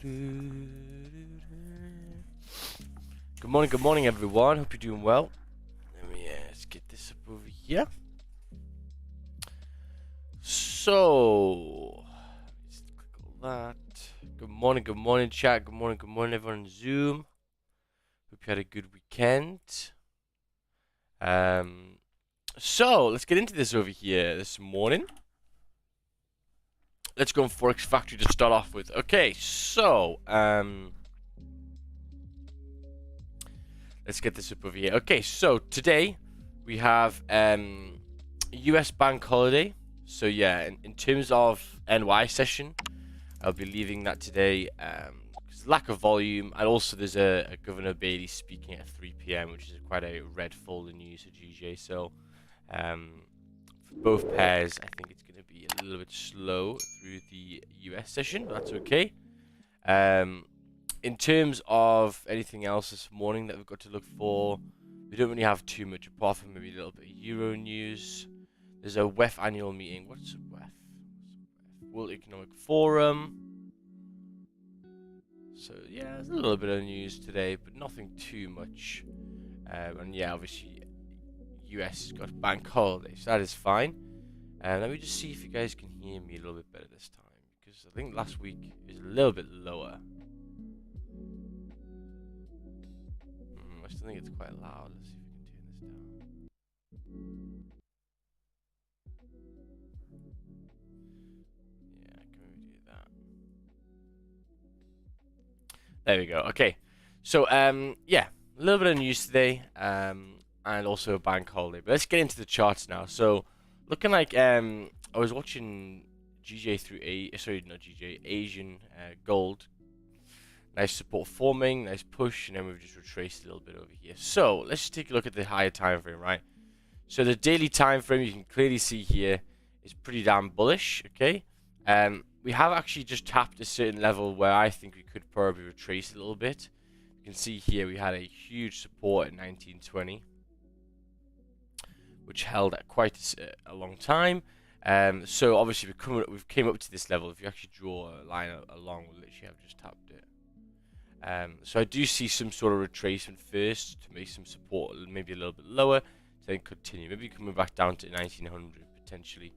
Good morning, everyone. Hope you're doing well. Let me let's get this up over here. So, let's click all that. Good morning, chat. Good morning, everyone on Zoom. Hope you had a good weekend. So let's get into this over here this morning. Let's go on Forex Factory to start off with. Okay, so let's get this up over here. Okay, so today we have US bank holiday. So yeah, in terms of NY session, I'll be leaving that today because lack of volume, and also there's a Governor Bailey speaking at 3 p.m., which is quite a red folder news for GJ. So for both pairs, I think it's going to be a little bit slow through the US session, but that's okay. In terms of anything else this morning that we've got to look for, we don't really have too much apart from maybe a little bit of Euro news. There's a WEF annual meeting. What's WEF? World Economic Forum. So yeah, there's a little bit of news today, but nothing too much. And yeah, obviously, US has got bank holiday, so that is fine. And let me just see if you guys can hear me a little bit better this time, because I think last week is a little bit lower. I still think it's quite loud. Let's see if we can turn this down. Yeah, can we do that? There we go. Okay, so yeah, a little bit of news today, and also a bank holiday. But let's get into the charts now. So looking like I was watching GJ through Asian gold. Nice support forming, nice push, and then we've just retraced a little bit over here. So let's just take a look at the higher time frame, right? So the daily time frame you can clearly see here is pretty damn bullish. Okay, we have actually just tapped a certain level where I think we could probably retrace a little bit. You can see here we had a huge support at 1920, which held at quite a long time. So obviously we've came up to this level. If you actually draw a line along, we'll literally have just tapped it. So I do see some sort of retracement first to make some support maybe a little bit lower, then continue. Maybe coming back down to 1900 potentially.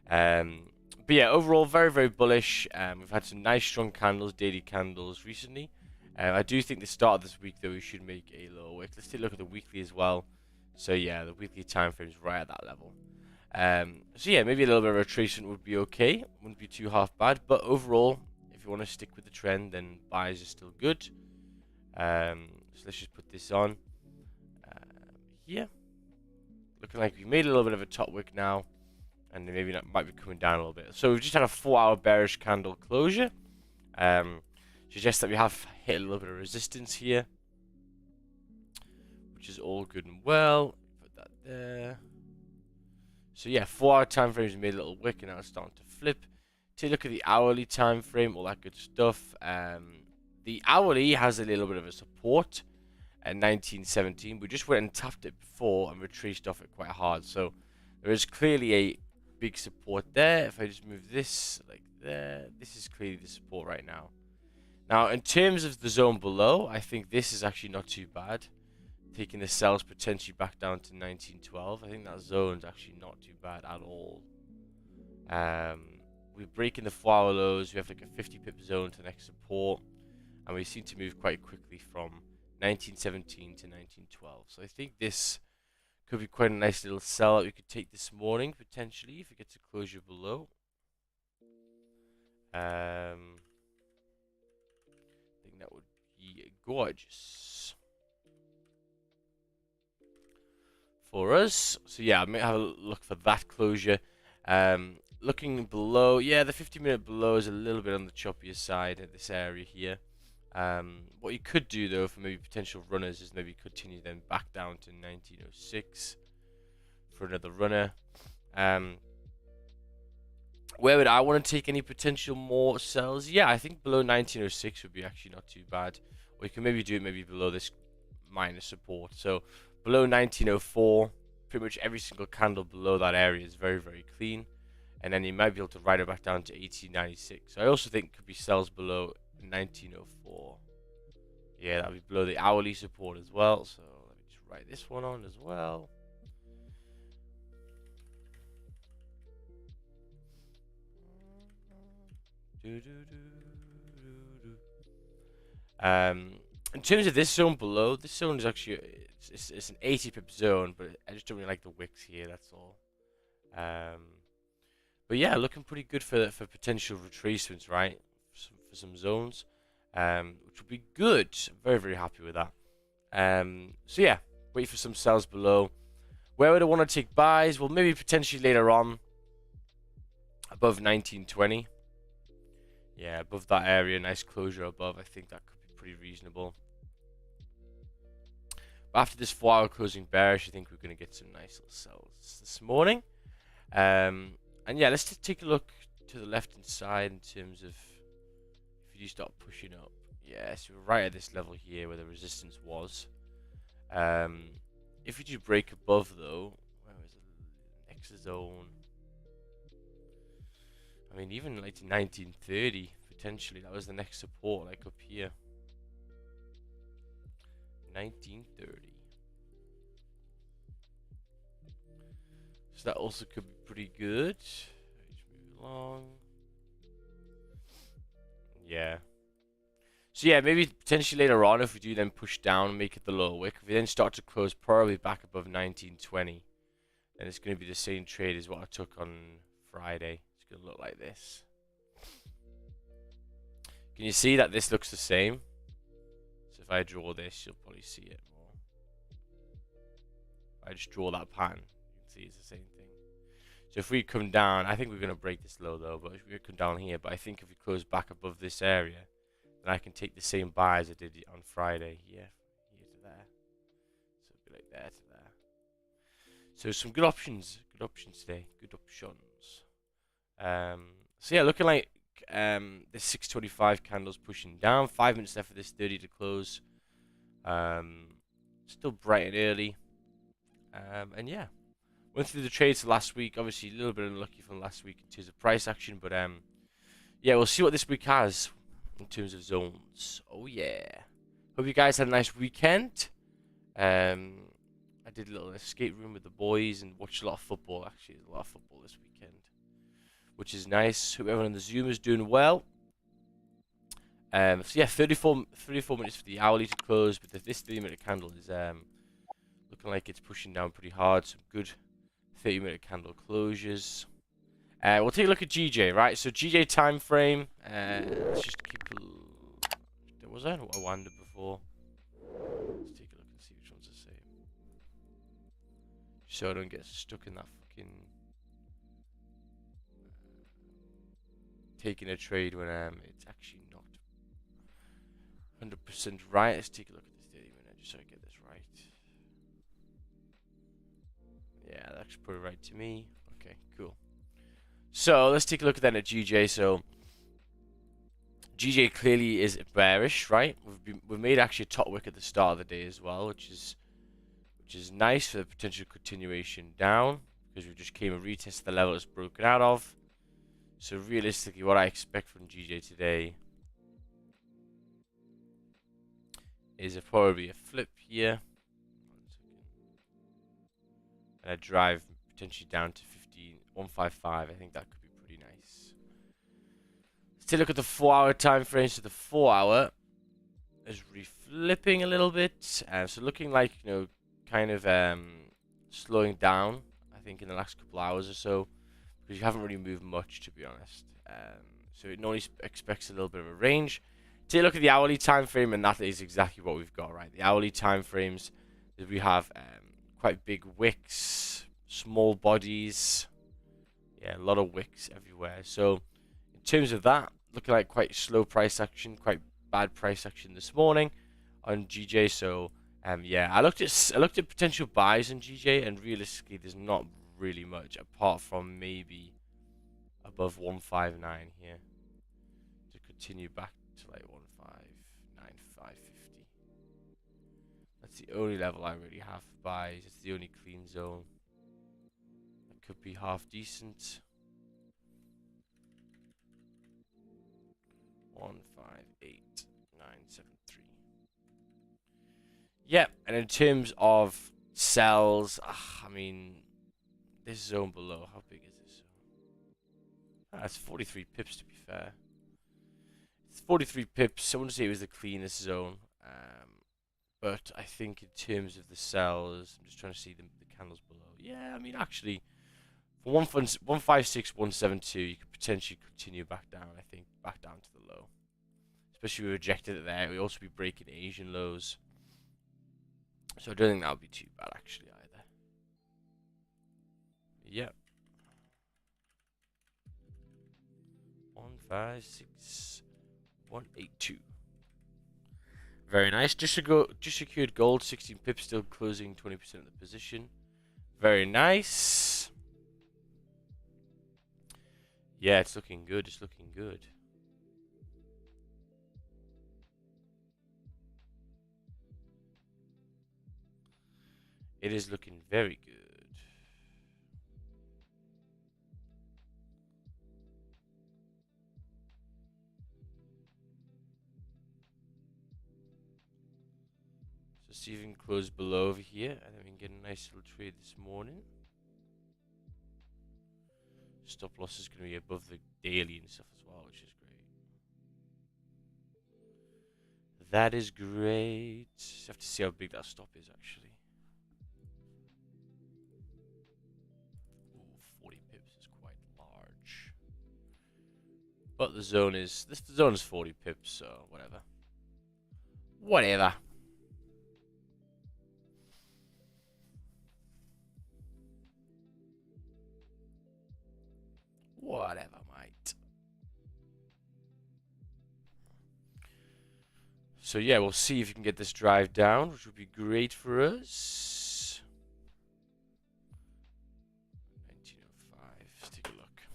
But yeah, overall very, very bullish. We've had some nice strong candles, daily candles recently. I do think the start of this week though we should make a lower wick. Let's take a look at the weekly as well. So yeah, the weekly time frame is right at that level. So yeah, maybe a little bit of retracement would be okay. Wouldn't be too half bad. But overall, if you want to stick with the trend, then buys are still good. So let's just put this on here. Looking like we made a little bit of a top wick now, and maybe that might be coming down a little bit. So we've just had a 4-hour bearish candle closure. Suggests that we have hit a little bit of resistance here, which is all good and well. Put that there. So yeah, 4-hour time frames made a little wick, and now it's starting to flip. Take a look at the hourly time frame, all that good stuff. The hourly has a little bit of a support at 1917. We just went and tapped it before and retraced off it quite hard. So there is clearly a big support there. If I just move this like there, this is clearly the support right now. Now, in terms of the zone below, I think this is actually not too bad. Taking the sells potentially back down to 1912. I think that zone's actually not too bad at all. We're breaking the 4-hour lows. We have like a 50 pip zone to the next support, and we seem to move quite quickly from 1917 to 1912. So I think this could be quite a nice little sell that we could take this morning potentially if it gets a closure below. I think that would be gorgeous for us. So yeah, I might have a look for that closure. Looking below, yeah, the 50-minute below is a little bit on the choppier side at this area here. What you could do though for maybe potential runners is maybe continue then back down to 1906 for another runner. Where would I want to take any potential more sells? Yeah, I think below 1906 would be actually not too bad. Or you can maybe do it maybe below this minor support. So below 1904, pretty much every single candle below that area is very, very clean. And then you might be able to ride it back down to 1896. I also think it could be sells below 1904. Yeah, that'll be below the hourly support as well. So let me just write this one on as well. In terms of this zone below, this zone is actually it's an 80 pip zone, but I just don't really like the wicks here. That's all. But yeah, looking pretty good for potential retracements, right? For some zones, which would be good. I'm very, very happy with that. So yeah, wait for some sells below. Where would I want to take buys? Well, maybe potentially later on, above 1920. Yeah, above that area, nice closure above. I think that could be pretty reasonable. But after this 4-hour closing bearish, I think we're going to get some nice little sells this morning. And yeah, let's just take a look to the left hand side in terms of if you do start pushing up. Yeah, so we're right at this level here where the resistance was. If we do break above though, where was it? Next zone. I mean, even like to 1930 potentially. That was the next support, like up here. 1930. So that also could be pretty good. Just move along. Yeah. So yeah, maybe potentially later on if we do then push down and make it the lower wick. If we then start to close probably back above 1920, then it's going to be the same trade as what I took on Friday. It's going to look like this. Can you see that this looks the same? So if I draw this, you'll probably see it more. If I just draw that pattern, you can see it's the same thing. So if we come down, I think we're going to break this low though, but if we come down here, but I think if we close back above this area, then I can take the same buy as I did on Friday here to there. So it'll be like there to there. So some good options today, good options. So yeah, looking like this 625 candle's pushing down. 5 minutes left for this 30 to close. Still bright and early. And yeah, went through the trades last week. Obviously, a little bit unlucky from last week in terms of price action, but yeah, we'll see what this week has in terms of zones. Oh yeah. Hope you guys had a nice weekend. I did a little escape room with the boys and watched a lot of football. Actually, there's a lot of football this weekend, which is nice. Hope everyone on the Zoom is doing well. So yeah, 34 minutes for the hourly to close, but this 3-minute candle is looking like it's pushing down pretty hard. Some good 30-minute candle closures. We'll take a look at GJ, right? So GJ time frame. Let's just keep. Was that what I wanted before? Let's take a look and see which one's the same. So I don't get stuck in that fucking taking a trade when it's actually not 100% right. Let's take a look at this 30-minute just so I get this right. Yeah, that's pretty right to me. Okay, cool. So let's take a look then at GJ. So GJ clearly is bearish, right? We've made actually a top wick at the start of the day as well, which is nice for the potential continuation down because we just came and retested the level it's broken out of. So realistically, what I expect from GJ today is probably a flip here, and a drive potentially down to 155. I think that could be pretty nice. Let's take a look at the 4-hour time frame. So the 4-hour is reflipping a little bit, so looking like, you know, kind of slowing down, I think, in the last couple hours or so, because you haven't really moved much, to be honest. So it normally expects a little bit of a range. Take a look at the hourly time frame, and that is exactly what we've got, right? The hourly time frames, we have quite big wicks, small bodies, yeah, a lot of wicks everywhere. So in terms of that, looking like quite slow price action, quite bad price action this morning on GJ. So yeah, I looked at potential buys on GJ, and realistically, there's not really much apart from maybe above 159 here to continue back to like 159.550. That's the only level I really have for buys. It's the only clean zone. It could be half decent. 158,973. Yeah, and in terms of sells, I mean, this zone below, how big is this zone? It's 43 pips to be fair. It's 43 pips. I wouldn't say it was the cleanest zone, but I think in terms of the sells, I'm just trying to see the candles below. Yeah, I mean, actually, for 156,172, you could potentially continue back down. I think back down to the low, especially if we rejected it there. We'd also be breaking Asian lows, so I don't think that would be too bad actually either. Yep. 156,182. Very nice. Just secured gold, 16 pips, still closing 20% of the position. Very nice. Yeah, it's looking good. It's looking good. It is looking very good. So see if we can close below over here, and then we can get a nice little trade this morning. Stop loss is going to be above the daily and stuff as well, which is great. That is great. Just have to see how big that stop is actually. Ooh, 40 pips is quite large. But the zone is 40 pips, so whatever. Whatever. Whatever, mate. So yeah, we'll see if you can get this drive down, which would be great for us. 1905. Let's take a look.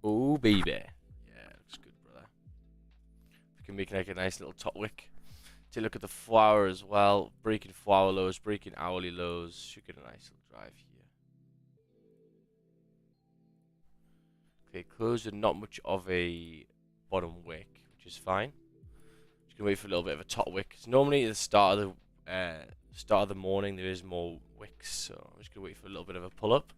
Oh baby. Yeah, looks good, brother. We can make like a nice little top wick. Take a look at the flower as well. Breaking flower lows, breaking hourly lows. Should get a nice little drive here. Okay, close and not much of a bottom wick, which is fine. Just gonna wait for a little bit of a top wick. Cause normally at the start of the morning there is more wicks, so I'm just gonna wait for a little bit of a pull up.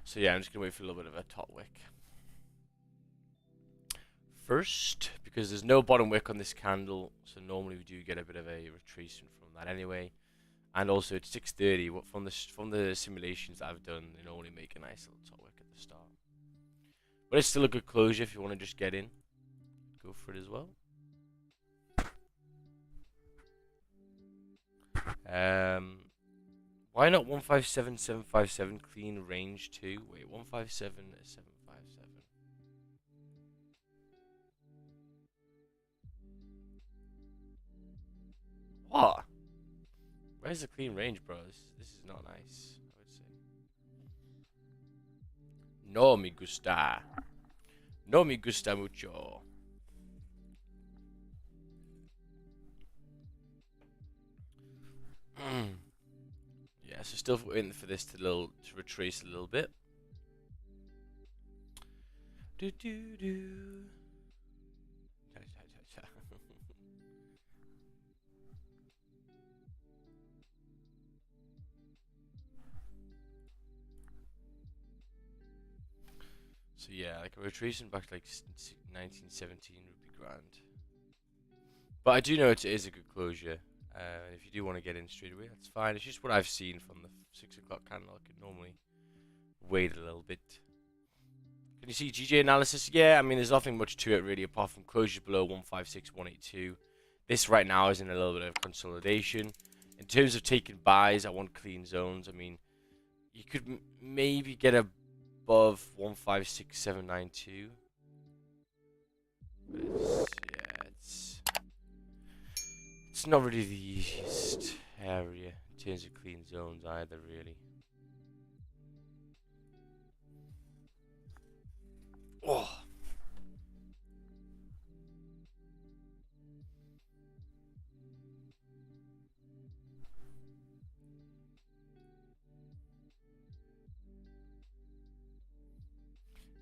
So yeah, I'm just gonna wait for a little bit of a top wick first, because there's no bottom wick on this candle, so normally we do get a bit of a retracement from that anyway. And also it's 6:30. What from the simulations that I've done, they normally make a nice little top wick at the start. But it's still a good closure if you want to just get in. Go for it as well. Why not 157,757 clean range 2? Wait, 157,757. What? Where's the clean range, bro? This is not nice, I would say. No me gusta. No me gusta mucho. Yeah, so still waiting for this to retrace a little bit. Do do do. So yeah, like a retracing back to like 1917 would be grand. But I do know it is a good closure. If you do want to get in straight away, that's fine. It's just what I've seen from the 6 o'clock candle. I could normally wait a little bit. Can you see GJ analysis? Yeah, I mean, there's nothing much to it really, apart from closure below 156,182. This right now is in a little bit of consolidation. In terms of taking buys, I want clean zones. I mean, you could maybe get a above 156792. But it's not really the easiest area in terms of clean zones either, really. Oh.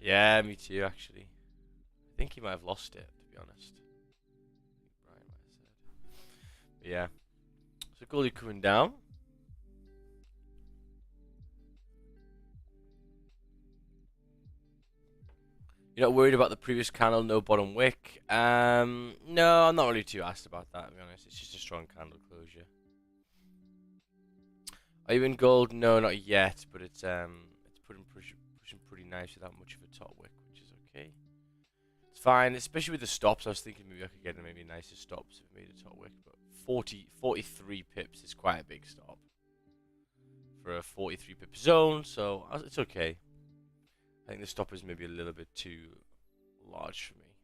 Yeah, me too, actually. I think he might have lost it, to be honest. Brian might have said. But yeah. So Goldie coming down. You're not worried about the previous candle, no bottom wick? No, I'm not really too asked about that, to be honest. It's just a strong candle closure. Are you in gold? No, not yet, but it's pushing pretty nice without much of a top wick, which is okay. It's fine, especially with the stops. I was thinking maybe I could get maybe nicer stops if it made a top wick, but 43 pips is quite a big stop for a 43 pip zone, so it's okay. I think the stop is maybe a little bit too large for me.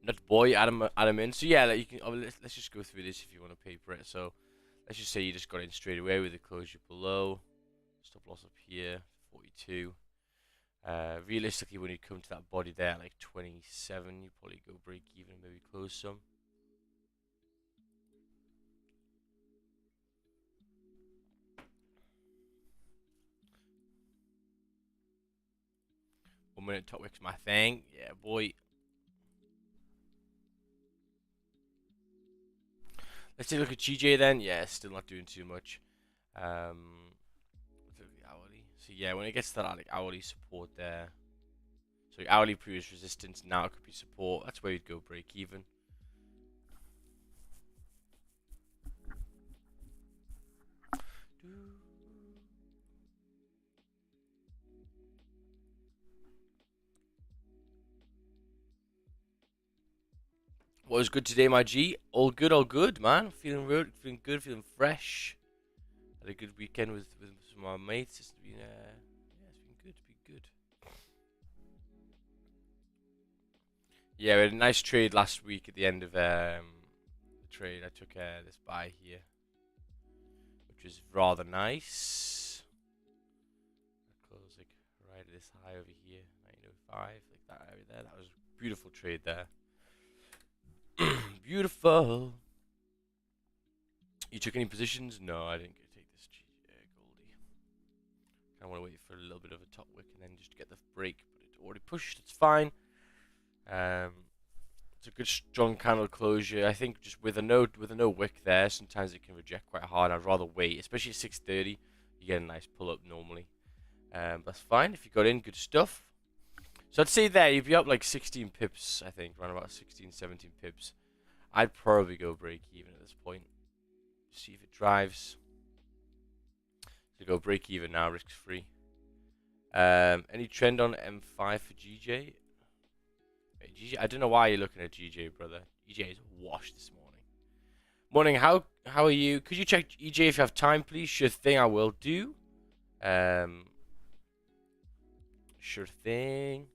Nut boy, add him in. So yeah, you can. Let's just go through this if you want to paper it. So let's just say you just got in straight away with the closure below. Stop loss up here, 42. Realistically, when you come to that body there, like 27, you probably go break even and maybe close some. One minute top wick's my thing. Yeah, boy. Let's take a look at GJ then. Yeah, still not doing too much. Let's look at the hourly. So yeah, when it gets to that like hourly support there. So hourly previous resistance, now it could be support. That's where you'd go break even. What was good today, my G? All good, man. Feeling good, feeling fresh. Had a good weekend with some of my mates. It's been it's been good. Yeah, we had a nice trade last week at the end of the trade. I took this buy here, which was rather nice. I closed like right at this high over here, 905, like that area there. That was a beautiful trade there. Beautiful. You took any positions? No, I didn't take this Goldie. I want to wait for a little bit of a top wick and then just get the break, but it's already pushed. It's fine. It's a good strong candle closure. I think just with a no wick there, sometimes it can reject quite hard. I'd rather wait, especially at 6:30. You get a nice pull up normally. That's fine if you got in. Good stuff. So I'd say there you'd be up like 16 pips. I think around about 16, 17 pips. I'd probably go break even at this point. See if it drives. So go break even now, risk free. Any trend on M5 for GJ? Hey, GJ, I don't know why you're looking at GJ, brother. GJ is washed this morning. Morning, how are you? Could you check EJ if you have time, please? Sure thing, I will do. Sure thing.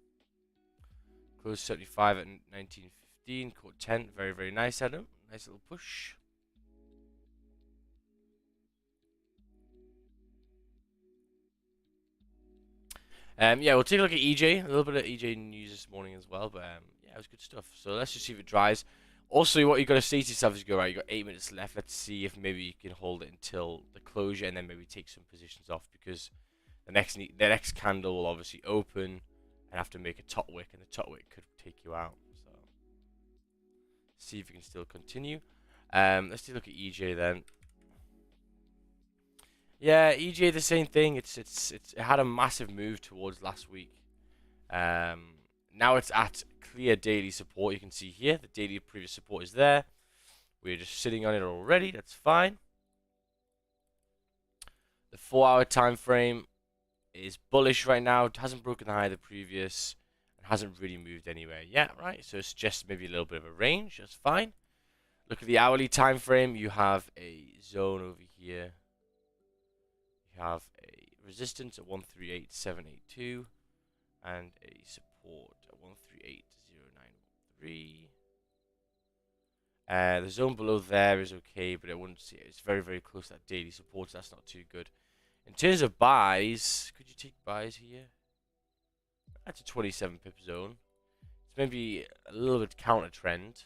Close 75 at 1915. Caught 10. Very, very nice, Adam. Nice little push. Yeah, we'll take a look at EJ. A little bit of EJ news this morning as well, but yeah, it was good stuff. So let's just see if it dries. Also, what you got to say to yourself is, you go right. You got 8 minutes left. Let's see if maybe you can hold it until the closure, and then maybe take some positions off, because the next candle will obviously open and have to make a top wick, and the top wick could take you out. So see if you can still continue. Let's take a look at EJ then. Yeah, EJ the same thing. It had a massive move towards last week. Now it's at clear daily support. You can see here the daily previous support is there. We're just sitting on it already. That's fine. The 4-hour time frame is bullish right now. It hasn't broken the high of the previous, and hasn't really moved anywhere yet, right? So it's just maybe a little bit of a range. That's fine. Look at the hourly time frame. You have a zone over here. You have a resistance at 138782 and a support at 138093. The zone below there is okay, but I wouldn't see it. It's very, very close to that daily support, so that's not too good. In terms of buys, could you take buys here? That's a 27 pip zone. It's maybe a little bit counter trend.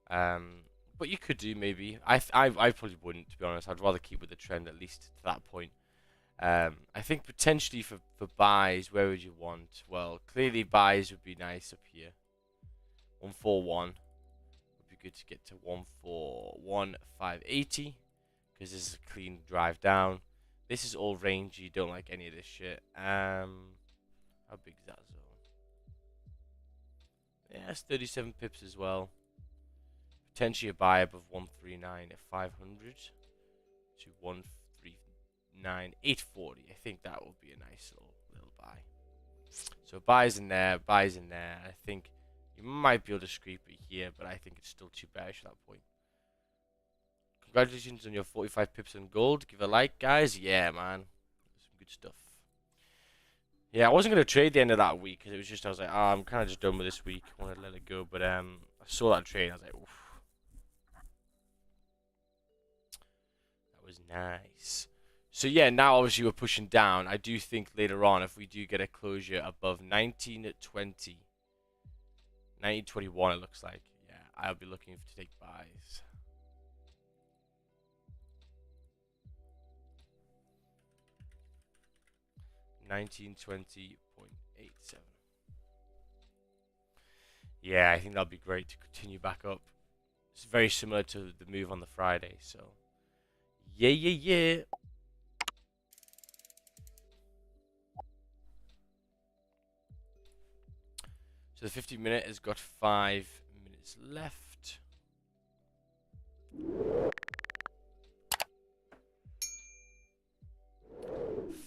But you could do maybe. I probably wouldn't, to be honest. I'd rather keep with the trend at least to that point. I think potentially for buys, where would you want? Well, clearly buys would be nice up here. 141 would be good to get to 141,580 because this is a clean drive down. This is all rangy. Don't like any of this shit. How big is that zone? Yeah, it's 37 pips as well. Potentially a buy above 139 at 500 to 139,840. I think that will be a nice little buy. So buys in there, buys in there. I think you might be able to scrape it here, but I think it's still too bearish at that point. Congratulations on your 45 pips on gold. Give a like, guys. Yeah, man. Some good stuff. Yeah, I wasn't going to trade the end of that week because it was just, I was like, oh, I'm kind of just done with this week. I wanted to let it go. But I saw that trade. I was like, oof. That was nice. So, yeah, now obviously we're pushing down. I do think later on, if we do get a closure above 1920, 1921, it looks like. Yeah, I'll be looking to take buys. 1920.87. Yeah, I think that'll be great to continue back up. It's very similar to the move on the Friday, so yeah. So the 50-minute has got 5 minutes left.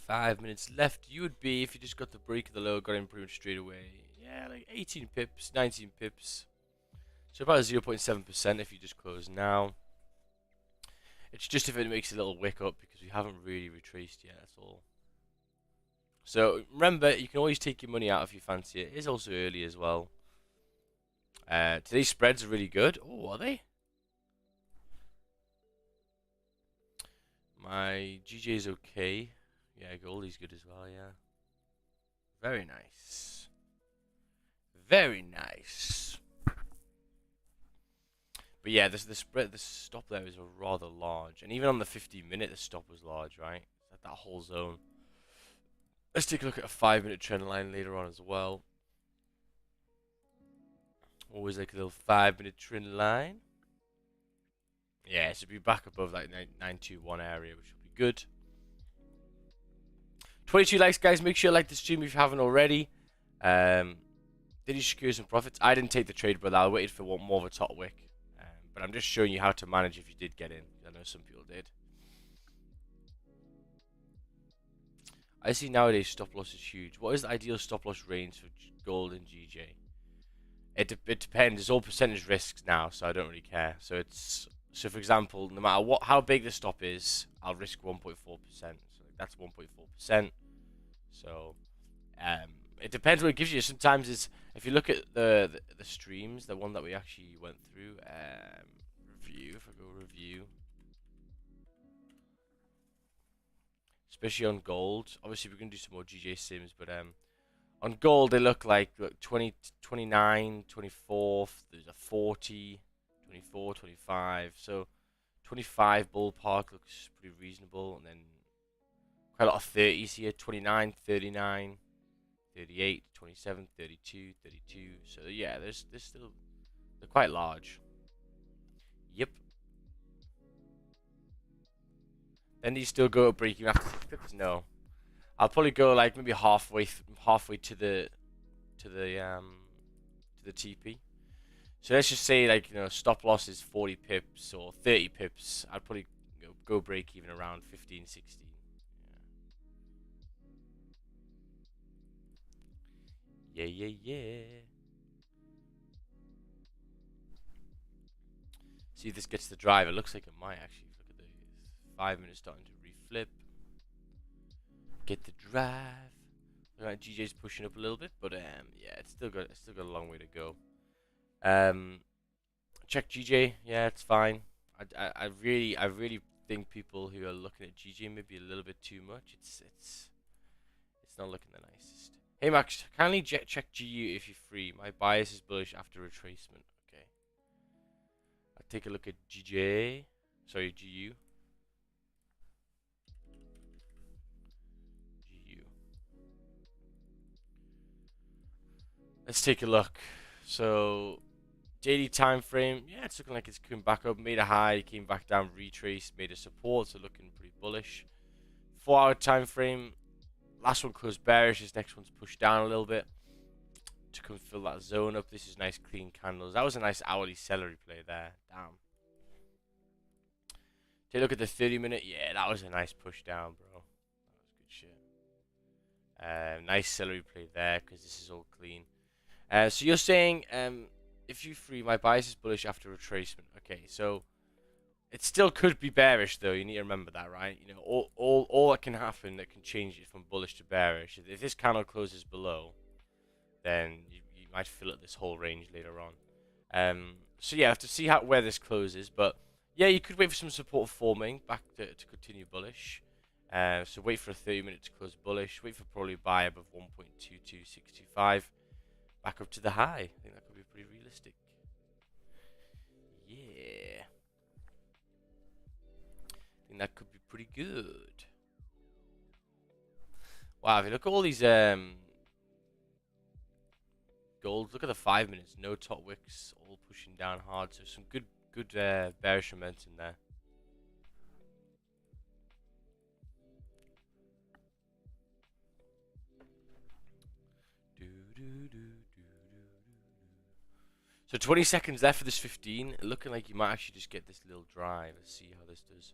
5 minutes left. You would be, if you just got the break of the low, got in pretty much straight away. Yeah, like 18 pips, 19 pips. So about 0.7% if you just close now. It's just if it makes a little wick up because we haven't really retraced yet, that's all. So remember, you can always take your money out if you fancy it. It is also early as well. Today's spreads are really good. Oh, are they? My GJ is okay. Yeah, Goldie's good as well, yeah. Very nice. Very nice. But yeah, the stop there is rather large. And even on the 50-minute, the stop was large, right? It's like that whole zone. Let's take a look at a 5-minute trend line later on as well. Always like a little 5-minute trend line. Yeah, so be back above that 921 area, which will be good. 22 likes, guys. Make sure you like the stream if you haven't already. Did you secure some profits? I didn't take the trade, but I waited for more of a top wick. But I'm just showing you how to manage if you did get in. I know some people did. I see nowadays stop loss is huge. What is the ideal stop loss range for gold and GJ? It depends. It's all percentage risks now, so I don't really care. So for example, no matter how big the stop is, I'll risk 1.4%. So that's 1.4%. So it depends what it gives you. Sometimes it's, if you look at the streams, the one that we actually went through, review. If I go review, especially on gold. Obviously, we're gonna do some more GJ sims, but on gold they look 20, 29, 24. There's a 40, 24, 25. So 25 ballpark looks pretty reasonable, and then quite a lot of 30s here. 29, 39. 38, 27, 32, 32. So yeah, there's still, they're quite large. Yep. Then do you still go break even after 6 pips? No. I'll probably go like maybe halfway to the TP. So let's just say, like, you know, stop loss is 40 pips or 30 pips. I'd probably go break even around 15, 16. Yeah. See if this gets the drive. It looks like it might actually. Look at the 5 minutes starting to reflip. Get the drive. Right, GJ's pushing up a little bit, but yeah, it's still got a long way to go. Check GJ. Yeah, it's fine. I really think people who are looking at GJ maybe a little bit too much. It's not looking the nicest. Hey Max, kindly check GU if you're free. My bias is bullish after retracement. Okay. I'll take a look at GJ. Sorry, GU. GU. Let's take a look. So daily time frame, yeah, it's looking like it's coming back up. Made a high, came back down, retraced, made a support, so looking pretty bullish. 4-hour time frame, last one closed bearish. This next one's pushed down a little bit to come fill that zone up. This is nice clean candles. That was a nice hourly celery play there. Damn. Take a look at the 30-minute. Yeah, that was a nice push down, bro. That was good shit. Nice celery play there because this is all clean. So you're saying if you free, my bias is bullish after retracement. Okay, so it still could be bearish though. You need to remember that, right? You know, all that can happen that can change it from bullish to bearish. If this candle closes below, then you might fill up this whole range later on. So yeah, I have to see where this closes, but yeah, you could wait for some support forming back to continue bullish. So wait for a 30-minute to close bullish. Wait for probably buy above 1.22625. Back up to the high. I think that could be pretty realistic. Yeah. I think that could be pretty good. Wow, if you look at all these golds, look at the 5 minutes. No top wicks, all pushing down hard. So some good bearish momentum there. So 20 seconds left for this 15. Looking like you might actually just get this little drive. Let's see how this does.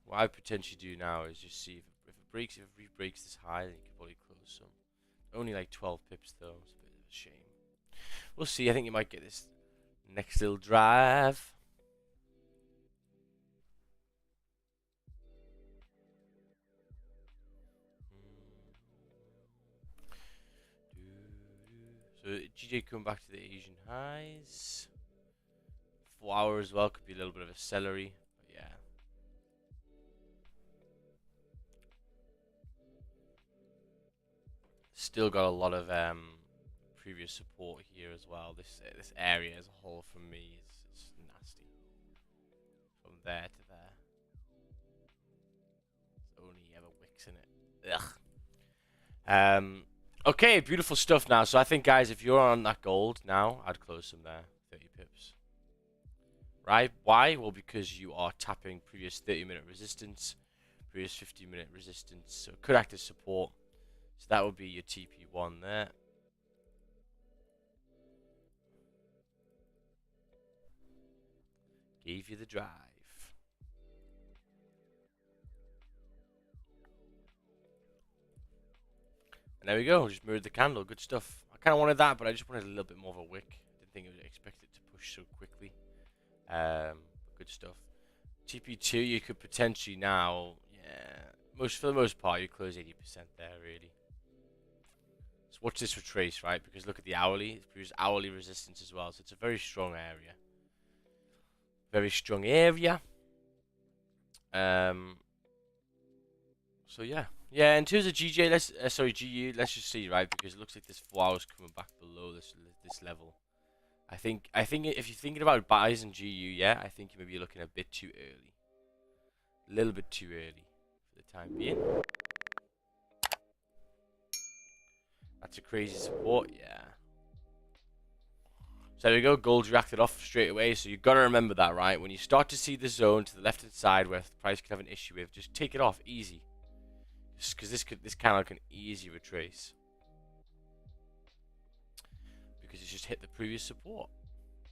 What I potentially do now is just see if it breaks. If it re-breaks this high, then you can probably close some. Only like 12 pips though. It's a bit of a shame. We'll see. I think you might get this next little drive. So GJ coming back to the Asian highs. 4 hours as well, could be a little bit of a celery, but yeah. Still got a lot of previous support here as well. This area as a whole for me is nasty. From there to there. There's only ever wicks in it. Ugh. Okay, beautiful stuff now. So I think, guys, if you're on that gold now, I'd close some there. 30 pips. Right? Why? Well, because you are tapping previous 30-minute resistance, previous 50-minute resistance. So could act as support. So that would be your TP1 there. Gave you the drive. And there we go. Just mirrored the candle. Good stuff. I kind of wanted that, but I just wanted a little bit more of a wick. Didn't think I would expect it to push so quickly. Good stuff. TP2, you could potentially now, yeah, for the most part, you close 80% there, really. So watch this retrace, right? Because look at the hourly. It's produced hourly resistance as well. So it's a very strong area. Very strong area. So yeah. Yeah, in terms of GJ, GU, let's just see, right? Because it looks like this 4 hours coming back below this level. I think if you're thinking about buys in GU, yeah, I think you may be looking a bit too early. A little bit too early for the time being. That's a crazy support, yeah. So there we go, gold reacted off straight away. So you've got to remember that, right? When you start to see the zone to the left-hand side where the price could have an issue with, just take it off easy. Just because this candle can easily retrace. Because it's just hit the previous support.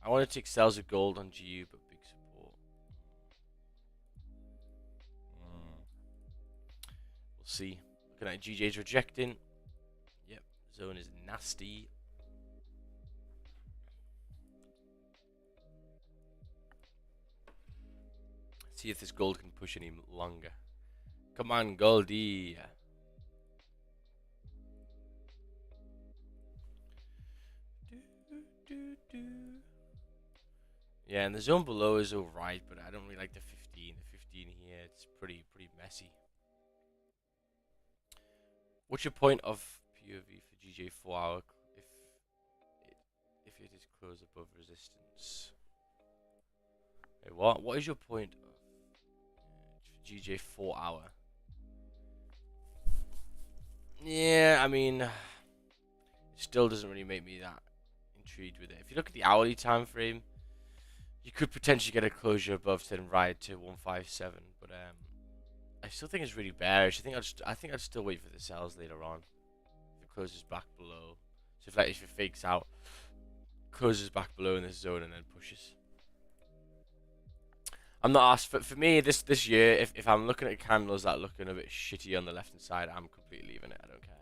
I want to take sales of gold on GU, but big support. We'll see. Looking at GJ's rejecting. Yep, zone is nasty. See if this gold can push any longer. Come on, Goldie. Yeah, and the zone below is alright, but I don't really like the 15. The 15 here, it's pretty messy. What's your point of POV for GJ 4 hour if it is closed above resistance? Wait, what? What is your point of GJ 4 hour? Yeah, I mean, it still doesn't really make me that intrigued with it. If you look at the hourly time frame, you could potentially get a closure above to ride to 157, but I still think it's really bearish. I think I'd still wait for the sells later on. If it closes back below, so if it fakes out, closes back below in this zone and then pushes. I'm not asked for me this year. If I'm looking at candles that are looking a bit shitty on the left hand side, I'm completely leaving it. I don't care.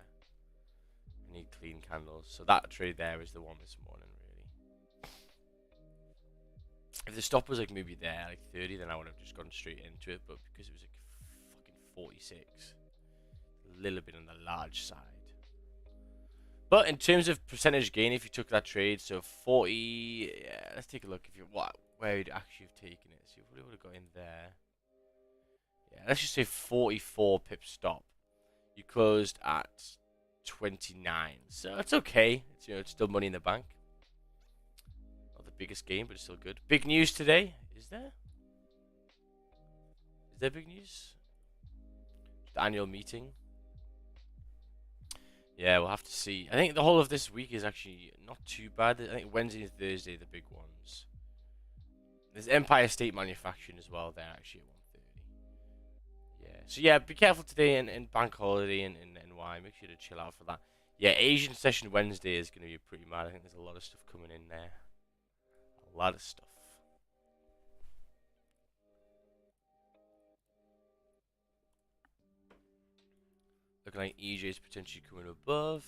I need clean candles. So that trade there is the one this morning, really. If the stop was like maybe there, like 30, then I would have just gone straight into it. But because it was like fucking 46, a little bit on the large side. But in terms of percentage gain, if you took that trade, so 40, yeah, let's take a look. If you where you'd actually have taken it. So you probably would have got in there. Yeah, let's just say 44 pip stop. You closed at 29, so it's okay. It's, you know, it's still money in the bank. Not the biggest game, but it's still good. Big news today, is there? Is there big news? The annual meeting. Yeah, we'll have to see. I think the whole of this week is actually not too bad. I think Wednesday and Thursday are the big ones. There's Empire State Manufacturing as well there, actually, at 1:30. Yeah, so yeah, be careful today in bank holiday in NY. Make sure to chill out for that. Yeah, Asian session Wednesday is going to be pretty mad. I think there's a lot of stuff coming in there. A lot of stuff. Looking like EJ's potentially coming above.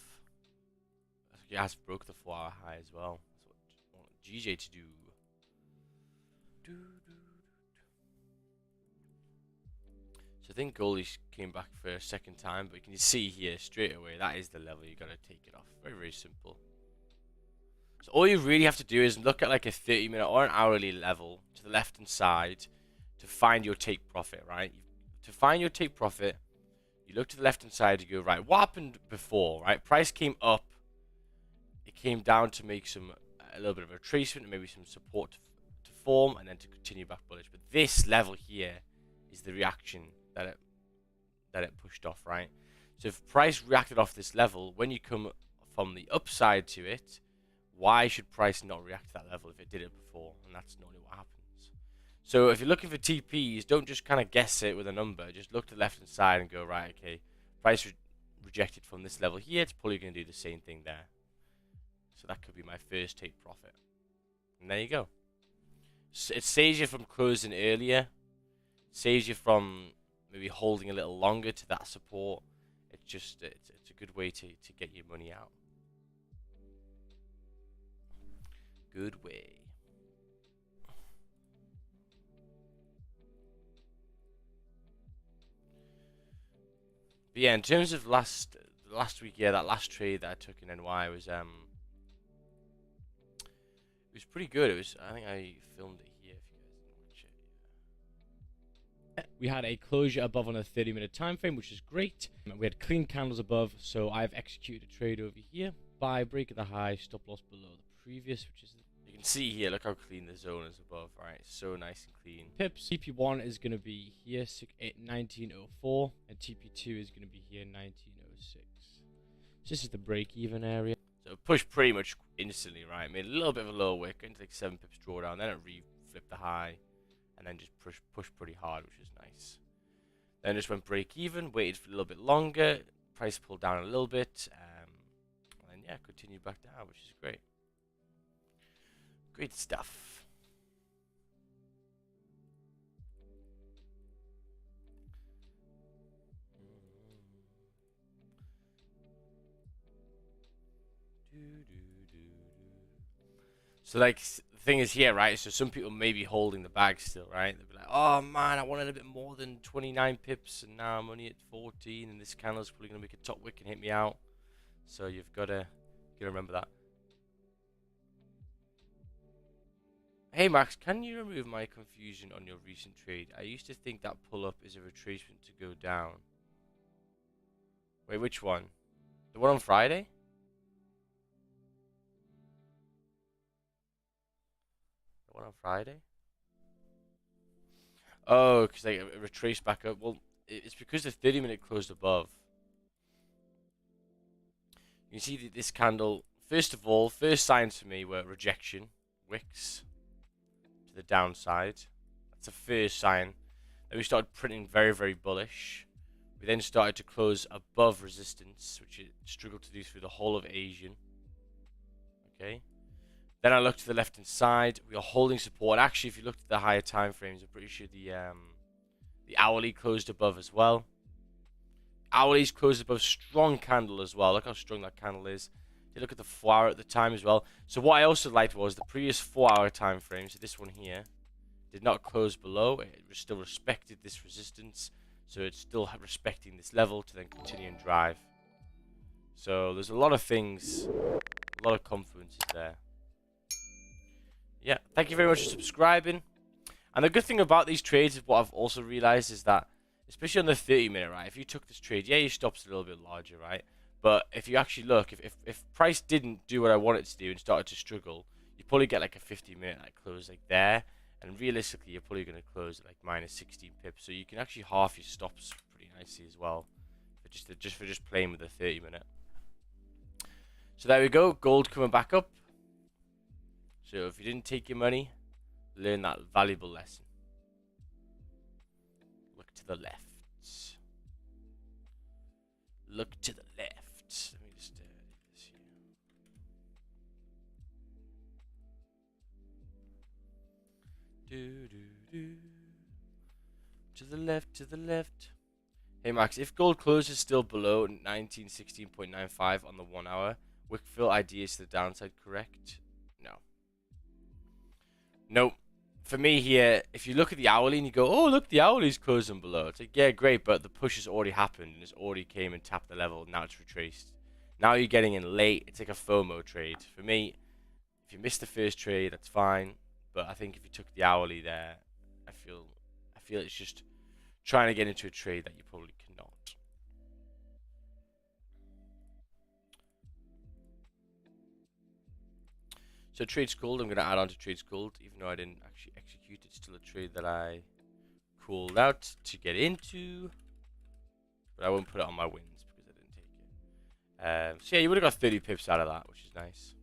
I think it has broke the 4-hour high as well. That's what I want GJ to do. So I think goalie came back for a second time, but you can see here straight away that is the level you got to take it off. Very, very simple. So all you really have to do is look at like a 30-minute or an hourly level to the left hand side to find your take profit, right? To find your take profit, you look to the left hand side, you go, right, what happened before, right? Price came up, it came down to make a little bit of a retracement and maybe some support to form and then to continue back bullish. But this level here is the reaction that it pushed off, right? So if price reacted off this level, when you come from the upside to it, why should price not react to that level if it did it before? And that's normally what happens. So if you're looking for TPs, don't just kind of guess it with a number. Just look to the left hand side and go, right, okay, price rejected from this level here. It's probably going to do the same thing there. So that could be my first take profit. And there you go. So it saves you from closing earlier. It saves you from maybe holding a little longer to that support. It's just, it's a good way to get your money out. Good way. But yeah, in terms of last week, yeah, that last trade that I took in NY was it was pretty good. It was, I think I filmed it here if you guys didn't watch it. We had a closure above on a 30-minute time frame, which is great. We had clean candles above, so I've executed a trade over here by breaking the high, stop loss below the previous, which is you can see here. Look how clean the zone is above. Right, so nice and clean. Pips TP1 is going to be here 1904, and TP2 is going to be here 1906. So this is the break-even area. So it pushed pretty much instantly, right? Made a little bit of a low wick into like 7 pips drawdown, then it re-flipped the high, and then just pushed pretty hard, which is nice. Then just went break-even, waited for a little bit longer, price pulled down a little bit, and yeah, continued back down, which is great. Great stuff. So like the thing is here, right? So some people may be holding the bag still, right? They'll be like, oh man, I wanted a bit more than 29 pips and now I'm only at 14 and this candle's probably gonna make a top wick and hit me out. So you've gotta remember that. Hey Max, can you remove my confusion on your recent trade? I used to think that pull-up is a retracement to go down. Wait, which one? The one on Friday? The one on Friday? Oh, because they retraced back up. Well, it's because the 30-minute closed above. You can see this candle. First of all, first signs for me were rejection, wicks to the downside. That's the first sign. Then we started printing very, very bullish. We then started to close above resistance, which it struggled to do through the whole of Asian. Okay. Then I looked to the left hand side. We are holding support. Actually, if you looked at the higher time frames, I'm pretty sure the hourly closed above as well. Hourly's closed above, strong candle as well. Look how strong that candle is. You look at the 4 hour at the time as well. So what I also liked was the previous 4 hour time frame. So this one here did not close below. It still respected this resistance. So it's still respecting this level to then continue and drive. So there's a lot of things, a lot of confluences there. Yeah, thank you very much for subscribing. And the good thing about these trades is what I've also realized is that, especially on the 30-minute, right? If you took this trade, yeah, your stop's a little bit larger, right? But if you actually look, if price didn't do what I want it to do and started to struggle, you probably get like a 50-minute like close like there. And realistically, you're probably going to close at like minus 16 pips. So you can actually half your stops pretty nicely as well, for just playing with the 30-minute. So there we go, gold coming back up. So if you didn't take your money, learn that valuable lesson. Look to the left. Look to the left. Let me just do this here. To the left, to the left. Hey Max, if gold closes still below 1916.95 on the 1 hour, Wickfield ID is to the downside, correct? No. Nope. For me here, if you look at the hourly and you go, oh, look, the hourly's closing below. It's like, yeah, great, but the push has already happened and it's already came and tapped the level. Now it's retraced. Now you're getting in late. It's like a FOMO trade. For me, if you missed the first trade, that's fine. But I think if you took the hourly there, I feel it's just trying to get into a trade that you probably cannot. So trades called, I'm going to add on to trades called, even though I didn't actually execute. It's still a trade that I called out to get into, but I won't put it on my wins because I didn't take it. So yeah, you would have got 30 pips out of that, which is nice.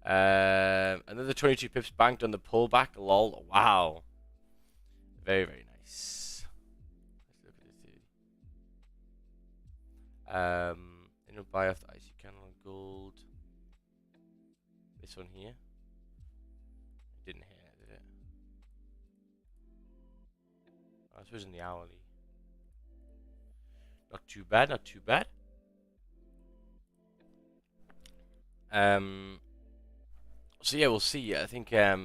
Another 22 pips banked on the pullback. Lol. Wow. Very, very nice. Let's look at the 30. You know, buy off the icy candle on gold. This one here. Didn't hit it, did it? Oh, this was in the hourly. Not too bad, not too bad. So yeah, we'll see. I think yeah,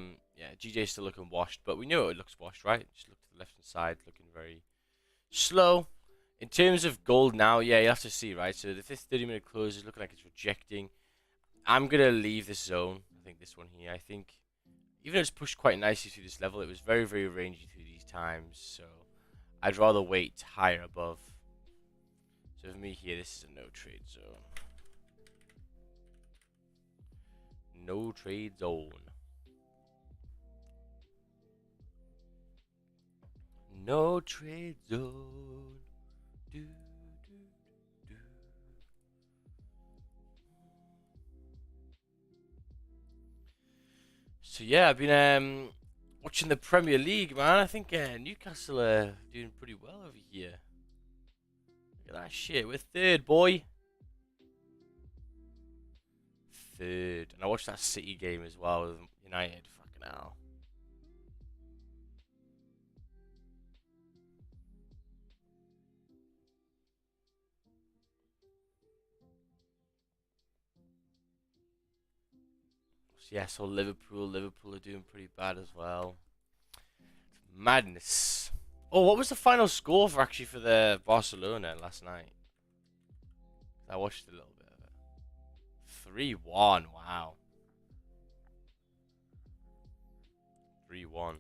GJ's still looking washed, but we know it looks washed, right? Just look to the left hand side, looking very slow. In terms of gold now, yeah, you have to see, right? So the 30-minute close is looking like it's rejecting. I'm gonna leave this zone. I think this one here. I think even though it's pushed quite nicely through this level, it was very, very rangy through these times. So I'd rather wait higher above. So for me here, this is a no trade zone. No trade zone. No trade zone. Do, do, do. So yeah, I've been watching the Premier League, man. I think Newcastle are doing pretty well over here. Look at that shit. We're third, boy. Third. And I watched that City game as well with United. Fucking hell. So yeah, so Liverpool are doing pretty bad as well. Madness. Oh, what was the final score for actually for the Barcelona last night? I watched a little bit of it. 3-1. Wow. 3-1.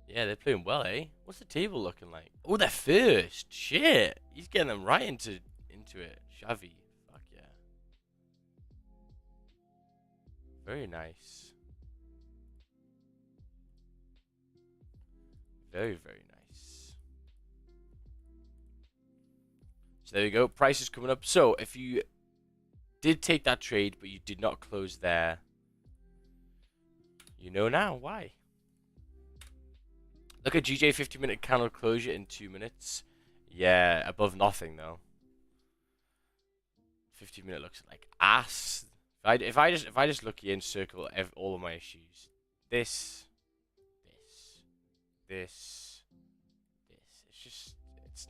Yeah, they're playing well, eh? What's the table looking like? Oh, they're first. Shit. He's getting them right into it. Xavi. Fuck yeah. Very nice. Very, very nice. So there we go. Price is coming up. So if you did take that trade, but you did not close there, you know now why. Look at GJ 50-minute candle closure in 2 minutes. Yeah, above nothing though. 50-minute looks like ass. If I just look here and circle all of my issues, this, it's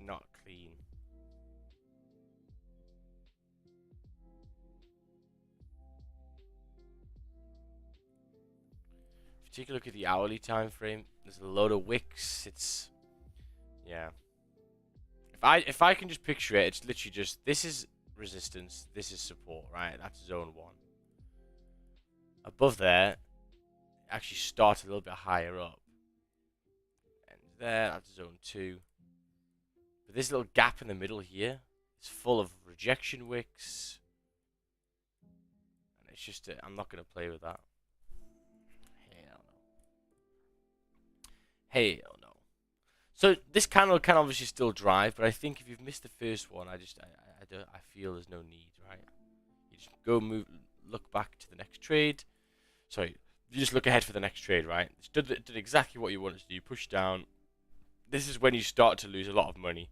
not clean. If you take a look at the hourly time frame, there's a load of wicks. It's, yeah. If I can just picture it, it's literally just, this is resistance, this is support, right? That's zone 1. Above there, actually start a little bit higher up. And there, that's zone 2. But this little gap in the middle here is full of rejection wicks. And it's just, I'm not going to play with that. Hell no. Hell no. So this candle can obviously still drive, but I think if you've missed the first one, I feel there's no need, right? You just go look back to the next trade. Sorry, you just look ahead for the next trade, right? It's did exactly what you wanted to do. You push down. This is when you start to lose a lot of money.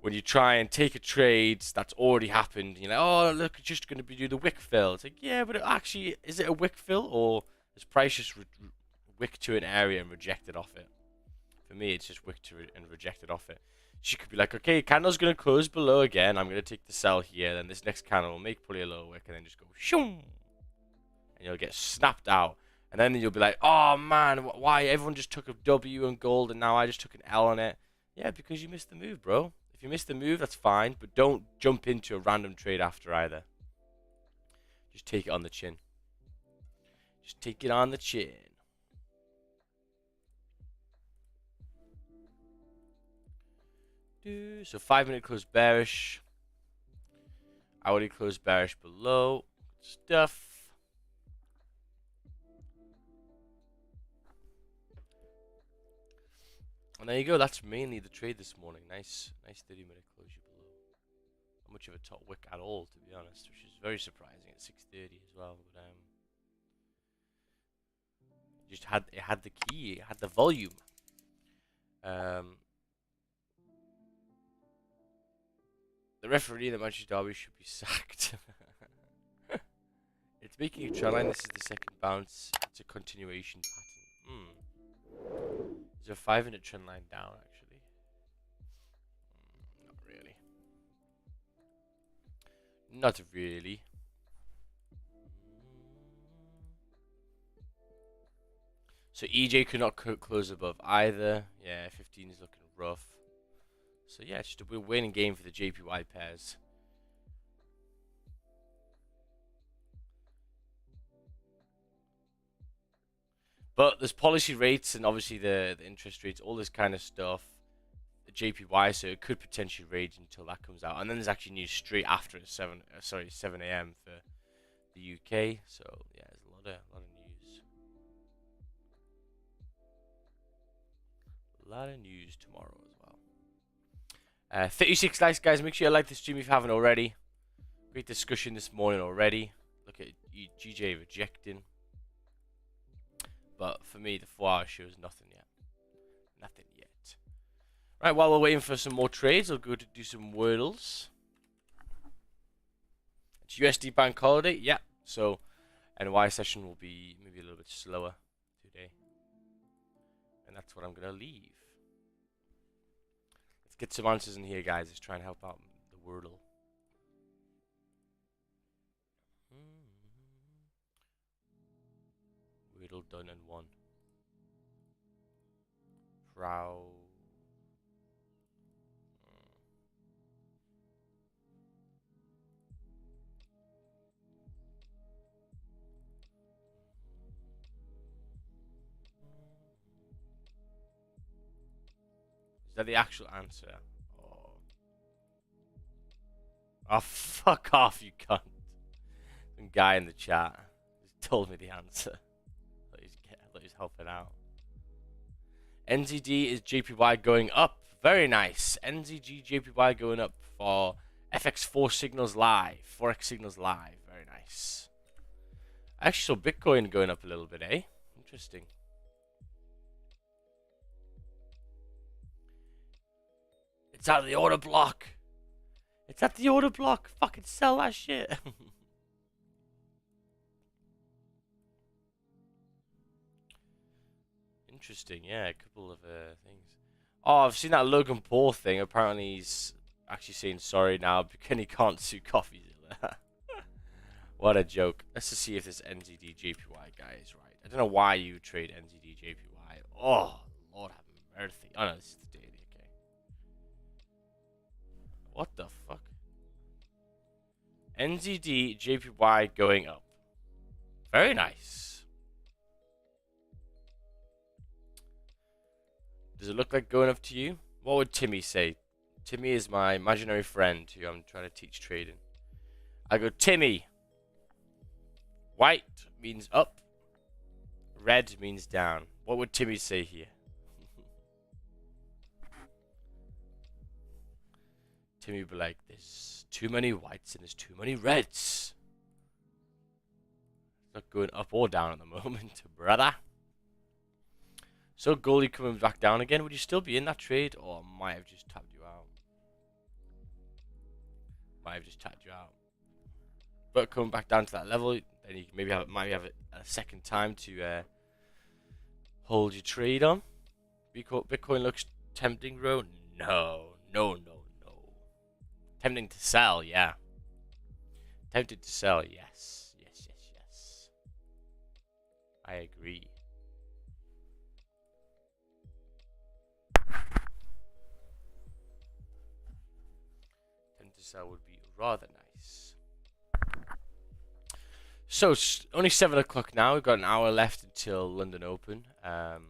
When you try and take a trade that's already happened, you're like, oh, look, it's just going to be do the wick fill. It's like, yeah, but actually, is it a wick fill, or is price just wick to an area and rejected off it? For me, it's just wick to and rejected off it. She could be like, okay, candle's going to close below again. I'm going to take the sell here. Then this next candle will make probably a lower wick and then just go shoom. And you'll get snapped out. And then you'll be like, oh, man, why? Everyone just took a W on gold and now I just took an L on it. Yeah, because you missed the move, bro. If you missed the move, that's fine. But don't jump into a random trade after either. Just take it on the chin. Just take it on the chin. So 5-minute close bearish. Hourly close bearish below. Good stuff. And there you go. That's mainly the trade this morning. Nice 30-minute closure below. Not much of a top wick at all, to be honest, which is very surprising at 6:30 as well. But it had the key, it had the volume. The referee in the Manchester Derby should be sacked. It's making a trend line. This is the second bounce. It's a continuation pattern. There's a 5-minute trend line down, actually. Not really. Not really. So EJ could not close above either. Yeah, 15 is looking rough. So yeah, it's just a winning game for the JPY pairs. But there's policy rates and obviously the interest rates, all this kind of stuff. The JPY, so it could potentially rage until that comes out. And then there's actually news straight after at 7 a.m. for the UK. So yeah, there's a lot of news. A lot of news tomorrow as well. 36 likes, guys. Make sure you like the stream if you haven't already. Great discussion this morning already. Look at GJ rejecting. But for me, the 4-hour show is nothing yet. Nothing yet. Right, while we're waiting for some more trades, I'll go to do some wordles. It's USD bank holiday. Yeah. So, NY session will be maybe a little bit slower today. And that's what I'm going to leave. Let's get some answers in here, guys. Let's try and help out the wordle. Wordle done and won. Proud. Is that the actual answer? Oh, fuck off, you cunt. Some guy in the chat just told me the answer. I thought he was helping out. NZD is JPY going up. Very nice. NZG JPY going up for FX4 signals live. Forex signals live. Very nice. I actually saw Bitcoin going up a little bit, eh? Interesting. It's out of the order block. It's at the order block. Fucking sell that shit. Interesting, yeah, a couple of things. Oh, I've seen that Logan Paul thing. Apparently he's actually saying sorry now because he can't sue CoffeeZilla. What a joke. Let's just see if this NZD JPY guy is right. I don't know why you trade NZD JPY. Oh, Lord have mercy. Oh no, this is the daily, okay. What the fuck? NZD JPY going up. Very nice. Does it look like going up to you? What would Timmy say? Timmy is my imaginary friend who I'm trying to teach trading. I go, Timmy. White means up. Red means down. What would Timmy say here? Timmy would be like, there's too many whites and there's too many reds. It's not going up or down at the moment, brother. So Goldie coming back down again. Would you still be in that trade, or might have just tapped you out? Might have just tapped you out. But coming back down to that level, then you can maybe might have it a second time to hold your trade on. Bitcoin looks tempting, bro. No. Tempting to sell, yeah. Tempted to sell, yes. I agree. Tempted would be rather nice. So it's only 7 o'clock now. We've got an hour left until London Open. And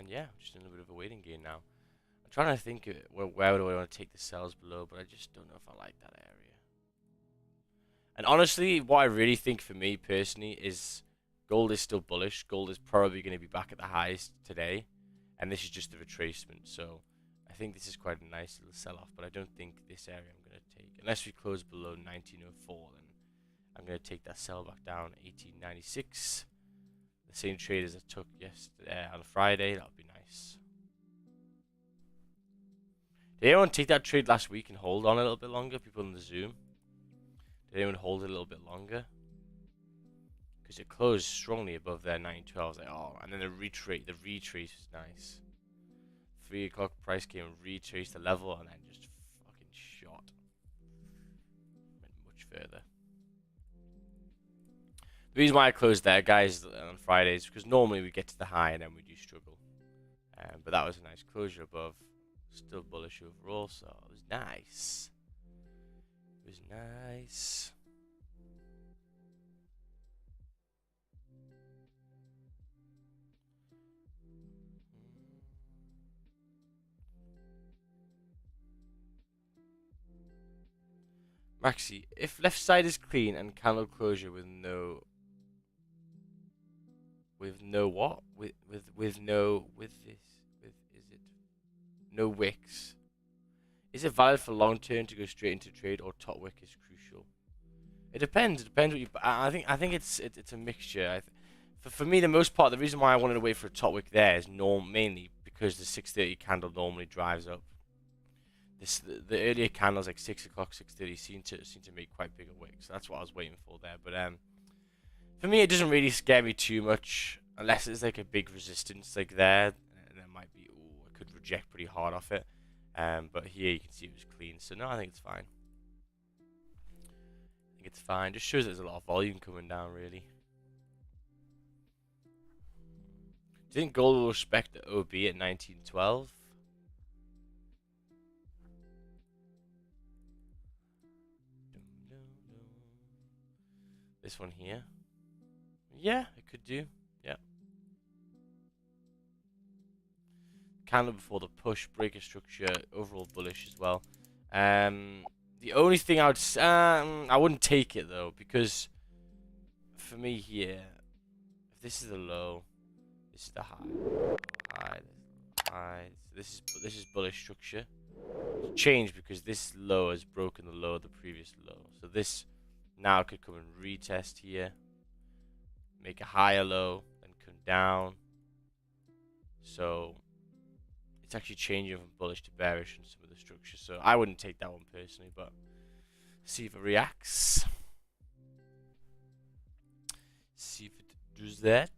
yeah, just in a bit of a waiting game now. I'm trying to think where do I want to take the sells below, but I just don't know if I like that area. And honestly, what I really think for me personally is gold is still bullish. Gold is probably going to be back at the highs today, and this is just a retracement. So I think this is quite a nice little sell-off, but I don't think this area I'm going to take. Unless we close below 1904, then I'm going to take that sell back down 1896. The same trade as I took yesterday on Friday. That would be nice. Did anyone take that trade last week and hold on a little bit longer? People in the Zoom. Did anyone hold it a little bit longer? Because it closed strongly above their 912. I was like, oh, and then the retrace was nice. 3 o'clock price came and retraced the level and then just fucking shot. Went much further. The reason why I closed there, guys, on Fridays, because normally we get to the high and then we do struggle. But that was a nice closure above. Still bullish overall, so it was nice. It was nice. Maxi, if left side is clean and candle closure with no no wicks, is it valid for long term to go straight into trade, or top wick is crucial? It depends. It depends what you. I think it's a mixture. For me, the most part, the reason why I wanted to wait for a top wick there is mainly because the 6:30 candle normally drives up. The earlier candles like 6 o'clock, 6:30 seem to make quite bigger wicks. So that's what I was waiting for there. But for me, it doesn't really scare me too much unless it's like a big resistance like there, and there might be. Ooh, I could reject pretty hard off it. But here you can see it was clean. So no, I think it's fine. I think it's fine. Just shows there's a lot of volume coming down, really. Do you think gold will respect the OB at 1912? This one here. Yeah, it could do. Yeah. candle before the push, breaker structure, overall bullish as well. The only thing I would I wouldn't take it though, because for me here, if this is the low, this is the high, low, high, high. So this is bullish structure. It's changed because this low has broken the low of the previous low. So this now could come and retest here, make a higher low, and come down. So it's actually changing from bullish to bearish in some of the structures. So I wouldn't take that one personally, but see if it reacts. See if it does that.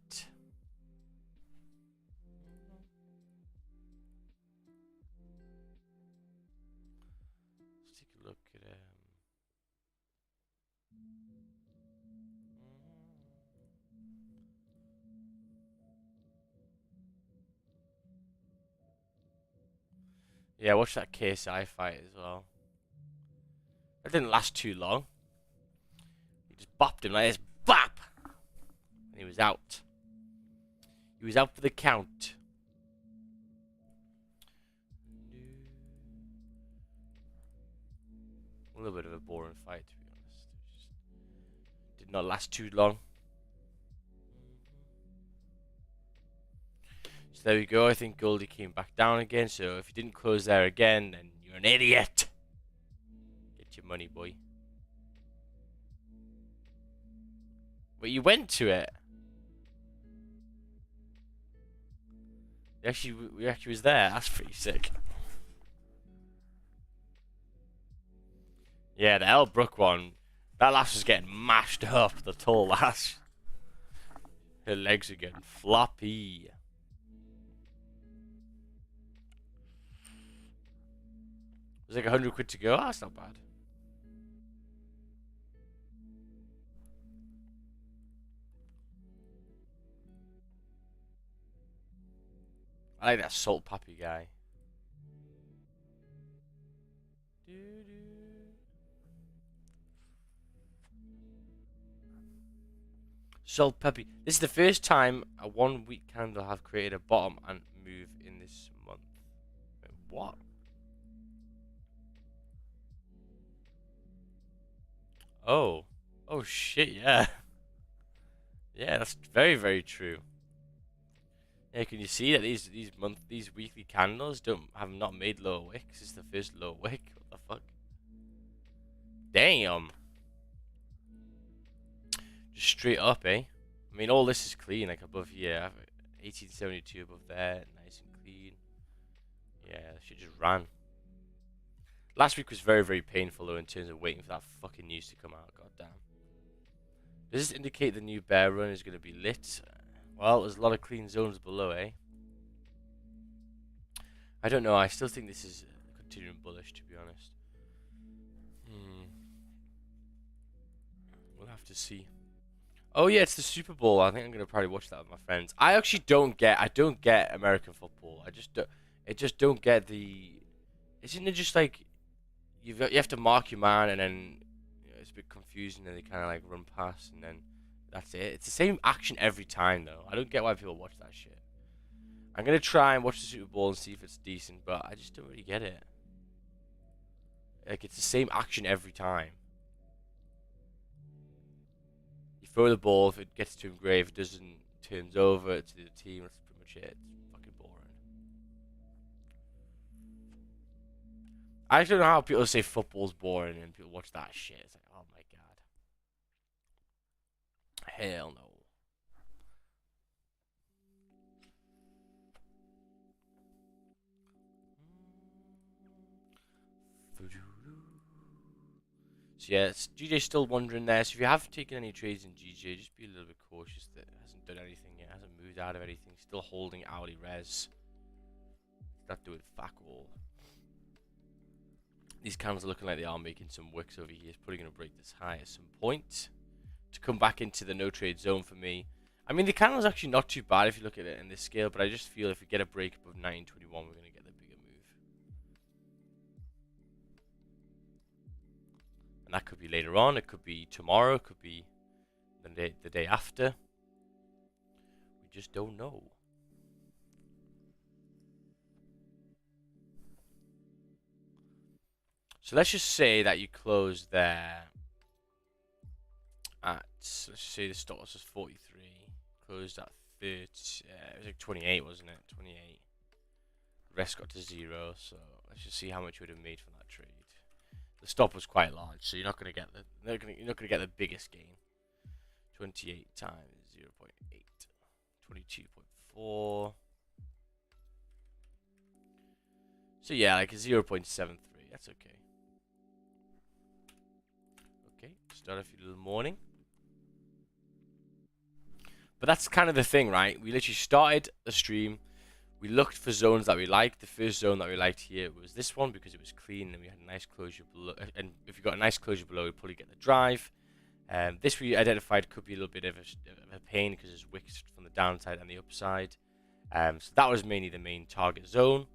Let's take a look at yeah, watch that KSI fight as well. That didn't last too long. He just bopped him like this. Bop! And he was out. He was out for the count. A little bit of a boring fight, to be honest. It just did not last too long. So there we go. I think Goldie came back down again. So if you didn't close there again, then you're an idiot. Get your money, boy. But you went to it. We actually was there. That's pretty sick. Yeah, the Elbrook one. That lass was getting mashed up. The tall lass. Her legs are getting floppy. There's like 100 quid to go. Oh, that's not bad. I like that Salt Pappy guy. Salt Peppy. This is the first time a 1 week candle have created a bottom and move in this month. Wait, what? Oh. Oh shit, yeah. Yeah, that's very, very true. Yeah, can you see that these weekly candles have not made lower wicks? It's the first lower wick. What the fuck? Damn. Just straight up, eh? I mean, all this is clean, like above here. 1872 above there, nice and clean. Yeah, shit just ran. Last week was very, very painful though in terms of waiting for that fucking news to come out. God damn. Does this indicate the new bear run is going to be lit? Well, there's a lot of clean zones below, eh? I don't know. I still think this is continuing bullish, to be honest. We'll have to see. Oh yeah, it's the Super Bowl. I think I'm gonna probably watch that with my friends. I actually don't get American football. I just don't get the. Isn't it just like you have to mark your man and then it's a bit confusing and they kind of like run past and then that's it. It's the same action every time though. I don't get why people watch that shit. I'm gonna try and watch the Super Bowl and see if it's decent, but I just don't really get it. Like it's the same action every time. You throw the ball, if it gets to him, great. If it doesn't, turns over to the team. That's pretty much it. It's fucking boring. I don't know how people say football's boring and people watch that shit. It's like, oh my god. Hell no. So yeah, GJ's still wondering there. So if you have taken any trades in GJ, just be a little bit cautious that it hasn't done anything yet, hasn't moved out of anything. Still holding hourly res. Not doing fuck all. These candles are looking like they are making some wicks over here. It's probably going to break this high at some point to come back into the no trade zone for me. I mean, the candle's actually not too bad if you look at it in this scale, but I just feel if we get a break above 921, we're going to get the bigger move. And that could be later on, it could be tomorrow, it could be the day after. We just don't know. So let's just say that you close there at, let's say the stop loss was 43, closed at 30, it was like 28, wasn't it? 28. Rest got to 0, so let's just see how much you would have made from that trade. The stop was quite large, so you're not going to get you're not going to get the biggest gain. 28 times 0 0.8, 22.4. So yeah, like a 0.73. That's okay. Okay, start off your little morning. But that's kind of the thing, right? We literally started the stream. We looked for zones that we liked. The first zone that we liked here was this one because it was clean and we had a nice closure below. And if you got a nice closure below, we'd probably get the drive. This we identified could be a little bit of a pain because it's wicks from the downside and the upside. So that was mainly the main target zone.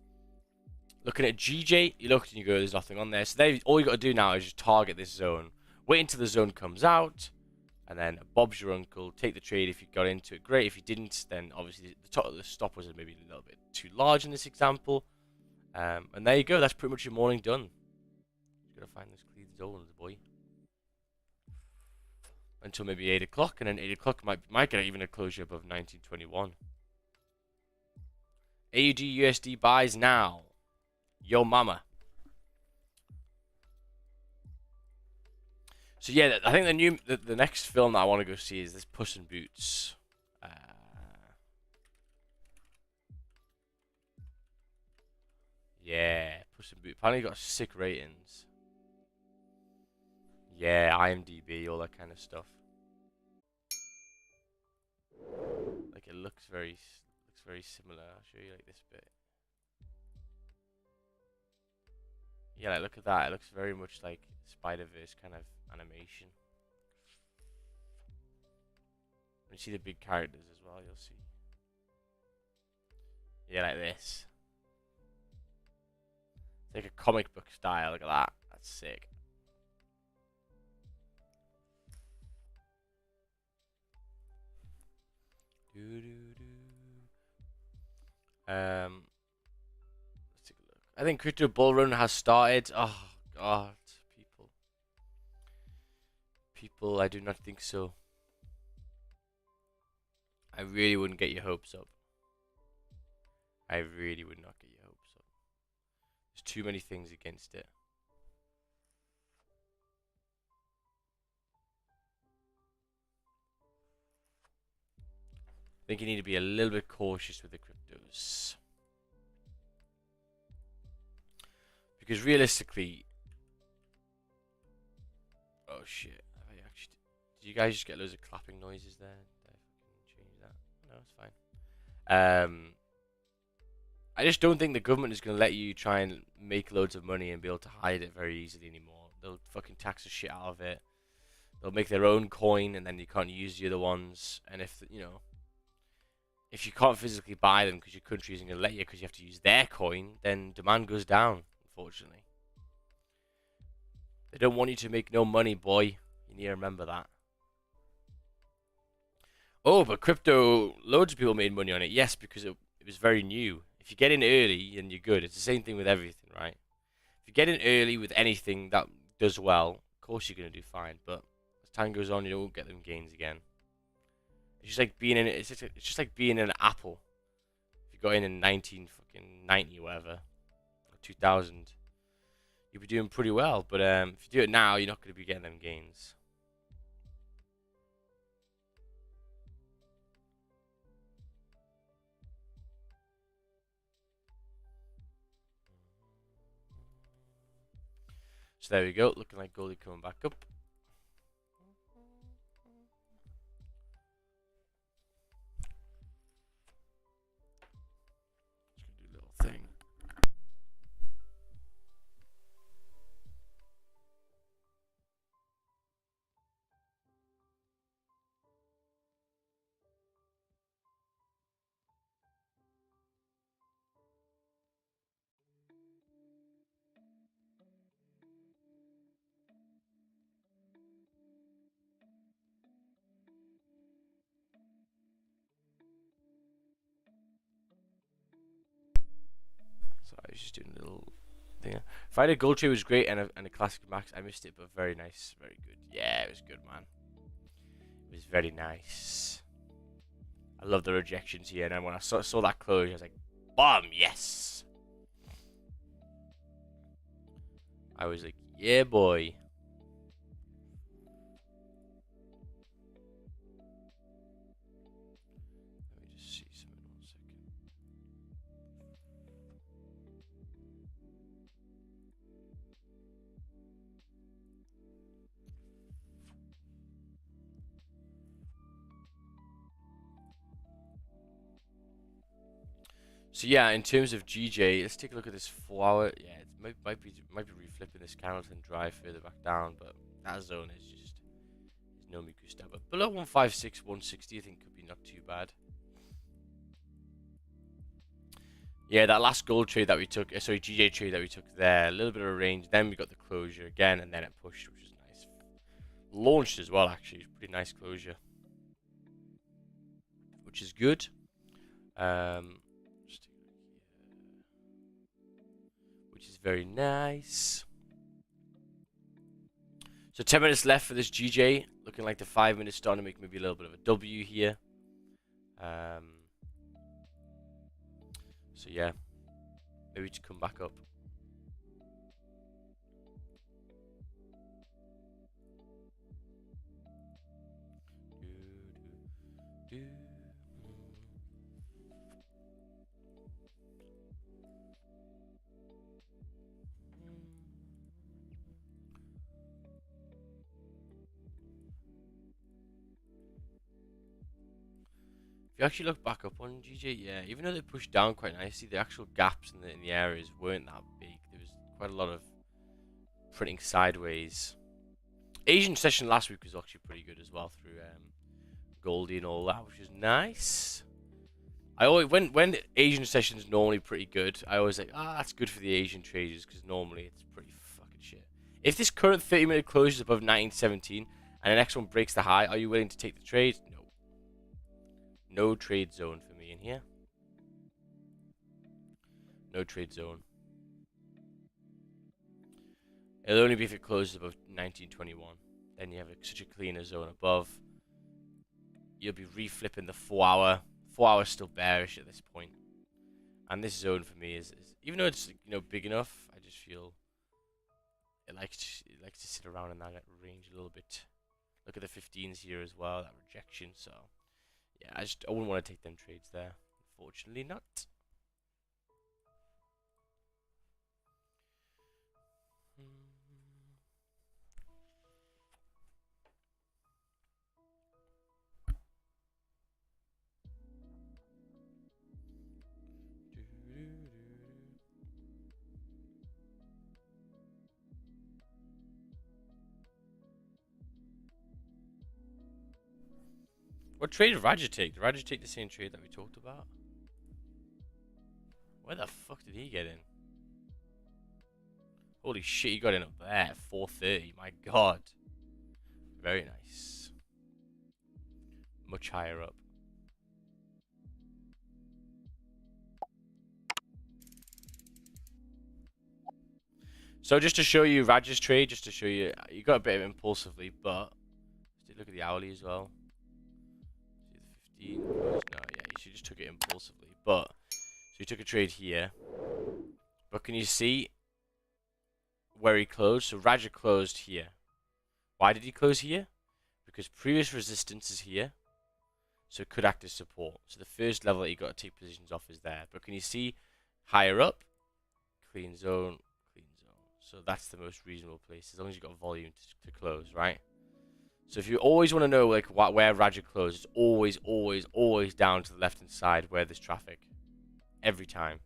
Looking at GJ, you look and you go, there's nothing on there. So there, all you got to do now is just target this zone. Wait until the zone comes out. And then Bob's your uncle. Take the trade if you got into it. Great. If you didn't, then obviously the top of the stop was maybe a little bit too large in this example. And there you go. That's pretty much your morning done. Just got to find those clean zones, boy. Until maybe 8 o'clock. And then 8 o'clock might get even a closure above 1921. AUD USD buys now. Yo mama. So yeah, I think the next film that I want to go see is this Puss in Boots. Yeah, Puss in Boots. Apparently got sick ratings. Yeah, IMDb, all that kind of stuff. Like it looks very similar. I'll show you like this bit. Yeah, like look at that. It looks very much like Spider-Verse kind of animation. When you see the big characters as well, you'll see. Yeah, like this. It's like a comic book style. Look at that. That's sick. Let's take a look. I think Crypto Bull Run has started. Oh God, people, I do not think so. I really wouldn't get your hopes up. I really would not get your hopes up. There's too many things against it. I think you need to be a little bit cautious with the cryptos. Because realistically... Oh shit. Did you guys just get loads of clapping noises there? Did I fucking change that? No, it's fine. I just don't think the government is going to let you try and make loads of money and be able to hide it very easily anymore. They'll fucking tax the shit out of it. They'll make their own coin and then you can't use the other ones. And if, you know... If you can't physically buy them because your country isn't going to let you because you have to use their coin, then demand goes down, unfortunately. They don't want you to make no money, boy. You need to remember that. Oh, but crypto, loads of people made money on it. Yes, because it was very new. If you get in early, then you're good. It's the same thing with everything, right? If you get in early with anything that does well, of course you're going to do fine. But as time goes on, you won't get them gains again. It's just like being in it's just like being in an Apple. If you got in 1990 or whatever, or 2000, you'll be doing pretty well. But if you do it now, you're not going to be getting them gains. So there we go, looking like Goldie coming back up. Just gonna do a little thing. So I was just doing a little Friday Gold Trade was great and a classic max. I missed it, but very nice, very good. Yeah, it was good, man. It was very nice. I love the rejections here, and then when I saw that close, I was like, "Bomb, yes!" I was like, "Yeah, boy." Let me just see something 1 second. So yeah, in terms of GJ, let's take a look at this 4 hour. Yeah, it might be reflipping this candle and drive further back down, but that zone is just no me gusta. But below 156, 160, I think could be not too bad. Yeah, that last gold trade that we took, sorry, GJ trade that we took there, a little bit of a range. Then we got the closure again, and then it pushed, which was nice. Launched as well, actually, pretty nice closure, which is good. Which is very nice. So 10 minutes left for this GJ. Looking like the 5 minutes starting to make maybe a little bit of a W here. So yeah, maybe to come back up. If you actually look back up on GJ, yeah, even though they pushed down quite nicely, the actual gaps in the areas weren't that big. There was quite a lot of printing sideways. Asian session last week was actually pretty good as well through Goldie and all that, which is nice. I always when Asian session is normally pretty good, I always like, that's good for the Asian traders because normally it's pretty fucking shit. If this current 30-minute close is above 1917 and the next one breaks the high, are you willing to take the trade? No. No trade zone for me in here. No trade zone. It'll only be if it closes above 1921. Then you have such a cleaner zone above. You'll be reflipping the 4 hour. 4 hours still bearish at this point. And this zone for me is even though it's big enough, I just feel it likes to sit around in that range a little bit. Look at the 15s here as well, that rejection. So yeah, I wouldn't want to take them trades there. Unfortunately not. What trade did Raja take? Did Raja take the same trade that we talked about? Where the fuck did he get in? Holy shit, he got in up there. 430. My god. Very nice. Much higher up. So just to show you Raja's trade, just to show you, you got a bit of impulsively, but look at the hourly as well. See the 15. No, yeah, he just took it impulsively, but so he took a trade here. But can you see where he closed? So Raja closed here. Why did he close here? Because previous resistance is here, so it could act as support. So the first level that you got to take positions off is there. But can you see higher up? Clean zone, clean zone. So that's the most reasonable place, as long as you've got volume to close, right? So if you always want to know like where Raja closed, it's always, always, always down to the left-hand side where there's traffic. Every time.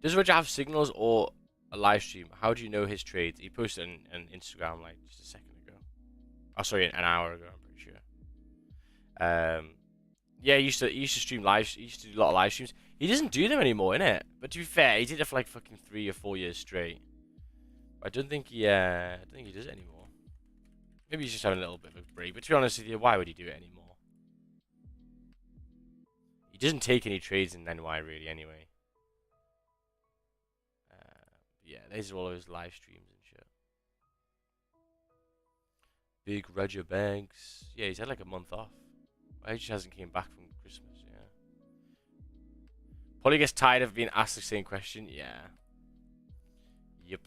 Does Raja have signals or a live stream? How do you know his trades? He posted on Instagram like just a second ago. Oh, sorry, an hour ago. I'm pretty sure. Yeah, he used to stream live. He used to do a lot of live streams. He doesn't do them anymore, innit? But to be fair, he did it for like fucking 3 or 4 years straight. I don't think he does it anymore. Maybe he's just having a little bit of a break. But to be honest with you, why would he do it anymore? He doesn't take any trades in NY really anyway. Yeah, these are all of his live streams and shit. Big Roger Banks. Yeah, he's had like a month off. He just hasn't came back from Christmas, yeah. Probably gets tired of being asked the same question, yeah. Yep.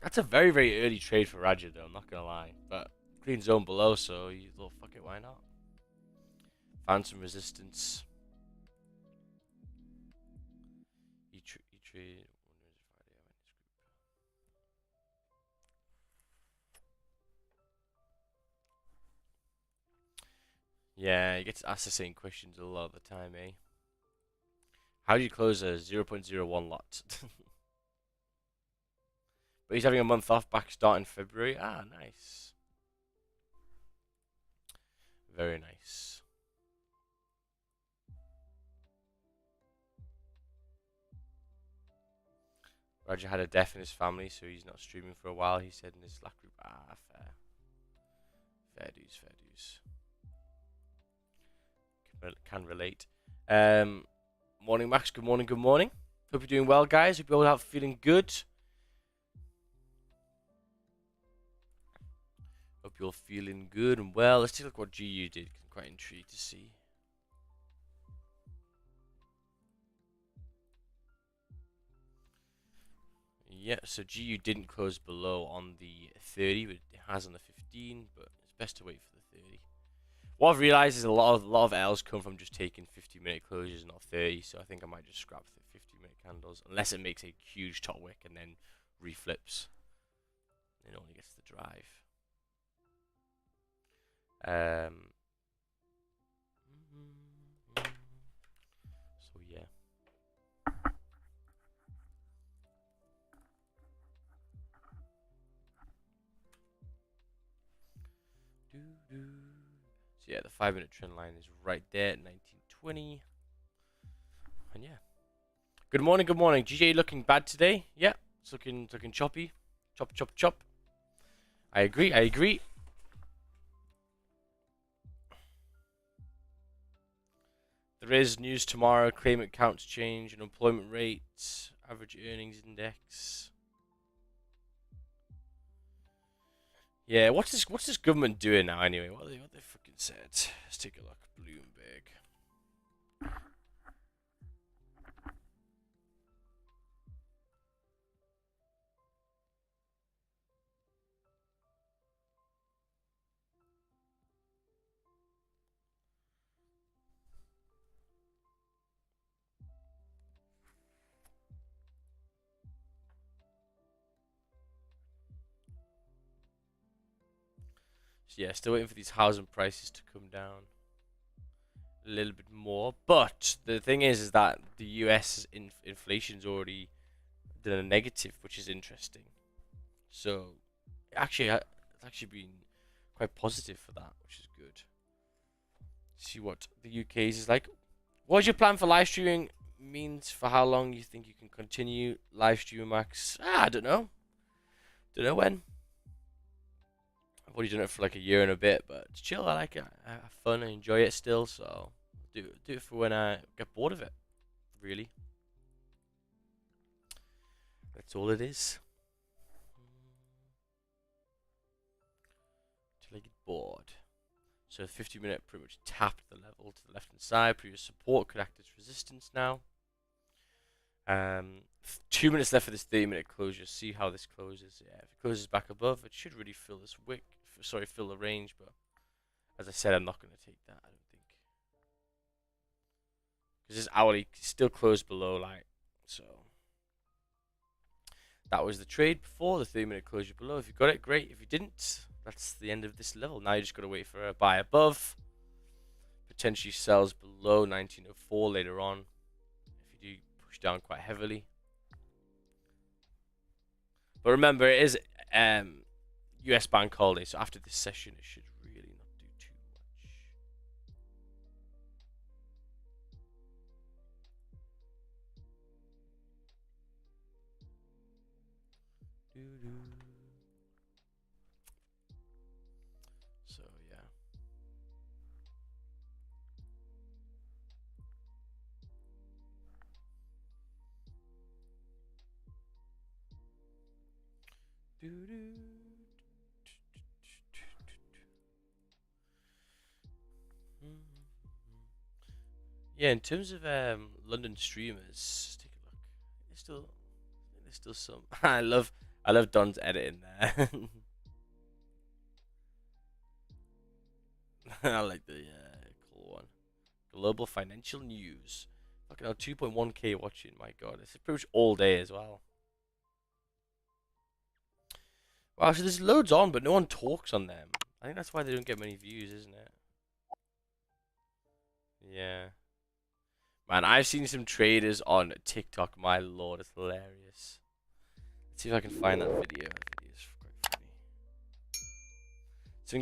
That's a very, very early trade for Raja, though, I'm not gonna lie. But green zone below, so you thought, fuck it, why not? Found some resistance. You trade. Yeah, he gets asked the same questions a lot of the time, eh? How do you close a 0.01 lot? But he's having a month off back starting February. Ah, nice. Very nice. Roger had a death in his family, so he's not streaming for a while, he said in his Slack group. Ah, fair. Fair dues, fair dues. Can relate. Morning, Max. Good morning, good morning. Hope you're doing well, guys. Hope you're all out feeling good. Hope you're feeling good and well. Let's take a look what GU did. I'm quite intrigued to see. Yeah, so GU didn't close below on the 30, but it has on the 15, but it's best to wait for the 30. What I've realized is a lot of L's come from just taking 50-minute closures, not 30, so I think I might just scrap the 50-minute candles, unless it makes a huge top wick and then reflips. It only gets the drive. So yeah. So yeah, the 5-minute trend line is right there at 1920. And yeah. Good morning, good morning. GJ looking bad today? Yeah, it's looking choppy. Chop, chop, chop. I agree, I agree. There is news tomorrow. Claimant counts change, unemployment rates, average earnings index. Yeah, what's this government doing now anyway? What they fucking said? Let's take a look. Bloomberg. So yeah, still waiting for these housing prices to come down a little bit more. But the thing is that the US inflation's already done a negative, which is interesting. So actually, it's actually been quite positive for that, which is good. See what the UK's is like. What's your plan for live streaming? Means for how long you think you can continue live streaming, Max? I don't know. Don't know when. I've already done it for like a year and a bit, but it's chill. I like it. I have fun. I enjoy it still. So do it for when I get bored of it. Really, that's all it is. Till I get bored. So 50-minute pretty much tapped the level to the left hand side. Previous support could act as resistance now. 2 minutes left for this 30-minute closure. See how this closes. Yeah, if it closes back above, it should really fill this wick. Sorry, fill the range. But as I said, I'm not going to take that. I don't think because this hourly still closed below light. So that was the trade before the 30-minute closure below. If you got it, great. If you didn't, that's the end of this level. Now you just got to wait for a buy above. Potentially sells below 1904 later on. If you do push down quite heavily. But remember, it is US bank holiday, so after this session, it should really not do too much. Yeah, in terms of London streamers, let's take a look. There's still some. I love Don's editing there. I like the cool one. Global financial news. Fucking hell, 2.1k watching. My God, it's pretty much all day as well. Wow, so there's loads on, but no one talks on them. I think that's why they don't get many views, isn't it? Yeah. Man, I've seen some traders on TikTok. My lord, it's hilarious. Let's see if I can find that video. That video's quite funny. Some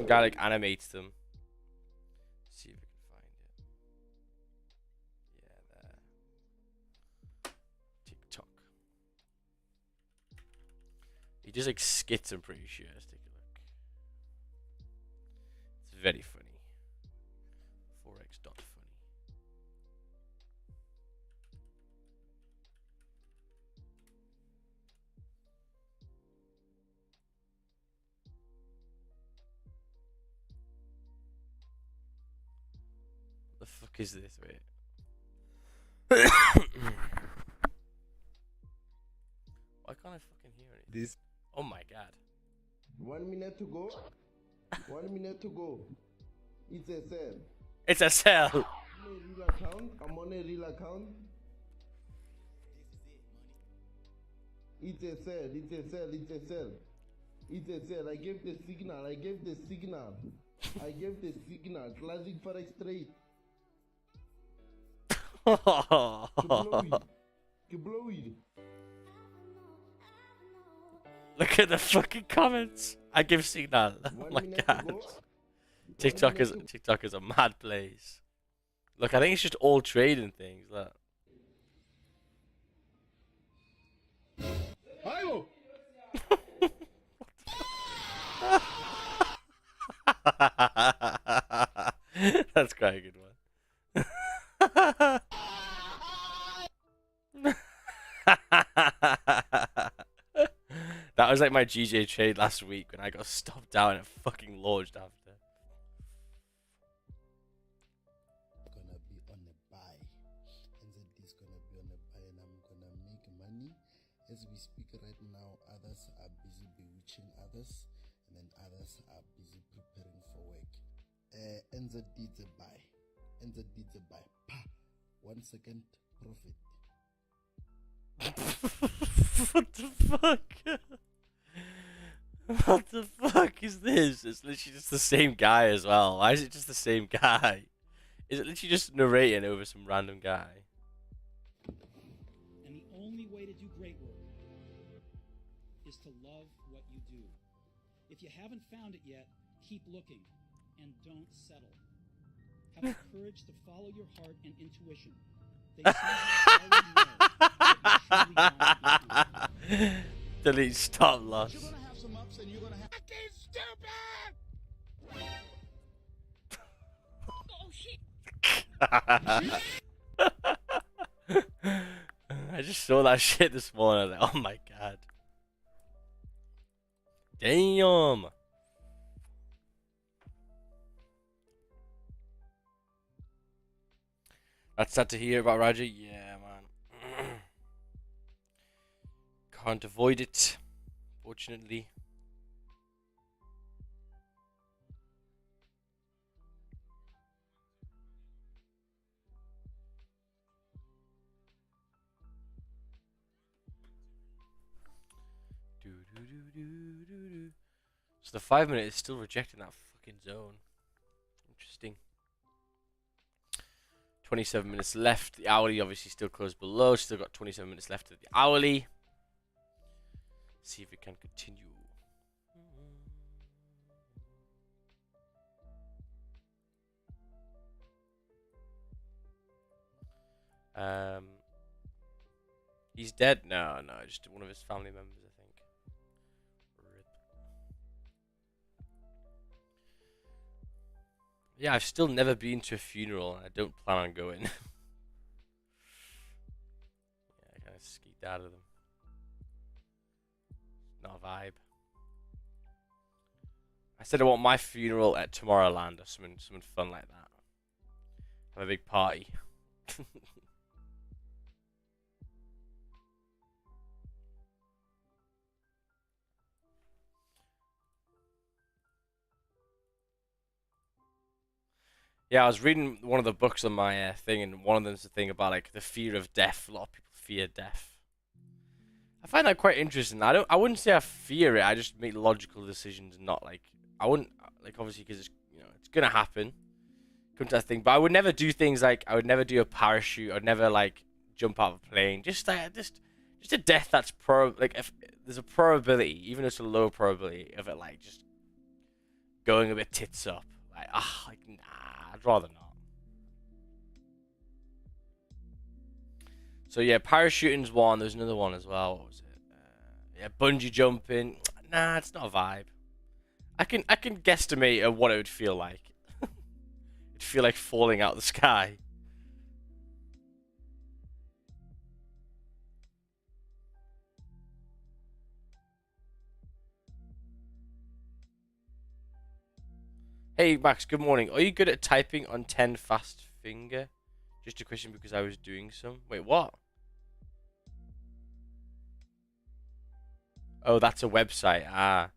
guy like animates them. Let's see if I can find it. Yeah, there. TikTok. He does like skits, I'm pretty sure. Let's take a look. It's very funny. Forex dot funny. What the fuck is this? Wait. Why can't I fucking hear anything? This. Oh my God. 1 minute to go. 1 minute to go. It's a sell. It's a sell. I'm on a real account. I'm on a real account. It's a sell. It's a sell. It's a sell. It's a sell. I gave the signal. I gave the signal. I gave the signal. Classic Forex trade. Blow it. Blow it. Look at the fucking comments. I give signal. Oh my God. TikTok is a mad place. Look, I think it's just all trading things. Look. That's quite a good one. That was like my GJ trade last week when I got stopped out and it fucking launched after. Gonna be on a buy. NZD is gonna be on a buy and I'm gonna make money. As we speak right now, others are busy bewitching others and then others are busy preparing for work. NZD is a buy. NZD is a buy. Pa! 1 second profit. What the fuck? What the fuck is this? It's literally just the same guy as well. Why is it just the same guy? Is it literally just narrating over some random guy? And the only way to do great work is to love what you do. If you haven't found it yet, keep looking and don't settle. Have the courage to follow your heart and intuition. They somehow already know what you truly want to do. Delete stop loss. You're gonna have some ups and you're gonna have fucking stupid! Oh shit! I just saw that shit this morning. I was like, oh my God. Damn. That's sad to hear about Raja. Yeah, man. Can't avoid it, fortunately. So the 5 minute is still rejecting that fucking zone. Interesting. 27 minutes left. The hourly obviously still closed below. Still got 27 minutes left of the hourly. See if it can continue. He's dead? No, just one of his family members, I think. RIP. Yeah, I've still never been to a funeral, and I don't plan on going. Yeah, I kind of skeeved out of them. Not a vibe. I said I want my funeral at Tomorrowland or something fun like that. Have a big party. Yeah, I was reading one of the books on my thing, and one of them's the thing about like the fear of death. A lot of people fear death. I find that quite interesting. I wouldn't say I fear it. I just make logical decisions, and not like I wouldn't like obviously because it's it's gonna happen. Come to that thing, but I would never do things like I would never do a parachute. I'd never like jump out of a plane. Just a death that's like if there's a probability, even if it's a low probability of it like just going a bit tits up. Like nah, I'd rather not. So yeah, parachuting's one. There's another one as well. What was it? Yeah, bungee jumping. Nah, it's not a vibe. I can guesstimate at what it would feel like. It'd feel like falling out of the sky. Hey Max, good morning. Are you good at typing on 10 fast finger? Just a question because I was doing some. Wait, what? Oh, that's a website. Ah.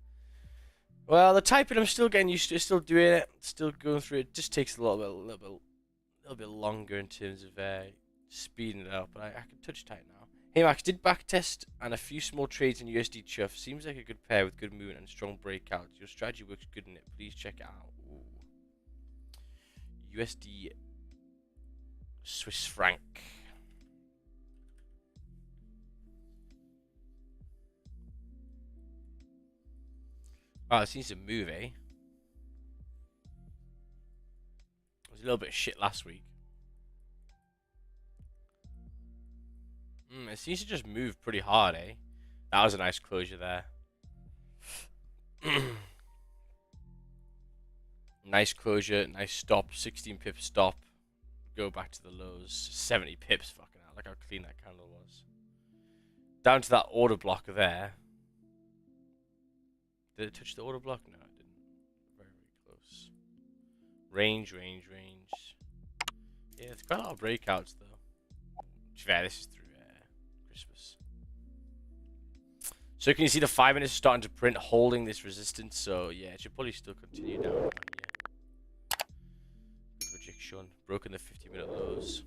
Well, the typing I'm still getting used to. Still doing it. Still going through it. Just takes a little bit longer in terms of speeding it up. But I can touch type now. Hey Max, did backtest and a few small trades in USD Chuff. Seems like a good pair with good movement and strong breakouts. Your strategy works good in it. Please check it out. Ooh. USD Swiss franc. Oh, it seems to move, eh? It was a little bit of shit last week. It seems to just move pretty hard, eh? That was a nice closure there. Nice closure, nice stop, 16 pip stop. Go back to the lows, 70 pips, fucking hell. Look how clean that candle was. Down to that order block there. Did it touch the order block? No, it didn't. Very, very close. Range. Yeah, it's quite a lot of breakouts, though. Yeah, this is through Christmas. So can you see the 5 minutes starting to print, holding this resistance? So yeah, it should probably still continue down here. Projection, broken the 50-minute lows.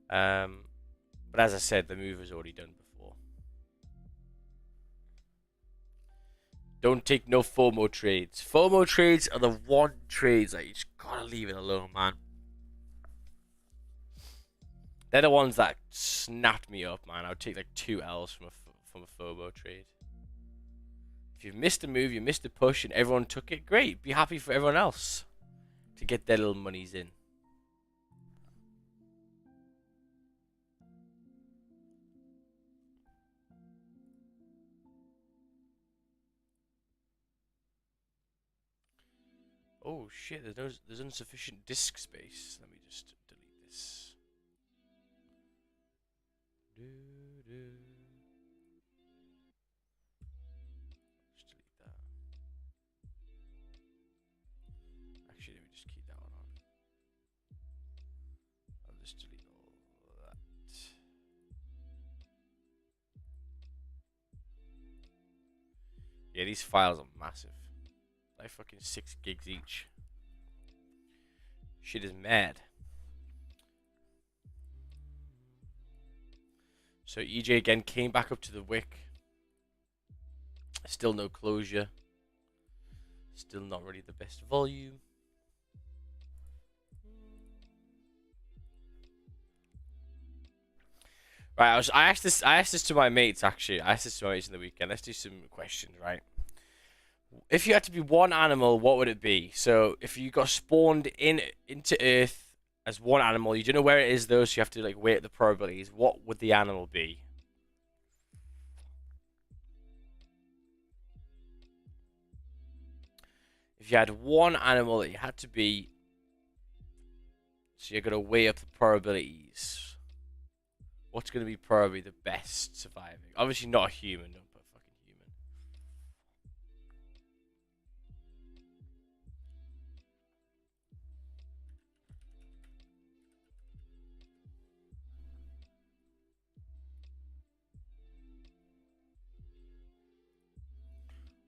But as I said, the move was already done before. Don't take no FOMO trades. FOMO trades are the one trades that you just gotta leave it alone, man. They're the ones that snapped me up, man. I would take like 2 L's from a FOMO trade. If you've missed a move, you missed a push, and everyone took it, great. Be happy for everyone else to get their little monies in. Oh shit, there's insufficient disk space. Let me just delete this. Just delete that. Actually, let me just keep that one on. I'll just delete all that. Yeah, these files are massive. Like fucking 6 gigs each. Shit is mad. So EJ again came back up to the wick. Still no closure. Still not really the best volume. Right, I asked this to my mates actually. I asked this to my mates in the weekend. Let's do some questions, right? If you had to be one animal, what would it be? So if you got spawned into Earth as one animal, you don't know where it is though, so you have to like weigh up the probabilities. What would the animal be? If you had one animal that you had to be, so you're gonna weigh up the probabilities. What's gonna be probably the best surviving? Obviously not a human. Don't put fucking human.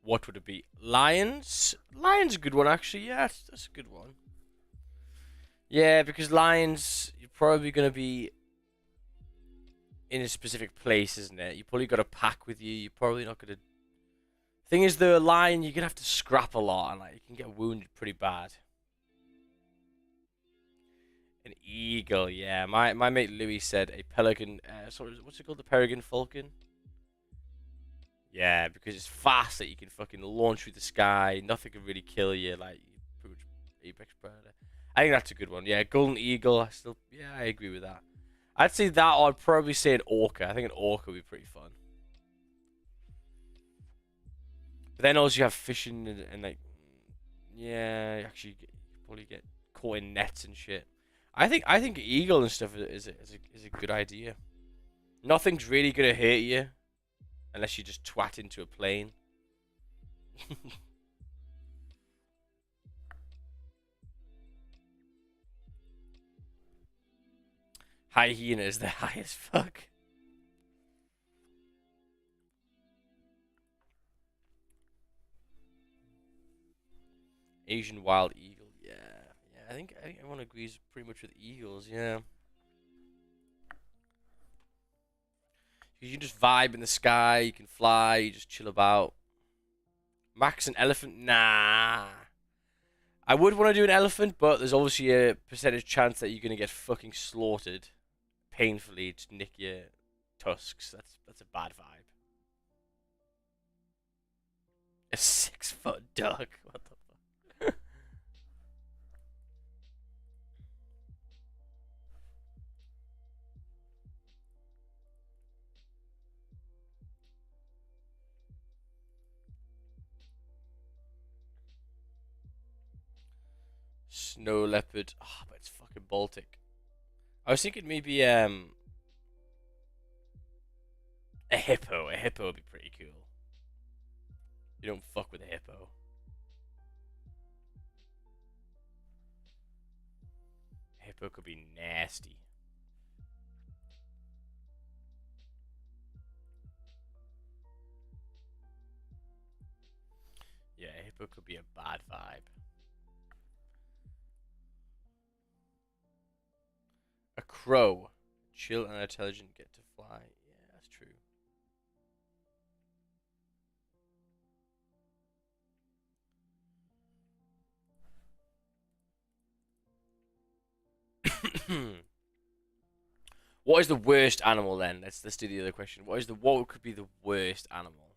What would it be? Lions? Lions a good one, actually. Yeah, that's a good one. Yeah, because lions, you're probably going to be in a specific place, isn't it? You probably got a pack with you. You're probably not going to... Thing is, the lion, you're going to have to scrap a lot, and like you can get wounded pretty bad. An eagle, yeah. My mate Louis said a pelican... sorry, what's it called? The peregrine falcon? Yeah, because it's fast that you can fucking launch through the sky. Nothing can really kill you. Like, pretty much apex predator. I think that's a good one. Yeah, golden eagle. Yeah, I agree with that. I'd say that, or I'd probably say an orca. I think an orca would be pretty fun. But then also you have fishing and like, yeah, actually you probably get caught in nets and shit. I think eagle and stuff is a good idea. Nothing's really gonna hurt you unless you just twat into a plane. Hyenas, they're high as fuck. Asian wild eagle, yeah. I think everyone agrees pretty much with eagles, yeah. You can just vibe in the sky, you can fly, you just chill about. Max an elephant? Nah. I would want to do an elephant, but there's obviously a percentage chance that you're gonna get fucking slaughtered painfully to nick your tusks. That's a bad vibe. A 6-foot duck. What the fuck? Snow leopard. Oh, but it's fucking Baltic. I was thinking maybe a hippo. A hippo would be pretty cool. You don't fuck with a hippo. A hippo could be nasty. Yeah, a hippo could be a bad vibe. A crow. Chill and intelligent, get to fly. Yeah, that's true. What is the worst animal then? Let's do the other question. What could be the worst animal?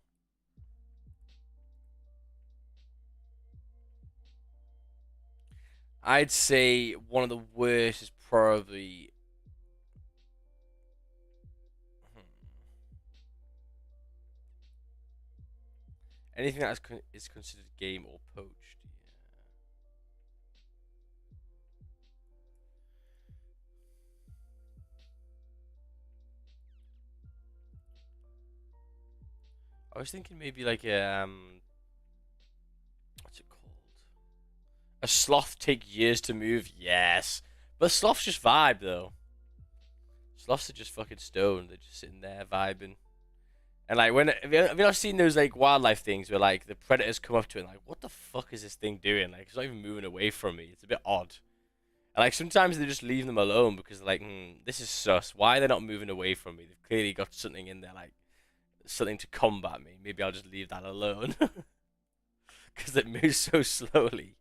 I'd say one of the worst is probably anything that is considered game or poached. I was thinking maybe like what's it called? A sloth take years to move. Yes, but sloths just vibe though. Sloths are just fucking stoned. They're just sitting there vibing. And like have you not seen those like wildlife things where like the predators come up to it and like, what the fuck is this thing doing? Like it's not even moving away from me. It's a bit odd. And like sometimes they just leave them alone because they're like, this is sus. Why are they not moving away from me? They've clearly got something in there, like something to combat me. Maybe I'll just leave that alone. Because it moves so slowly.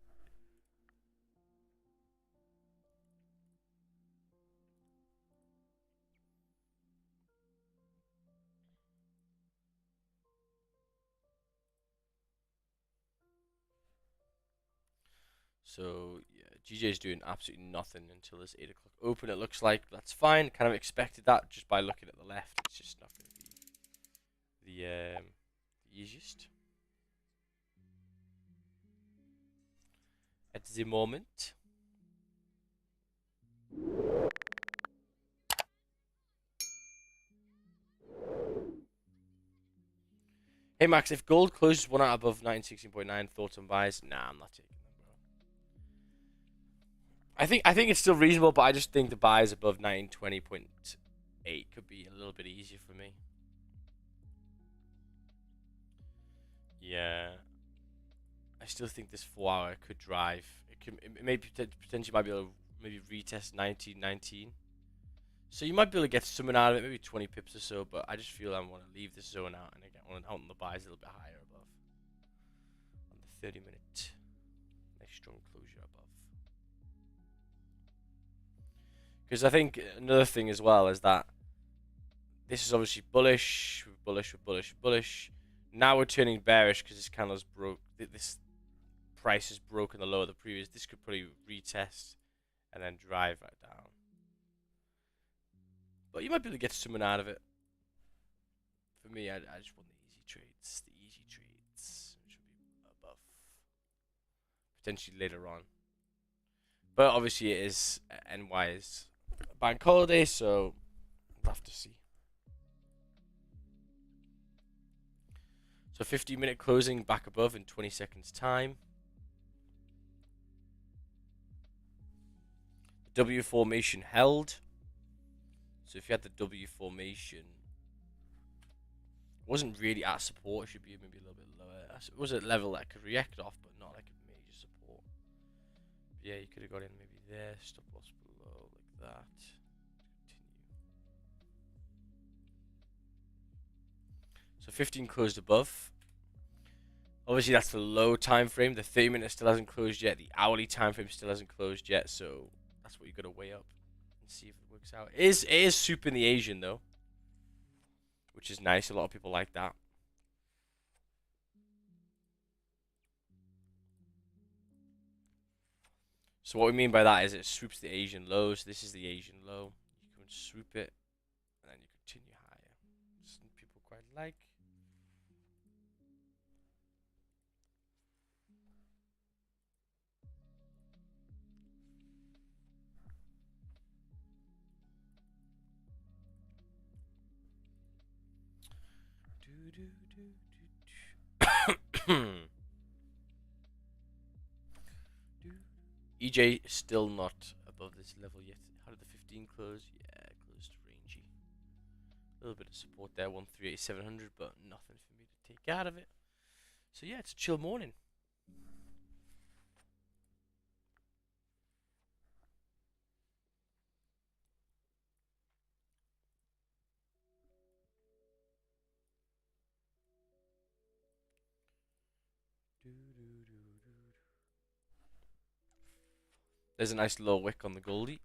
So, yeah, GJ's doing absolutely nothing until this 8 o'clock open, it looks like. That's fine. Kind of expected that just by looking at the left. It's just not going to be the easiest at the moment. Hey, Max, if gold closes one out above 916.9, thoughts on buys? Nah, I'm not taking them, bro. I think it's still reasonable, but I just think the buys above 920.8 could be a little bit easier for me. Yeah. I still think this 4 hour could drive. It may potentially might be able to maybe retest 1919. So you might be able to get something out of it, maybe 20 pips or so. But I just feel I want to leave this zone out and I get one out on the buys a little bit higher above on the 30-minute. Nice strong closure above. Because I think another thing as well is that this is obviously bullish, bullish, bullish, bullish. Now we're turning bearish because this candle's broke. This price is broken the low of the previous. This could probably retest and then drive right down. But you might be able to get something out of it. For me, I just want the easy trades. The easy trades, which will be above. Potentially later on. But obviously it is NY's bank holiday, so we'll have to see. So 15-minute closing back above in 20 seconds time. W formation held. So if you had the W formation, it wasn't really at support. It should be maybe a little bit lower. It was a level that could react off, but not like a major support. But yeah, you could have got in maybe there. Stop loss below like that. Continue. So 15 closed above. Obviously, that's the low time frame. The 30-minute still hasn't closed yet. The hourly time frame still hasn't closed yet. So that's what you got to weigh up and see if it works out. It is soup in the Asian though, which is nice. A lot of people like that. So what we mean by that is it swoops the Asian low. So this is the Asian low. You can swoop it, and then you continue higher. Some people quite like. EJ is still not above this level yet. How did the 15 close? Yeah, closed rangy. A little bit of support there, 138,700, but nothing for me to take out of it. So yeah, it's a chill morning. There's a nice low wick on the Goldie.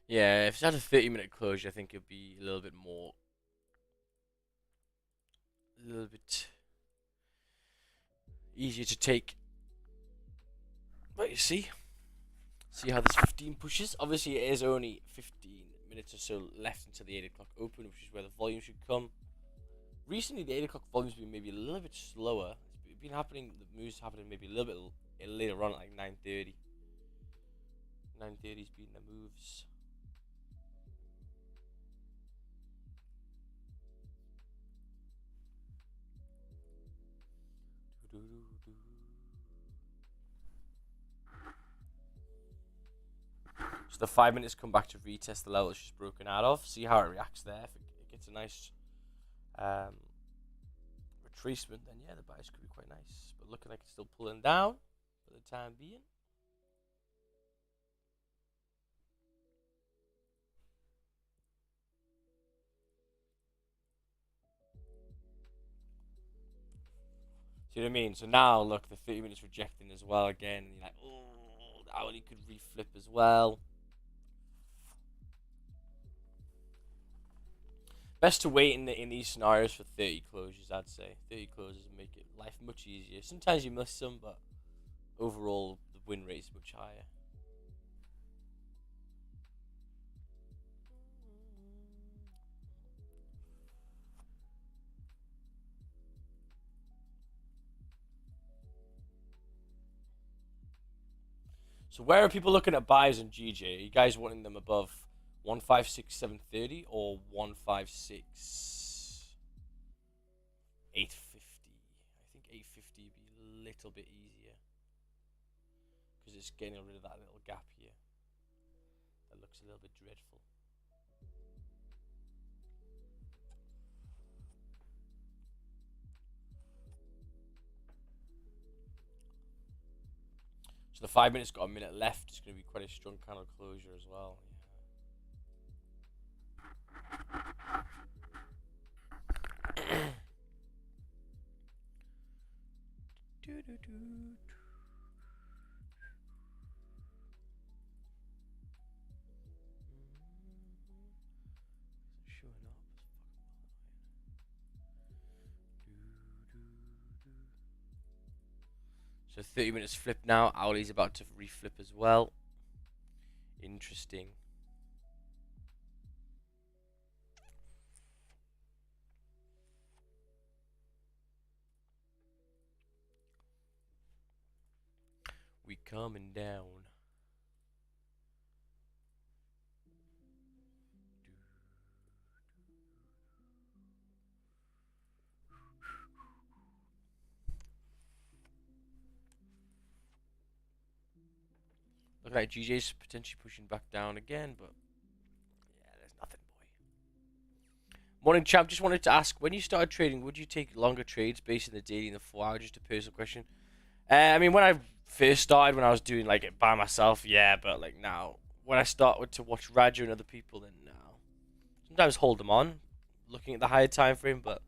Yeah, if it's had a 30-minute closure, I think it'd be a little bit more. A little bit easier to take. But you see how this 15 pushes. Obviously, it is only 15 minutes or so left until the 8 o'clock open, which is where the volume should come. Recently, the 8 o'clock volume's been maybe a little bit slower. It's been happening, the moves happening maybe a little bit later on, like 9:30. 9:30's been the moves. So the 5 minutes come back to retest the level it's just broken out of. See how it reacts there. If it gets a nice retracement, then yeah, the bias could be quite nice. But looking like it's still pulling down for the time being. See what I mean? So now, look, the 30 minutes rejecting as well again. And you're like, oh, the hourly could reflip as well. Best to wait in these scenarios for 30 closures, I'd say. 30 closures make it life much easier. Sometimes you miss some, but overall, the win rate is much higher. So where are people looking at buys on GJ? Are you guys wanting them above 156,730 or 156,850? I think 850 would be a little bit easier because it's getting rid of that little gap here. That looks a little bit dreadful. So the 5 minutes got a minute left. It's going to be quite a strong candle closure as well. Yeah. So 30 minutes flip now. Owlie's about to reflip as well. Interesting. We coming down. Looking like GJ's potentially pushing back down again, but yeah, there's nothing, boy. Morning, champ. Just wanted to ask, when you started trading, would you take longer trades based on the daily and the 4 hour? Just a personal question. I mean, when I first started, when I was doing like it by myself, yeah, but like now, when I started to watch Raja and other people, then now sometimes hold them on, looking at the higher time frame, but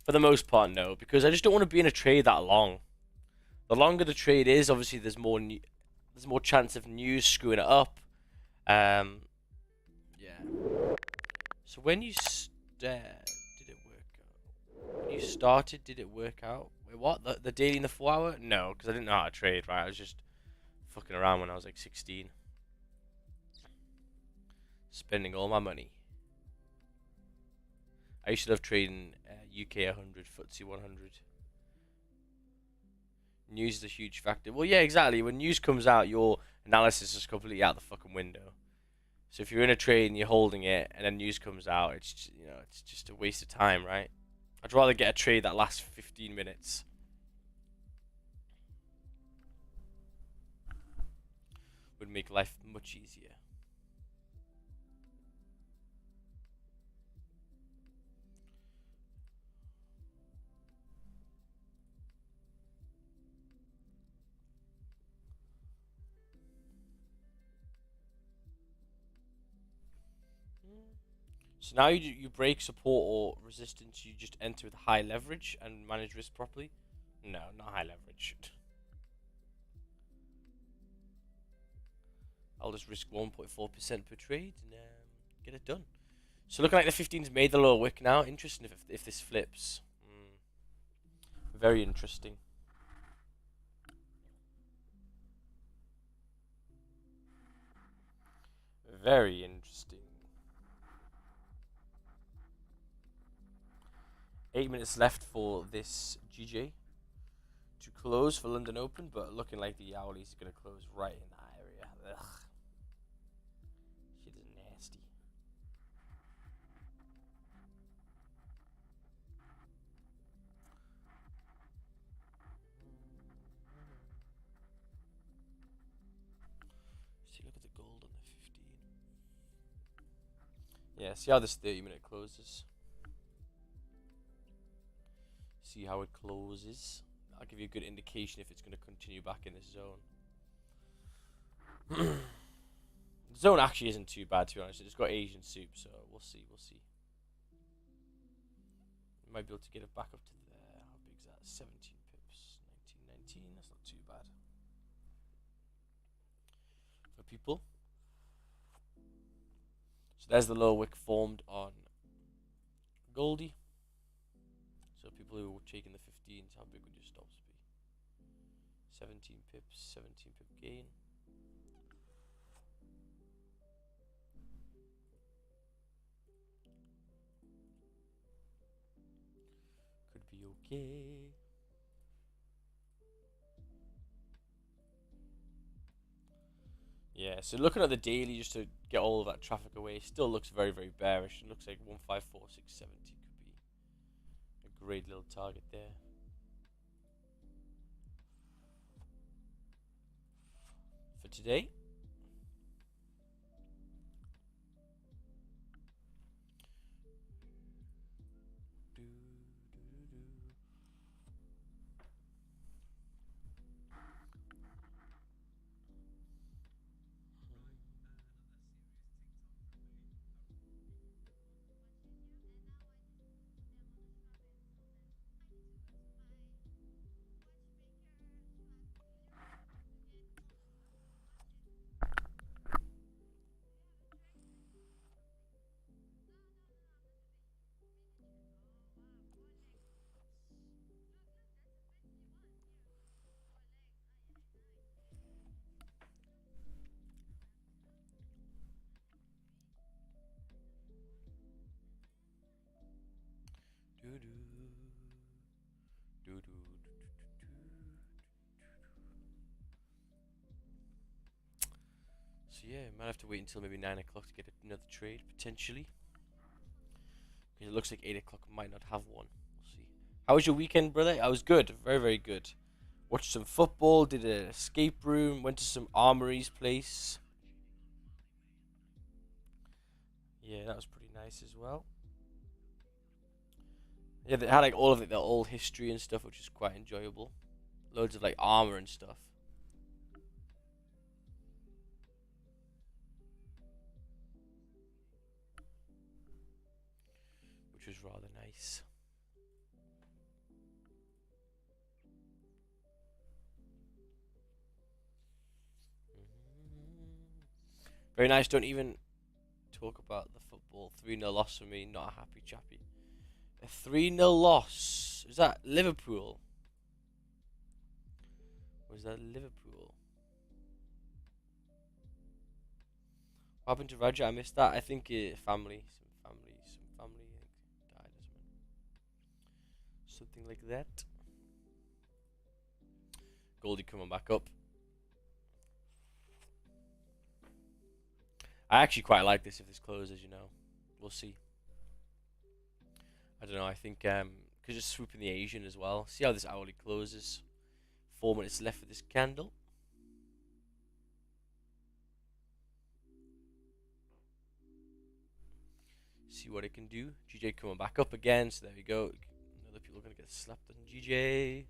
for the most part, no, because I just don't want to be in a trade that long. The longer the trade is, obviously, there's more chance of news screwing it up. Yeah. So when you did it work out? When you started, did it work out? Wait, what? The daily and the 4 hour? No, because I didn't know how to trade. Right, I was just fucking around when I was like 16, spending all my money. I used to love trading UK 100, FTSE 100. News is a huge factor. Well, yeah, exactly. When news comes out, your analysis is completely out the fucking window. So if you're in a trade and you're holding it, and then news comes out, it's just, it's just a waste of time, right? I'd rather get a trade that lasts 15 minutes. Would make life much easier. So now you break support or resistance, you just enter with high leverage and manage risk properly? No, not high leverage. I'll just risk 1.4% per trade and get it done. So looking like the 15's made the lower wick now. Interesting if this flips. Very interesting. Very interesting. 8 minutes left for this GJ to close for London Open, but looking like the Owlies are going to close right in that area. Ugh. Shit is nasty. See, look at the gold on the 15. Yeah, see how this 30-minute closes. See how it closes. I'll give you a good indication if it's going to continue back in this zone. The zone actually isn't too bad, to be honest. It's got Asian soup, so we'll see. Might be able to get it back up to there. How big is that? 17 pips. 19. That's not too bad. For people. So there's the lower wick formed on Goldie. So people who were taking the 15s, how big would your stops be? 17 pips, 17 pip gain. Could be okay. Yeah, so looking at the daily just to get all of that traffic away, still looks very, very bearish. It looks like 154,670 could be a great little target there. For today. So yeah, might have to wait until maybe 9 o'clock to get another trade potentially. Because it looks like 8 o'clock might not have one. We'll see. How was your weekend, brother? I was good, very very good. Watched some football, did an escape room, went to some Armory's place. Yeah, that was pretty nice as well. Yeah, they had like all of it, the old history and stuff, which is quite enjoyable. Loads of like armor and stuff. Which was rather nice. Very nice. Don't even talk about the football. 3-0 loss for me. Not a happy chappy. A 3-0 loss. Is that Liverpool? Was that Liverpool? What happened to Raja? I missed that. I think family. Some family died or something like that. Goldie coming back up. I actually quite like this if this closes, you know. We'll see. I don't know, I think could just swoop in the Asian as well. See how this hourly closes. 4 minutes left for this candle. See what it can do. GJ coming back up again, so there we go. Other people are gonna get slapped on GJ.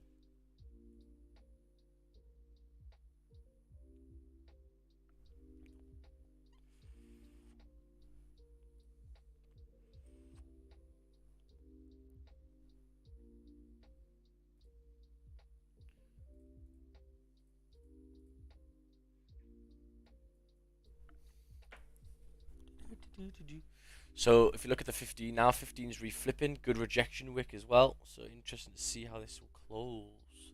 So if you look at the 15 now, 15 is reflipping. Good rejection wick as well. So interesting to see how this will close.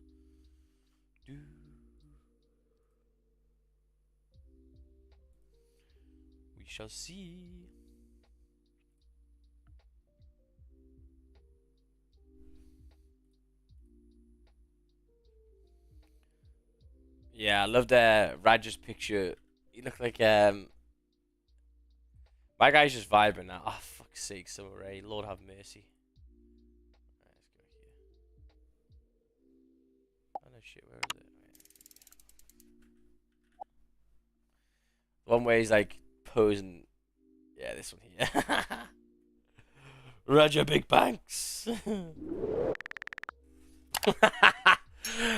We shall see. Yeah, I love the Raj's picture. He looked like my guy's just vibing now. Oh fuck's sake, Summer Rae. Lord have mercy. Right, let's go here. Oh no shit, where is it? The one where he's like posing. Yeah, this one here. Raja Big Banks.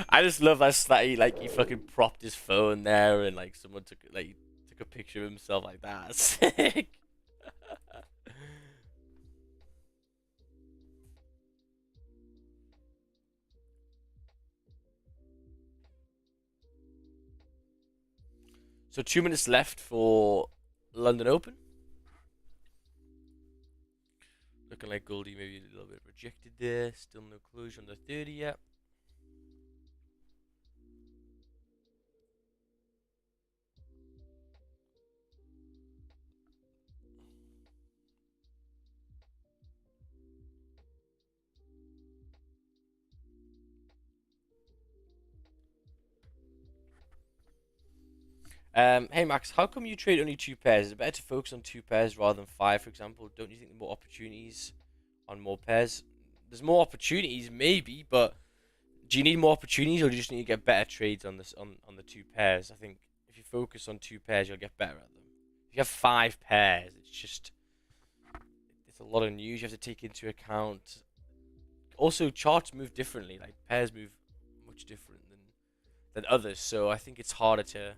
I just love that he like he fucking propped his phone there and like someone took a picture of himself like that. Sick. So 2 minutes left for London Open. Looking like Goldie maybe a little bit rejected there. Still no closure on the 30 yet. Hey Max, how come you trade only 2 pairs? Is it better to focus on 2 pairs rather than 5, for example? Don't you think there are more opportunities on more pairs? There's more opportunities, maybe, but do you need more opportunities, or do you just need to get better trades on this on the 2 pairs? I think if you focus on 2 pairs, you'll get better at them. If you have 5 pairs, it's a lot of news you have to take into account. Also, charts move differently. Like pairs move much different than others, so I think it's harder to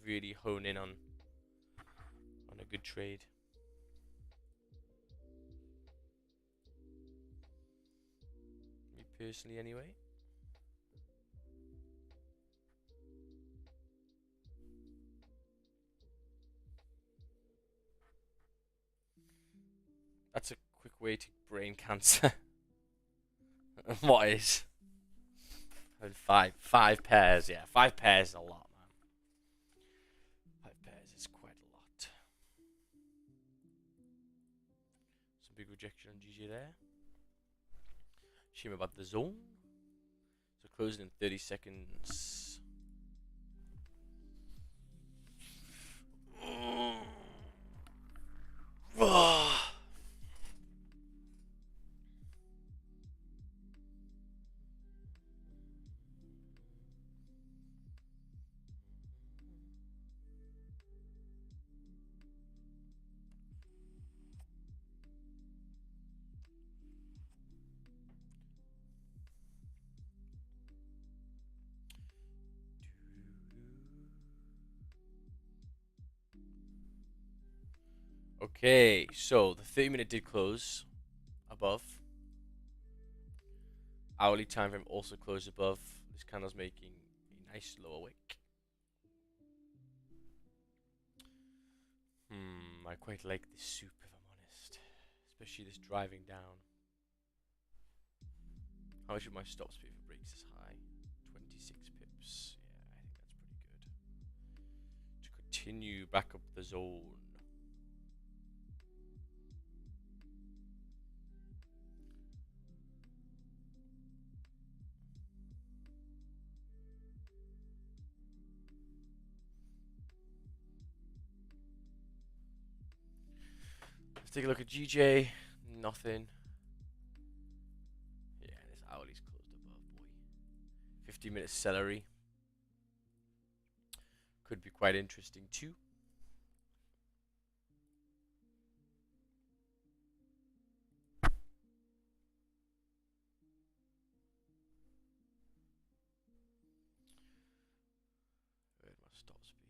really hone in on a good trade. Me personally, anyway. That's a quick way to brain cancer. What is? Five pairs, yeah. 5 pairs is a lot, man. 5 pairs is quite a lot. Some big rejection on GG there. Shame about the zone. So closing in 30 seconds. Okay, so the 30-minute did close above. Hourly time frame also closed above. This candle's making a nice lower wick. I quite like this soup if I'm honest. Especially this driving down. How much would my stop speed if it breaks this high? 26 pips. Yeah, I think that's pretty good. To continue back up the zone. Let's take a look at GJ. Nothing. Yeah, this hourly's closed above, boy. 50-minute celery. Could be quite interesting too. Where'd my stops be?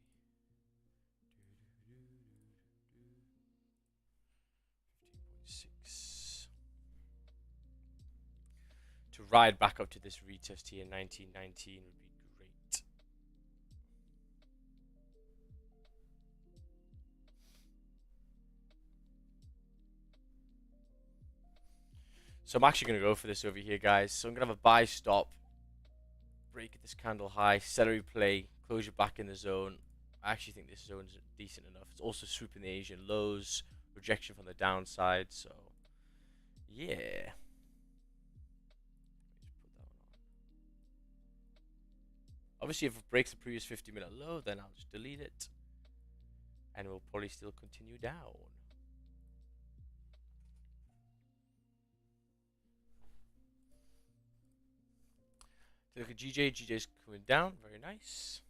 15.6. To ride back up to this retest here, 1919 would be great. So I'm actually going to go for this over here, guys. So I'm going to have a buy stop. Break at this candle high. Celery play. Closure back in the zone. I actually think this zone's decent enough. It's also swooping the Asian lows. Rejection from the downside. So, yeah. Obviously, if it breaks the previous 50-minute low, then I'll just delete it. And we'll probably still continue down. So look at GJ. GJ's coming down. Very nice.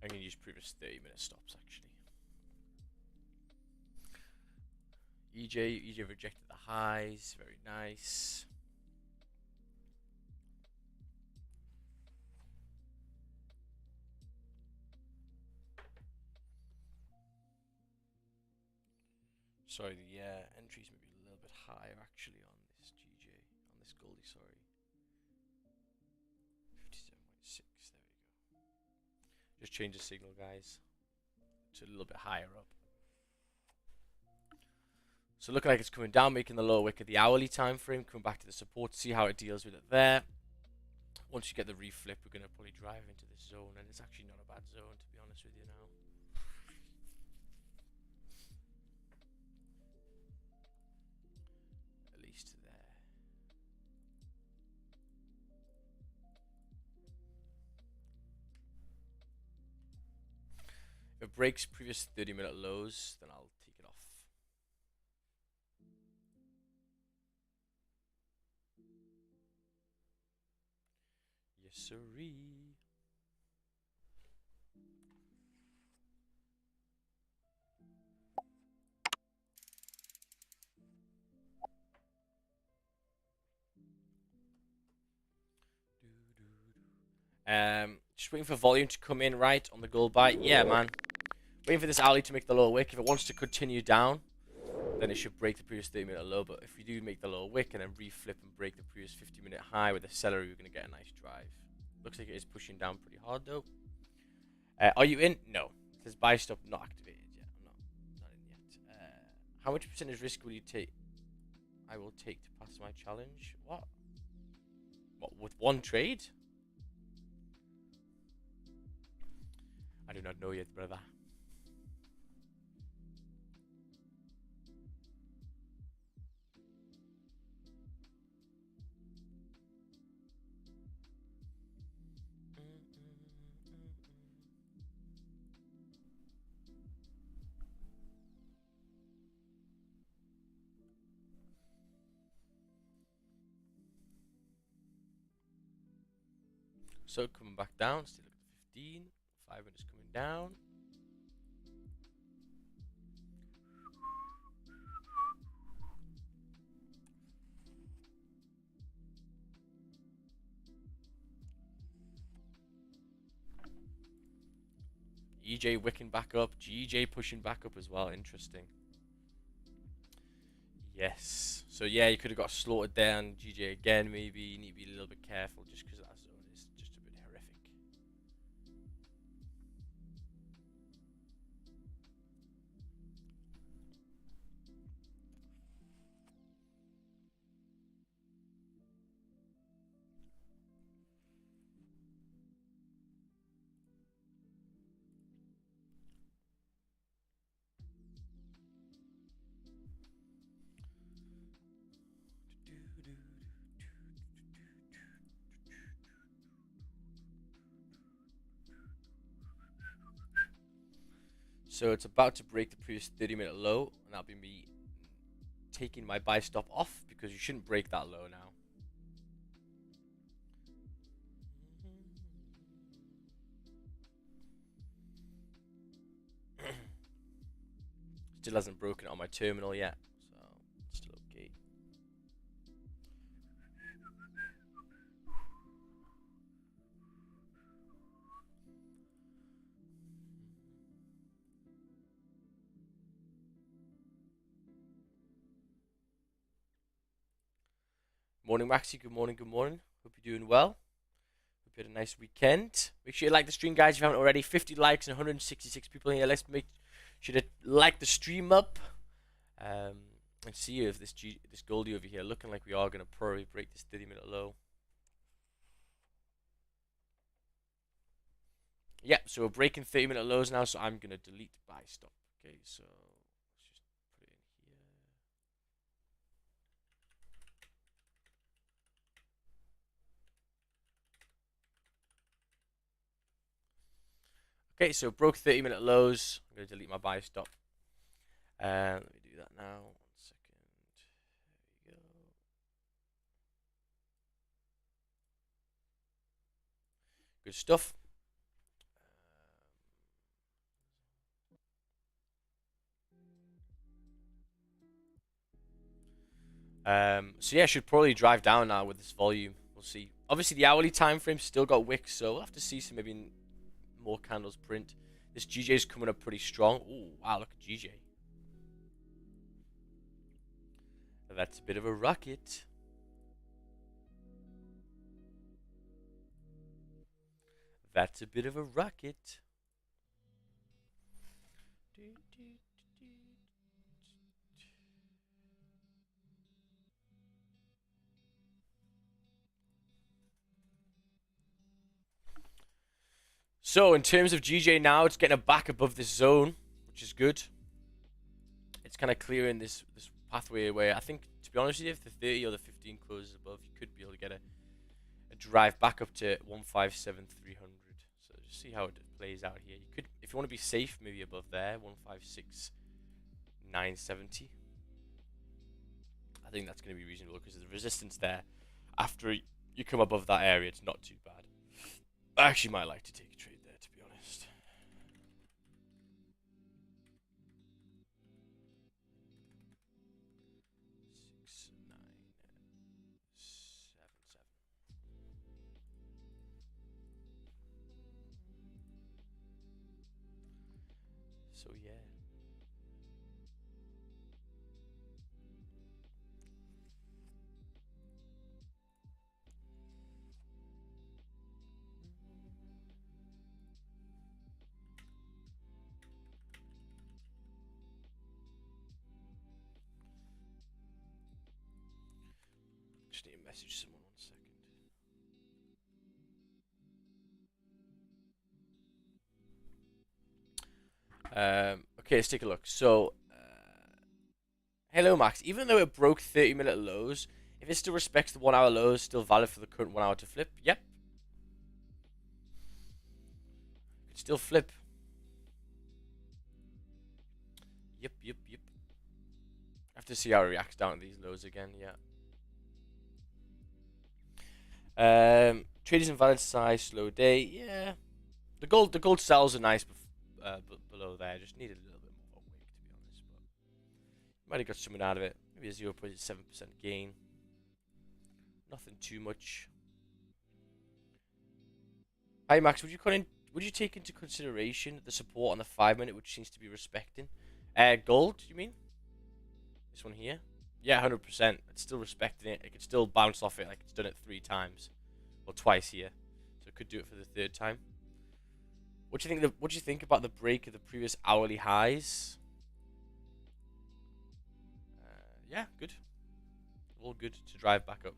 I'm going to use previous 30-minute stops, actually. EJ rejected the highs. Very nice. Sorry, the entries may be a little bit higher, actually, on this GJ. On this Goldie, sorry. 57.6. There we go. Just change the signal, guys. It's a little bit higher up. So looking like it's coming down, making the lower wick at the hourly time frame, coming back to the support, see how it deals with it there. Once you get the reflip, we're going to probably drive into this zone, and it's actually not a bad zone, to be honest with you now. At least there. If it breaks previous 30-minute lows, then I'll take it off. Yes, sirree. Just waiting for volume to come in right on the gold buy. Yeah, man. Waiting for this alley to make the lower wick. If it wants to continue down, then it should break the previous 30-minute low. But if we do make the lower wick and then reflip and break the previous 50-minute high with the celery, we're going to get a nice drive. Looks like it is pushing down pretty hard, though. Are you in? No. It says buy stop not activated yet. I'm not in yet. How much percentage risk will you take? I will take to pass my challenge. What? What, with one trade? I do not know yet, brother. If So coming back down, still at 15. 5 minutes coming down. EJ wicking back up. GJ pushing back up as well. Interesting. Yes. So yeah, you could have got slaughtered there and GJ again. Maybe you need to be a little bit careful just because that zone is just a bit horrific. So it's about to break the previous 30-minute low, and that'll be me taking my buy stop off because you shouldn't break that low now. Still hasn't broken it on my terminal yet, so it's still okay. Morning, Maxi. Good morning. Good morning. Hope you're doing well. Hope you had a nice weekend. Make sure you like the stream, guys, if you haven't already. 50 likes and 166 people here. Let's make sure to like the stream up. And see if this Goldie over here looking like we are going to probably break this 30-minute low. Yep, so we're breaking 30-minute lows now, so I'm going to delete buy stop. Okay, so let's just put it in here. Okay, so broke 30-minute lows. I'm going to delete my buy stop. Let me do that now. 1 second. There you go. Good stuff. So yeah, should probably drive down now with this volume. We'll see. Obviously, the hourly time frame still got wicks, so we'll have to see some maybe more candles print. This GJ is coming up pretty strong. Oh wow, look at GJ. That's a bit of a rocket. That's a bit of a rocket. So in terms of GJ now, it's getting back above this zone, which is good. It's kind of clearing this pathway where I think, to be honest with you, if the 30 or the 15 closes above, you could be able to get a drive back up to 157,300. So just see how it plays out here. You could, if you want to be safe, maybe above there, 156,970. I think that's going to be reasonable because there's resistance there. After you come above that area, it's not too bad. I actually might like to take a trade there, to be honest. Six, 9, 7, 7. So yeah. Just need to message someone 1 second. Okay, let's take a look. So, hello Max. Even though it broke 30-minute lows, if it still respects the 1 hour lows, still valid for the current 1 hour to flip? Yep. Could still flip. Yep. I have to see how it reacts down to these lows again, yeah. Traders invalid size, slow day. Yeah, the gold sells are nice below there. Just needed a little bit more of a wake, to be honest. But might have got something out of it. Maybe a 0.7% gain. Nothing too much. Hi Max, would you take into consideration the support on the 5-minute, which seems to be respecting? Gold, you mean? This one here? Yeah, 100%. It's still respecting it. It could still bounce off it like it's done it 3 times. Or twice here. So it could do it for the 3rd time. What do you think about the break of the previous hourly highs? Yeah, good. All good to drive back up.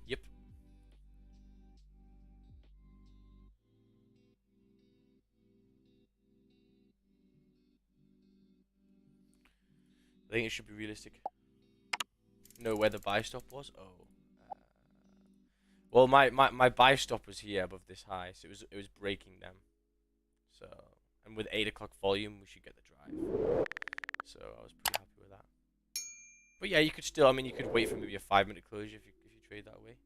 Yep. I think it should be realistic. Know where the buy stop was? Oh. Well, my buy stop was here above this high, so it was breaking them. So, and with 8 o'clock volume, we should get the drive. So I was pretty happy with that. But yeah, you could still, I mean, you could wait for maybe a 5-minute closure if you trade that way.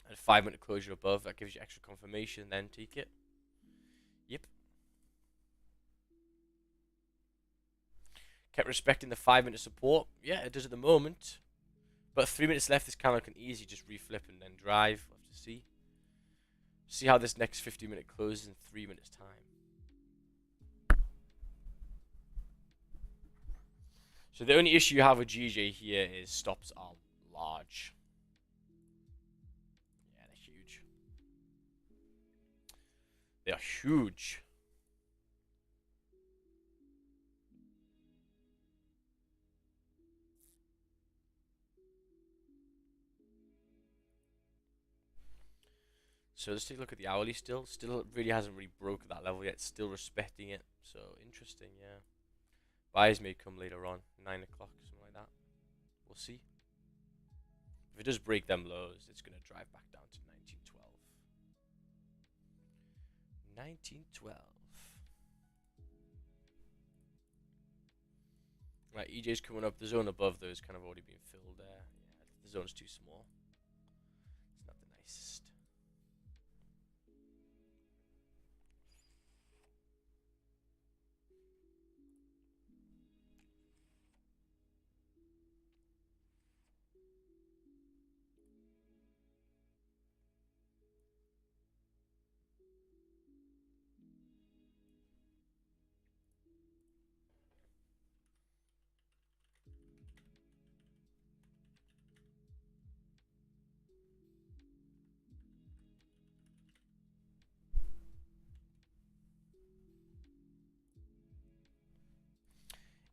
And a 5-minute closure above, that gives you extra confirmation, then take it. Yep. Kept respecting the 5-minute support. Yeah, it does at the moment. But 3 minutes left, this candle can easily just reflip and then drive. We'll have to see. See how this next 50-minute closes in 3 minutes time. So the only issue you have with GJ here is stops are large. Yeah, they're huge. They are huge. So let's take a look at the hourly still. Still really hasn't really broken that level yet. Still respecting it. So interesting, yeah. Buys may come later on. 9 o'clock, something like that. We'll see. If it does break them lows, it's going to drive back down to 1912. 1912. Right, EJ's coming up. The zone above those kind of already been filled there. Yeah, the zone's too small. It's not the nicest.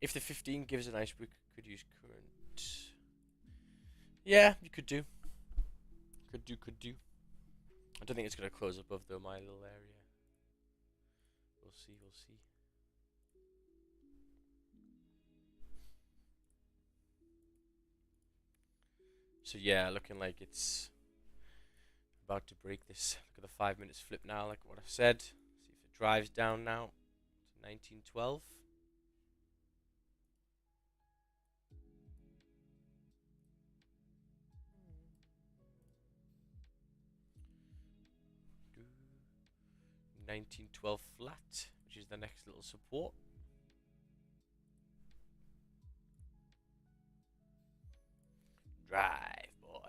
If the 15 gives a nice wick, could use current. Yeah, you could do. Could do. I don't think it's going to close above though, my little area. We'll see. So yeah, looking like it's about to break this. Look at the 5 minutes flip now, like what I said. See if it drives down now to 1912. Do 1912 flat, which is the next little support. Drive, boy.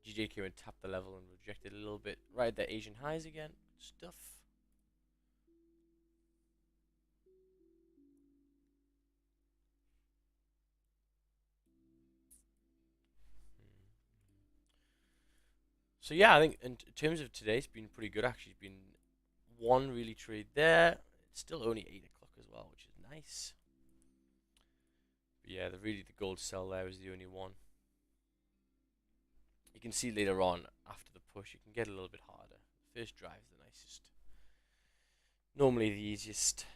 GJ came and tapped the level and rejected a little bit. Right, the Asian highs again. Stuff. So yeah, I think in terms of today, it's been pretty good actually. It's been one really trade there. It's still only 8 o'clock as well, which is nice. But yeah, the gold sell there is the only one. You can see later on after the push, it can get a little bit harder. First drive is the nicest. Normally the easiest.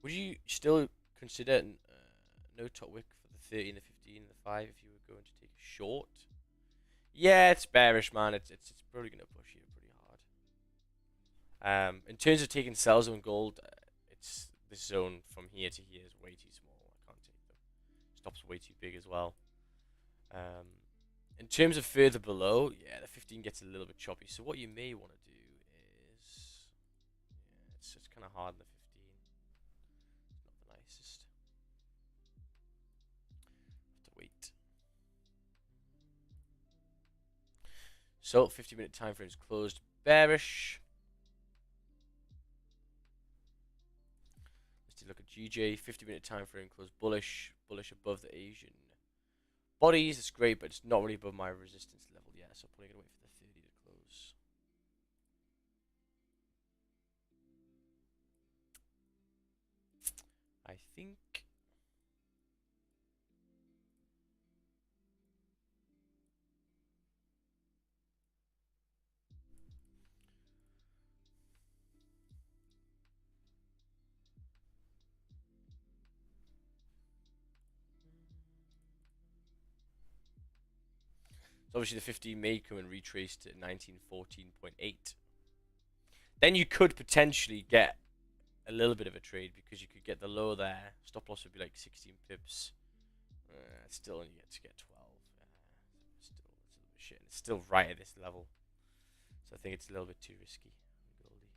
Would you still consider no top wick for the 30 and the 15 and the 5 if you were going to take a short? Yeah, it's bearish, man. It's probably going to push you pretty hard. In terms of taking sells on gold, it's this zone from here to here is way too small. I can't take them. Stop's way too big as well. In terms of further below, yeah, the 15 gets a little bit choppy. So what you may want to do is, yeah, it's kind of hard in the 15. It's not the nicest. Have to wait. So 50-minute time frames closed bearish. Let's take a look at GJ. 50-minute time frame closed bullish. Bullish above the Asian bodies. It's great, but it's not really above my resistance level yet. So probably gonna wait for the 30 to close. I think. So obviously the 15 may come and retrace to 1914.8. Then you could potentially get a little bit of a trade because you could get the low there. Stop loss would be like 16 pips. Still only get 12. Still, it's a little bit shit. And it's still right at this level. So I think it's a little bit too risky. Goldie.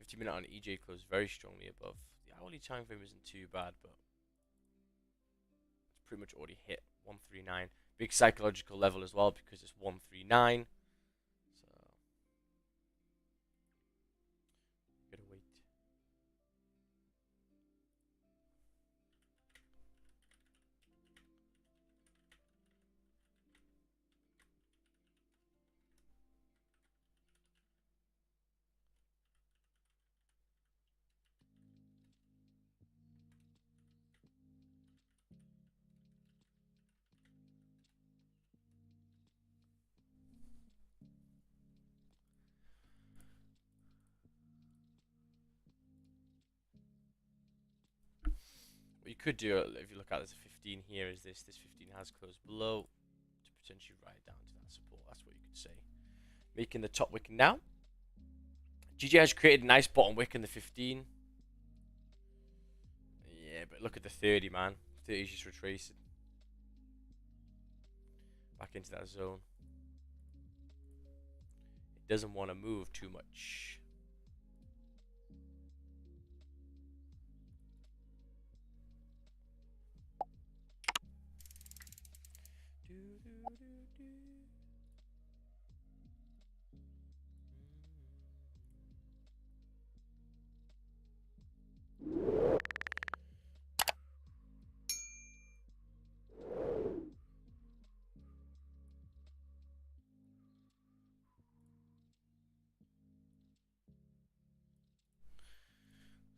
50-minute on EJ closed very strongly above. The hourly time frame isn't too bad, but it's pretty much already hit 139. Big psychological level as well because it's 139. So gotta wait. What you could do, if you look at this 15 here, is this 15 has closed below to potentially ride down to that support. That's what you could say. Making the top wick now. GJ has created a nice bottom wick in the 15. Yeah, but look at the 30, man. 30 is just retracing back into that zone. It doesn't want to move too much.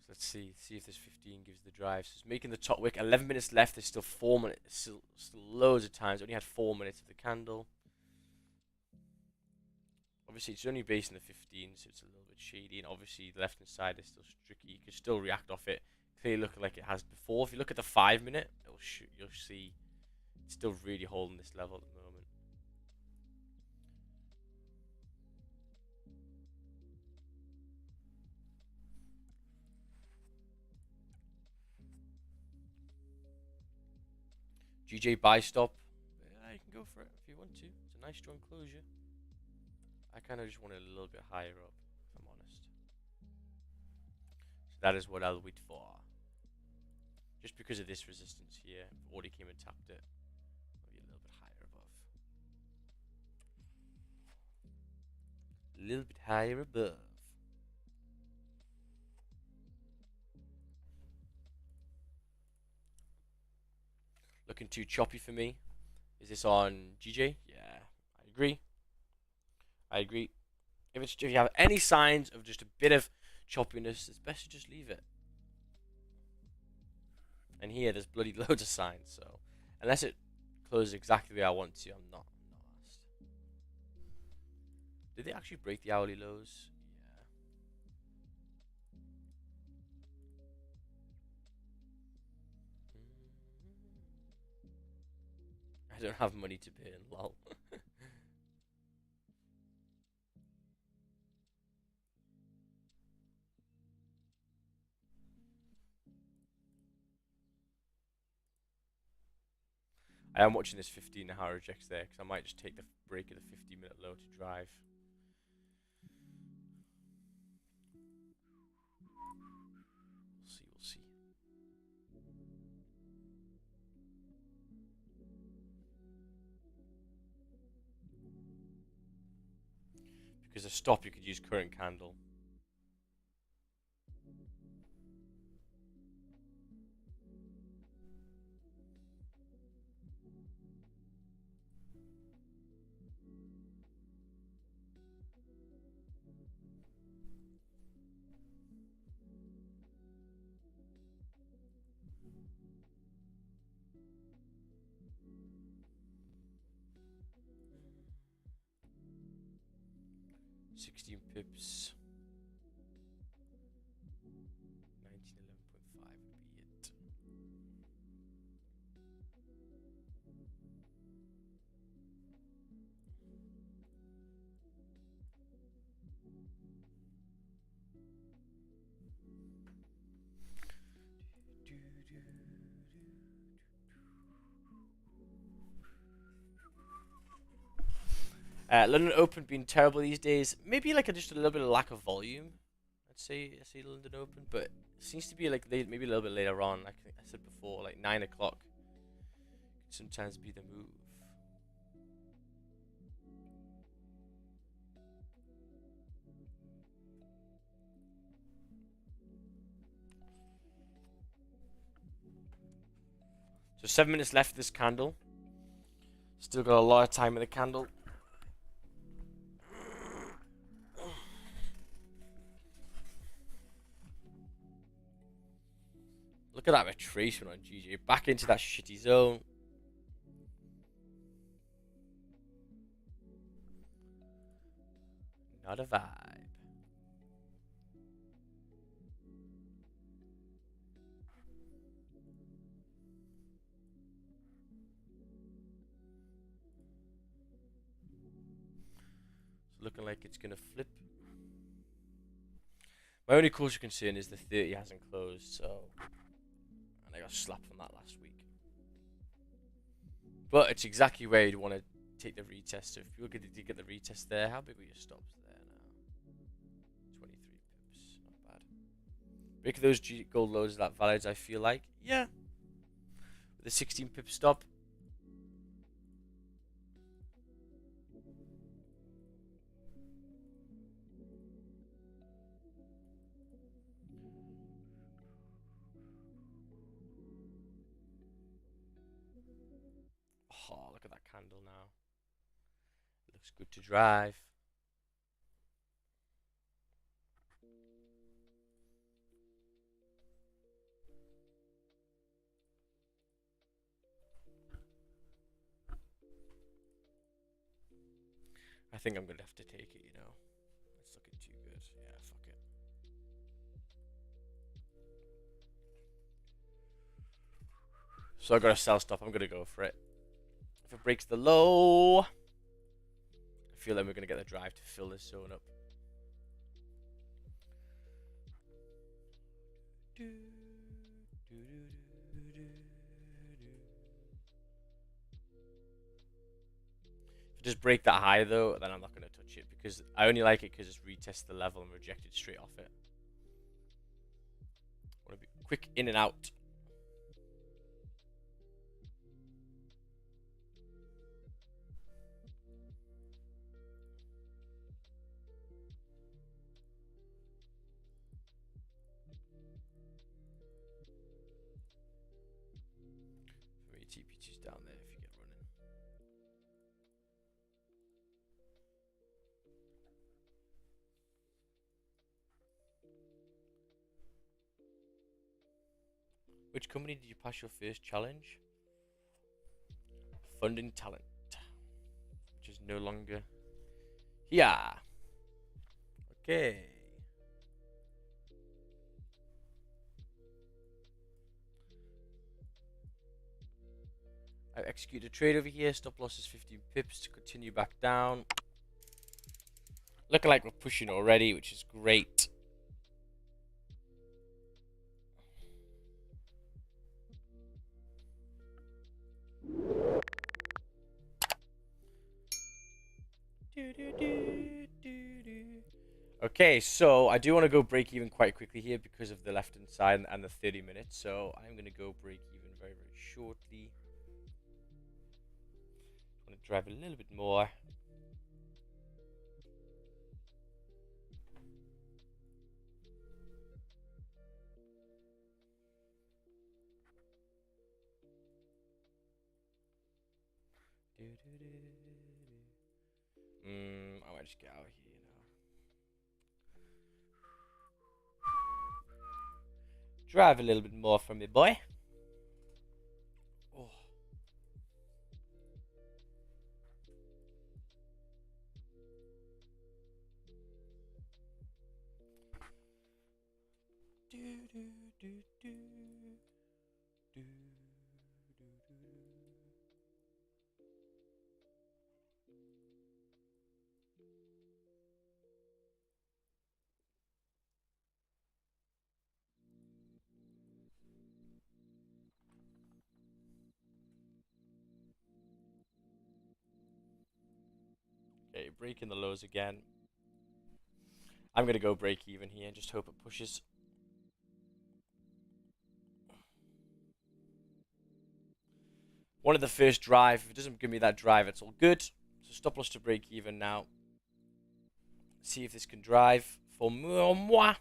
So let's see if this 15 gives the drive. So it's making the top wick. 11 minutes left. There's still 4 minutes. Still loads of times. Only had 4 minutes of the candle. Obviously, it's only based on the 15, so it's a little bit shady. And obviously, the left-hand side is still tricky. You can still react off it. Clearly looking like it has before. If you look at the 5 minute, you'll see it's still really holding this level at the moment. GJ buy stop. Yeah, you can go for it if you want to. It's a nice strong closure. I kind of just want it a little bit higher up, if I'm honest. So that is what I'll wait for. Just because of this resistance here, I've already came and tapped it. Maybe a little bit higher above. A little bit higher above. Looking too choppy for me. Is this on GJ? Yeah, I agree. I agree. If you have any signs of just a bit of choppiness, it's best to just leave it. And here, there's bloody loads of signs, so unless it closes exactly the way I want to, I'm not asked. Did they actually break the hourly lows? Yeah. don't have money to pay in lol. I am watching this 15-hour rejects there because I might just take the break of the 15-minute low to drive. We'll see. Because a stop, you could use current candle. Pips. 1911.5 would be it. London Open being terrible these days. Maybe like just a little bit of lack of volume. I'd say London Open, but it seems to be like maybe a little bit later on. Like I said before, like 9 o'clock could sometimes be the move. So 7 minutes left of this candle. Still got a lot of time in the candle. Look at that retracement on GJ. Back into that shitty zone. Not a vibe. It's looking like it's going to flip. My only cause of concern is the 30 hasn't closed, so... And I got slapped on that last week. But it's exactly where you'd want to take the retest. So if you get the retest there, how big were your stops there now? 23 pips, not bad. Break those gold lows, is that valid? I feel like, yeah. With a 16 pip stop. Oh, look at that candle now. It looks good to drive. I think I'm going to have to take it, you know. It's looking too good. Yeah, fuck it. So I got a sell stop. I'm going to go for it. If it breaks the low, I feel like we're going to get the drive to fill this zone up. If it does break that high though, then I'm not going to touch it because I only like it because it's retested the level and rejected straight off it. I want to be quick in and out. TP2's down there if you get running. Which company did you pass your first challenge? Funding Talent, which is no longer here. Okay. execute a trade over here. Stop loss is 15 pips to continue back down. Looking like we're pushing already, which is great. Okay, so I do want to go break even quite quickly here because of the left hand side and the 30 minutes. So I'm going to go break even very, very shortly. I want to drive a little bit more. I might just get out of here now. Drive a little bit more from me, boy. Oh. Okay, breaking the lows again. I'm going to go break even here and just hope it pushes. Wanted the first drive. If it doesn't give me that drive, it's all good. So stop loss to break even now. See if this can drive for moi.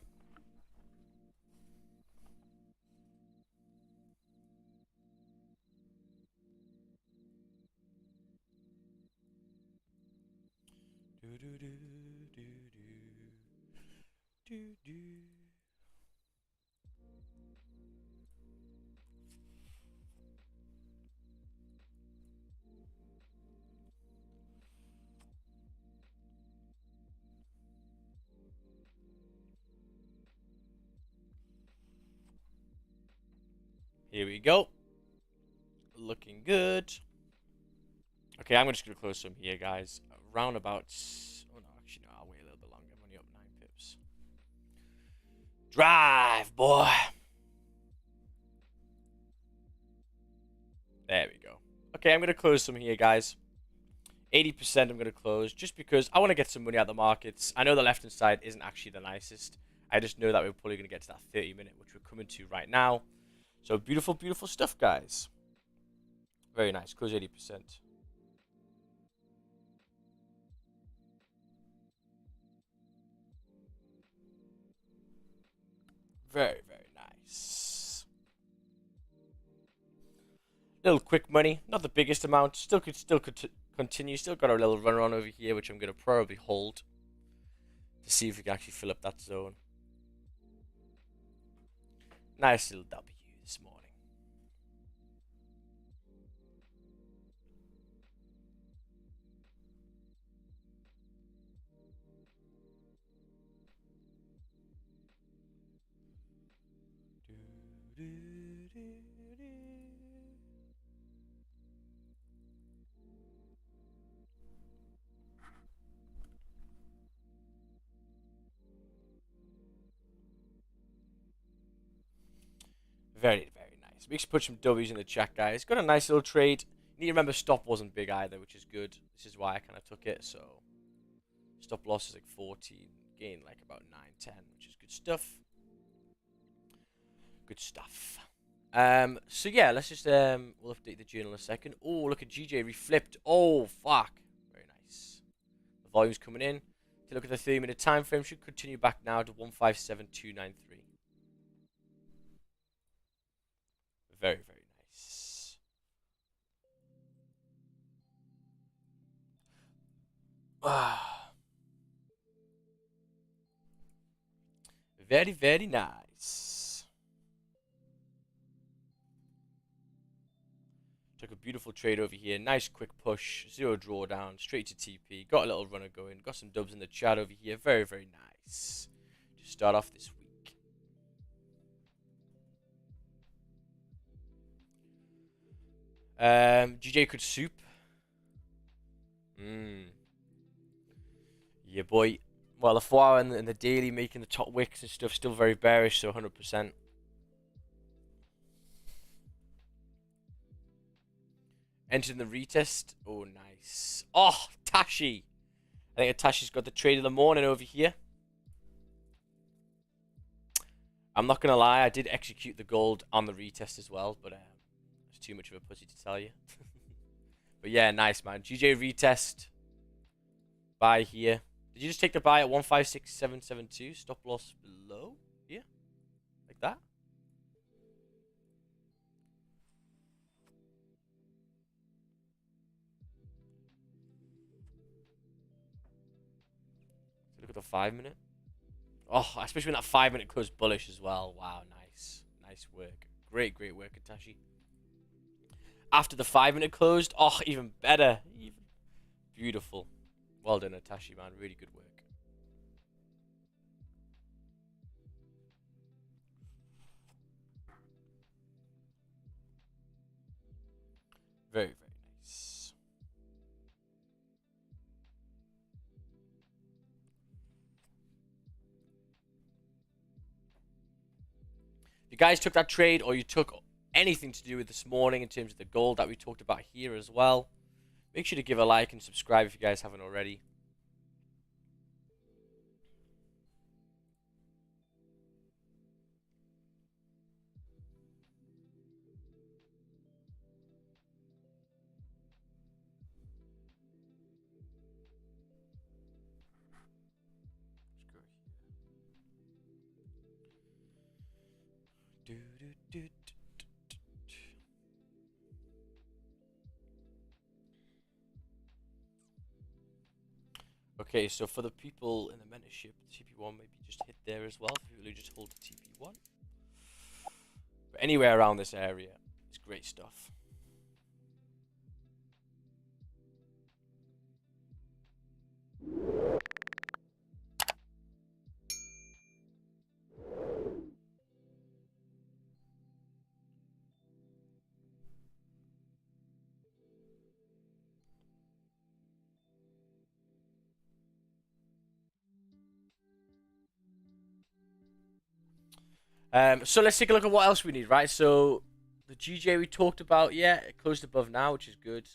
Here we go. Looking good. Okay, I'm just going to close some here, guys. Around about... Oh, no, actually, no. I'll wait a little bit longer. I'm only up 9 pips. Drive, boy. There we go. Okay, I'm going to close some here, guys. 80% I'm going to close just because I want to get some money out of the markets. I know the left-hand side isn't actually the nicest. I just know that we're probably going to get to that 30-minute, which we're coming to right now. So beautiful, beautiful stuff, guys. Very nice. Close 80%. Very, very nice. Little quick money. Not the biggest amount. Still could continue. Still got a little run on over here, which I'm going to probably hold to see if we can actually fill up that zone. Nice little W this morning. Very, very nice. We should put some W's in the chat, guys. Got a nice little trade. You need to remember stop wasn't big either, which is good. This is why I kind of took it. So stop loss is like 14. Gain like about 9, 10, which is good stuff. Good stuff. So yeah, let's just we'll update the journal in a second. Oh, look at GJ reflipped. Oh, fuck. Very nice. The volume's coming in. Take a look at the 30-minute time frame. Should continue back now to 157293. Very, very nice. Very, very nice. Took a beautiful trade over here. Nice quick push. Zero drawdown. Straight to TP. Got a little runner going. Got some dubs in the chat over here. Very, very nice. To start off this week. GJ could soup. Yeah, boy. Well, the 4 hour and the daily making the top wicks and stuff still very bearish, so 100%. Entering the retest. Oh, nice. Oh, Tashi. I think Tashi's got the trade of the morning over here. I'm not going to lie, I did execute the gold on the retest as well, but it's too much of a pussy to tell you. But yeah, nice, man. GJ retest. Buy here. Did you just take the buy at 156772? Stop loss below? Here? Like that? Look at the 5 minute. Oh, especially when that 5 minute closed bullish as well. Wow, nice. Nice work. Great work, Atashi. After the 5 minute closed, oh, even better. Even beautiful. Well done, Atashi, man. Really good work. Very nice. If you guys took that trade or you took anything to do with this morning in terms of the gold that we talked about here as well, make sure to give a like and subscribe if you guys haven't already. Okay, so for the people in the mentorship, TP1 maybe just hit there as well. For people who just hold the TP1. But anywhere around this area, it's great stuff. So let's take a look at what else we need, right? So the GJ we talked about, yeah, it closed above now, which is good.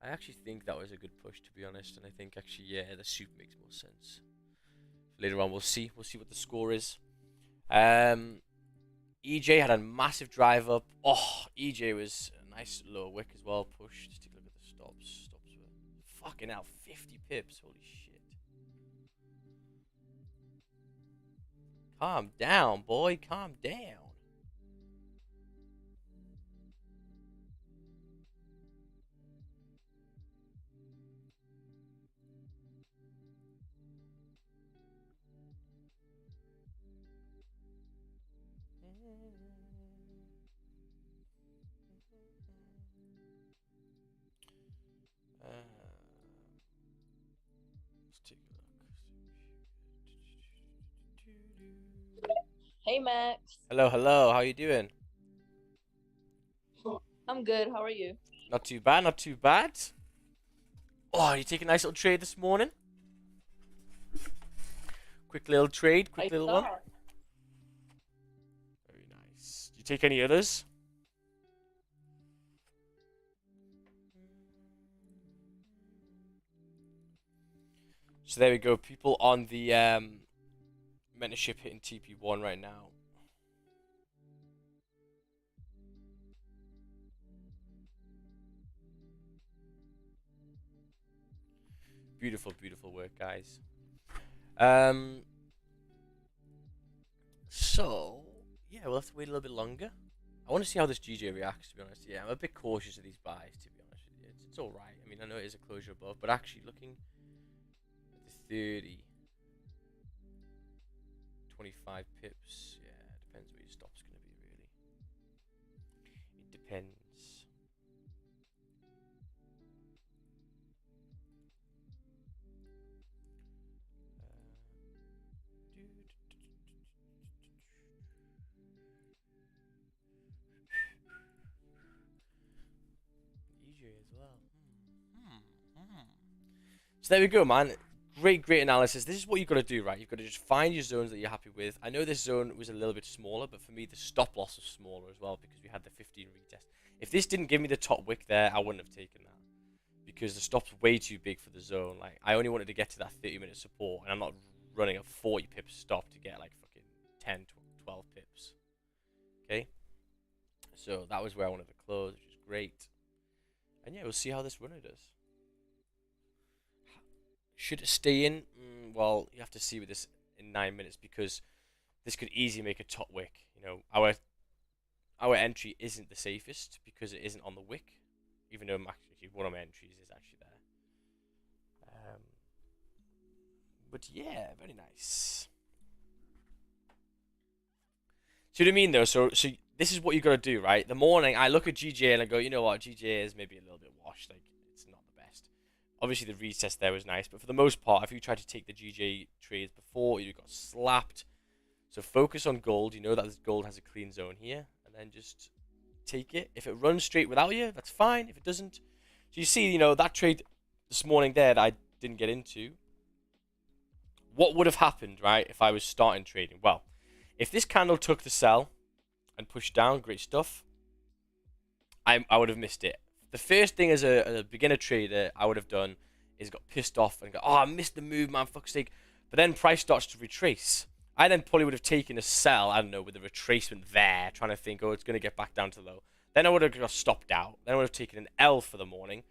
I actually think that was a good push, to be honest, and I think actually, yeah, the soup makes more sense. Later on, we'll see what the score is. EJ had a massive drive up. Oh, EJ was a nice low wick as well. Push. Just take a look at the stops. Stops were fucking out 50 pips. Holy shit. Calm down, boy. Calm down. Let's take a look. Hey, Max. Hello. How you doing? I'm good. How are you? Not too bad. Oh, you take a nice little trade this morning? Quick little trade, quick little one. Very nice. Do you take any others? So there we go. People on the mentorship hitting TP1 right now. Beautiful work, guys. So yeah, we'll have to wait a little bit longer. I want to see how this GJ reacts, to be honest. Yeah, I'm a bit cautious of these buys, to be honest with you. It's all right. I mean, I know it is a closure above, but actually looking at the 30, 25 pips, yeah, it depends where your stop's going to be, really. It depends. well. So there we go, man. Great analysis. This is what you've got to do, right? You've got to just find your zones that you're happy with. I know this zone was a little bit smaller, but for me, the stop loss was smaller as well because we had the 15 retest. If this didn't give me the top wick there, I wouldn't have taken that because the stop's way too big for the zone. Like, I only wanted to get to that 30-minute support, and I'm not running a 40 pip stop to get like fucking 10, 12 pips. Okay? So that was where I wanted to close, which is great. And yeah, we'll see how this runner does. Should it stay in? Well, you have to see with this in 9 minutes because this could easily make a top wick. You know, our entry isn't the safest because it isn't on the wick, even though actually one of my entries is actually there. But yeah, very nice. See what I mean, though? So this is what you got to do, right? The morning, I look at GJ and I go, you know what? GJ is maybe a little bit washed. Like, it's not the best. Obviously, the retest there was nice, but for the most part, if you try to take the GJ trades before, you got slapped. So focus on gold. You know that this gold has a clean zone here, and then just take it. If it runs straight without you, that's fine. If it doesn't, so you see, you know, that trade this morning there that I didn't get into. What would have happened, right, if I was starting trading? Well, if this candle took the sell and pushed down, great stuff, I would have missed it. The first thing as a beginner trader I would have done is got pissed off and go, oh, I missed the move, man, fuck's sake. But then price starts to retrace. I then probably would have taken a sell, I don't know, with a retracement there, trying to think, oh, it's going to get back down to low. Then I would have got stopped out. Then I would have taken an L for the morning.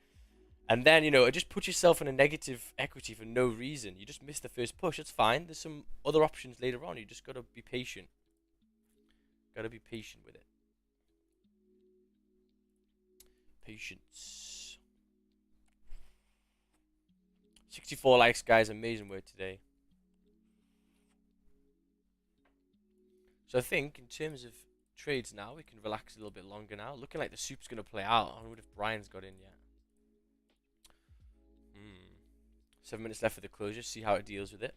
And then, you know, it just puts yourself in a negative equity for no reason. You just missed the first push. It's fine. There's some other options later on. You just got to be patient. Got to be patient with it. Patience. 64 likes, guys. Amazing word today. So I think in terms of trades now, we can relax a little bit longer now. Looking like the soup's going to play out. I wonder if Brian's got in yet. 7 minutes left for the closure. See how it deals with it.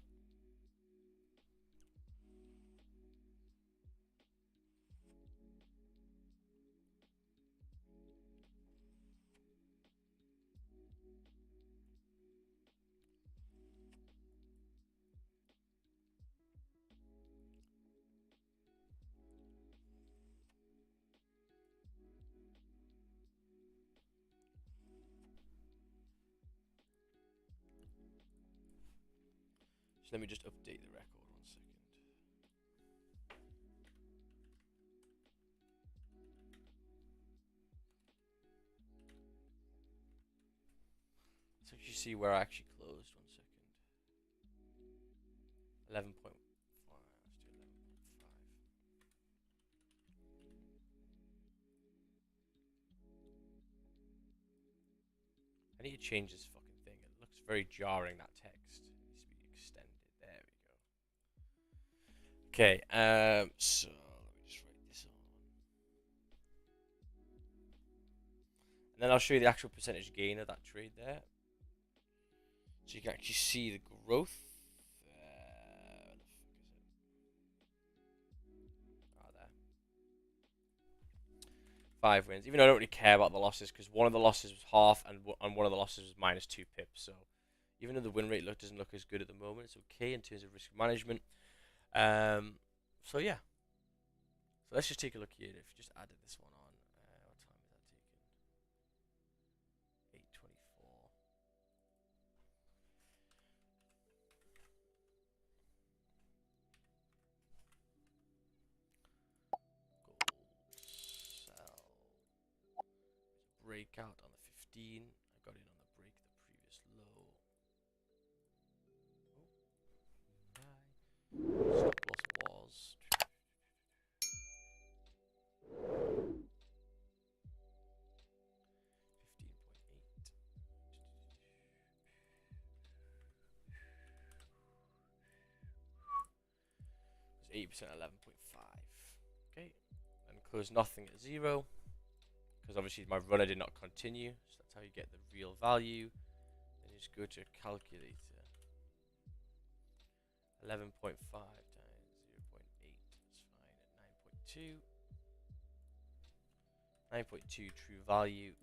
So let me just update the record 1 second. Let's actually see where I actually closed. 1 second. 11.5. Let's do 11.5. I need to change this fucking thing. It looks very jarring, that text. Okay, so let me just write this on. And then I'll show you the actual percentage gain of that trade there. So you can actually see the growth. Where the fuck is it? Ah, there. 5 wins. Even though I don't really care about the losses, because one of the losses was half, and one of the losses was -2 pips. So even though the win rate doesn't look as good at the moment, it's okay in terms of risk management. So yeah. So let's just take a look here. If you just added this one on, what time is that taken? 8:24. Gold sell. Breakout on the 15. I got in on the break, the previous low. Stop loss was 15.8. It was 80% 11.5. Okay, and close nothing at 0 because obviously my runner did not continue. So that's how you get the real value. Then you just go to a calculator. 11.5 times 0.8 is fine at 9.2. 9.2 true value.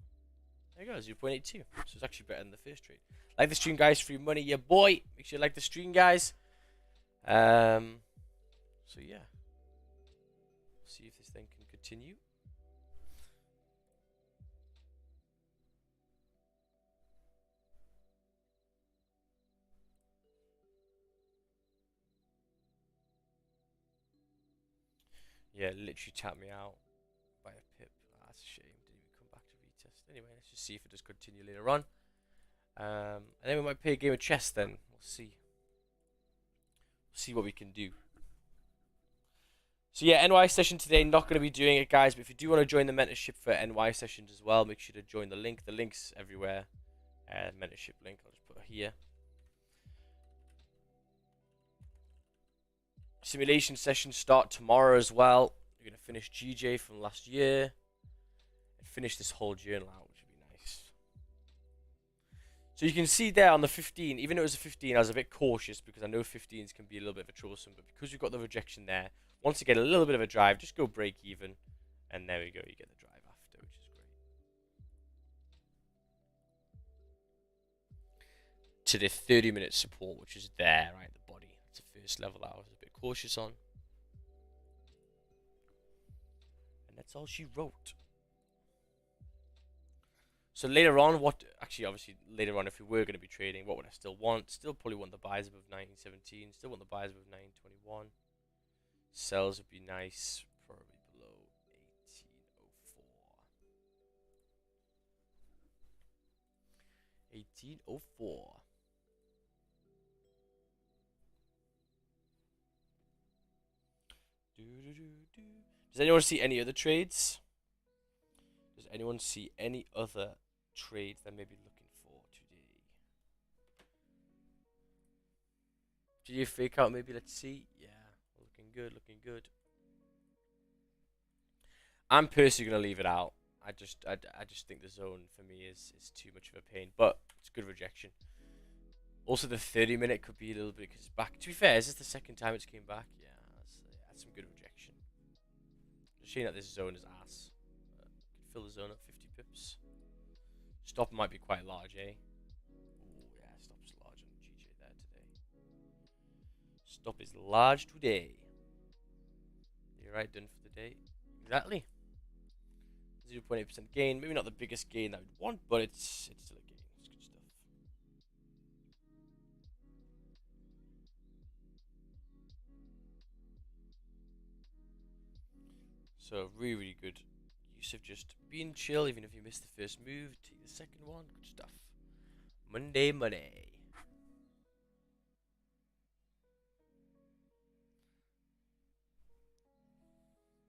There you go, 0.82. So it's actually better than the first trade. Like the stream, guys. Free money, yeah, boy. Make sure you like the stream, guys. So yeah, see if this thing can continue. Yeah, literally tapped me out by a pip. That's a shame. Didn't even come back to retest. Anyway, let's just see if it does continue later on. And then we might play a game of chess then. We'll see. See what we can do. So yeah, NY session today, not going to be doing it, guys. But if you do want to join the mentorship for NY sessions as well, make sure to join the link. The link's everywhere. Mentorship link, I'll just put it here. Simulation sessions start tomorrow as well. You're going to finish GJ from last year. And finish this whole journal out, which would be nice. So you can see there on the 15, even though it was a 15, I was a bit cautious because I know 15s can be a little bit of a troublesome. But because we've got the rejection there, once you get a little bit of a drive, just go break even. And there we go, you get the drive after, which is great. To the 30-minute support, which is there, right, the body. That's the first level I was a bit cautious on. And that's all she wrote. So later on, obviously later on, if we were going to be trading, what would I still want? Still probably want the buys above 1917. Still want the buys above 921. Sells would be nice, probably below 1804. 1804. Does anyone see any other trades? Does anyone see any other trades they may be looking for today? Did you fake out maybe? Let's see. Yeah, looking good, looking good. I'm personally gonna leave it out. I just think the zone for me is too much of a pain, but it's good rejection. Also, the 30-minute could be a little bit because it's back. To be fair, is this the second time it's came back? Yeah, that's some good rejection. Just showing that this zone is ass. Could fill the zone up 50 pips. Stop might be quite large, eh? Ooh, yeah, stop's large on GJ there today. Stop is large today. You're right, done for the day. Exactly. 0.8% gain. Maybe not the biggest gain I would want, but it's still a gain. It's good stuff. So really, really good use of just being chill, even if you miss the first move. Take the second one. Good stuff. Monday money.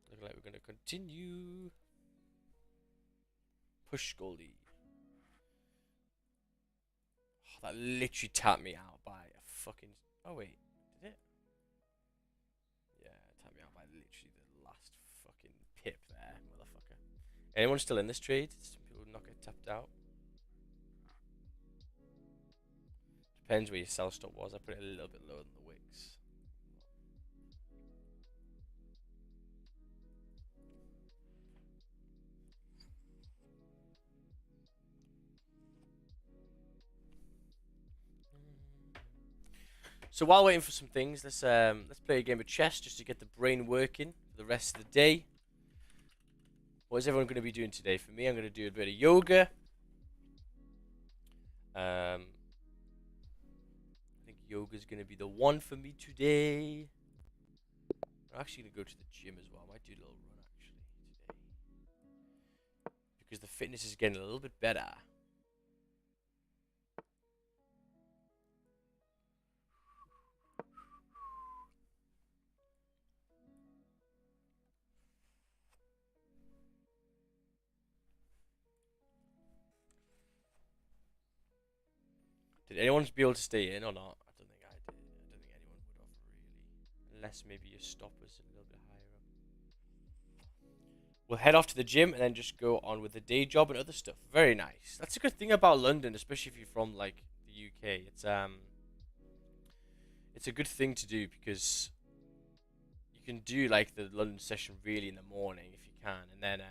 Looking like we're going to continue. Push Goldie. Oh, that literally tapped me out by a fucking... Oh, wait. Did it? Yeah, it tapped me out by literally the last fucking pip there, motherfucker. Anyone still in this trade? Some people not get tapped out. Depends where your sell stop was. I put it a little bit lower than the wicks. So while waiting for some things, let's play a game of chess just to get the brain working for the rest of the day. What is everyone going to be doing today? For me, I'm going to do a bit of yoga. I think yoga is going to be the one for me today. I'm actually going to go to the gym as well. I might do a little run actually today, because the fitness is getting a little bit better. Did anyone be able to stay in or not? I don't think I did. I don't think anyone would have really. Unless maybe your stop was a little bit higher up. We'll head off to the gym and then just go on with the day job and other stuff. Very nice. That's a good thing about London, especially if you're from like the UK. It's a good thing to do because you can do like the London session really in the morning if you can, and then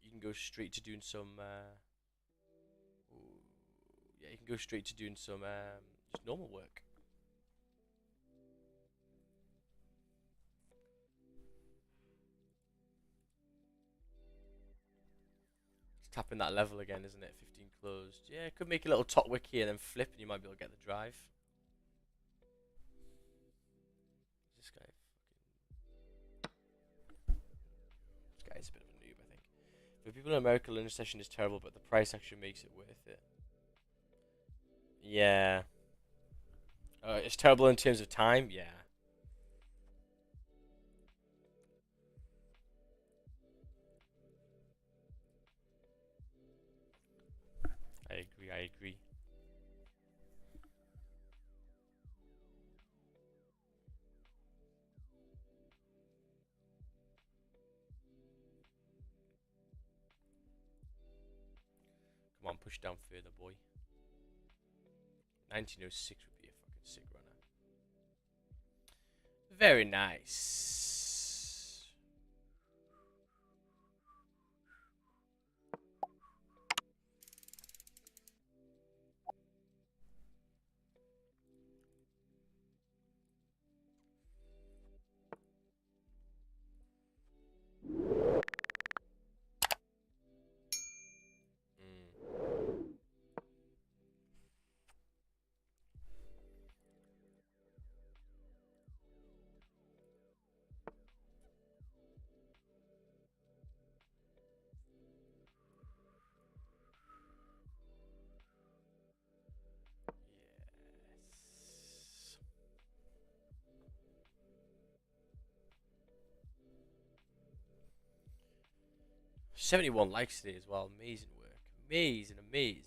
you can go straight to doing some. Yeah, you can go straight to doing some just normal work. It's tapping that level again, isn't it? 15 closed. Yeah, could make a little top wick here and then flip, and you might be able to get the drive. This guy, this guy's a bit of a noob, I think. For people in America, lunch session is terrible, but the price actually makes it worth it. Yeah. It's terrible in terms of time. Yeah. I agree. I agree. Come on, push down further, boy. 1906 would be a fucking sick runner. Very nice. Yes. 71 likes today as well. Amazing work. Amazing, amazing.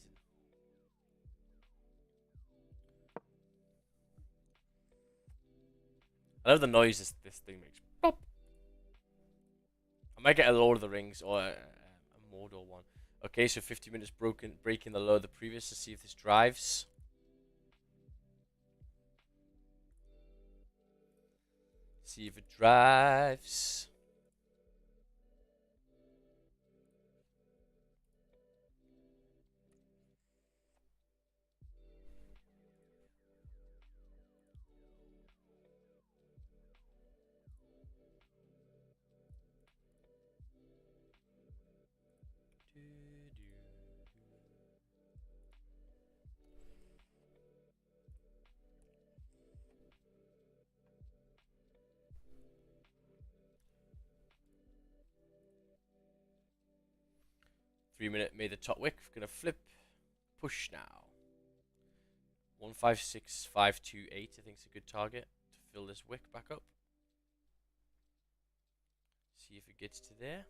I love the noise this thing makes. Pop. I might get a Lord of the Rings or a Mordor one. Okay, so 50 minutes breaking the low of the previous to see if this drives. See if it drives. Do, do, do. 3 minute made the top wick. Gonna flip. Push now. 156528. I think it's a good target to fill this wick back up. See if it gets to there.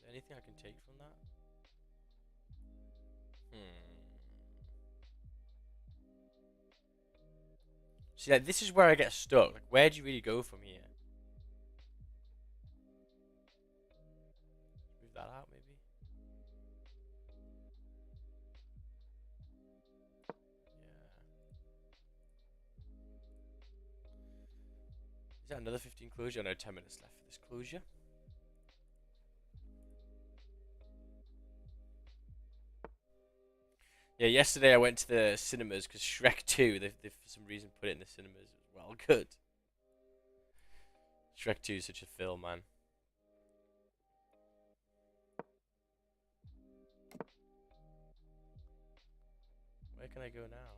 Is there anything I can take from that? See, like, this is where I get stuck. Like, where do you really go from here? Move that out, maybe. Yeah. Is that another 15 closure? No, 10 minutes left for this closure. Yeah, yesterday I went to the cinemas because Shrek 2, they've for some reason put it in the cinemas as well. Good. Shrek 2 is such a film, man. Where can I go now?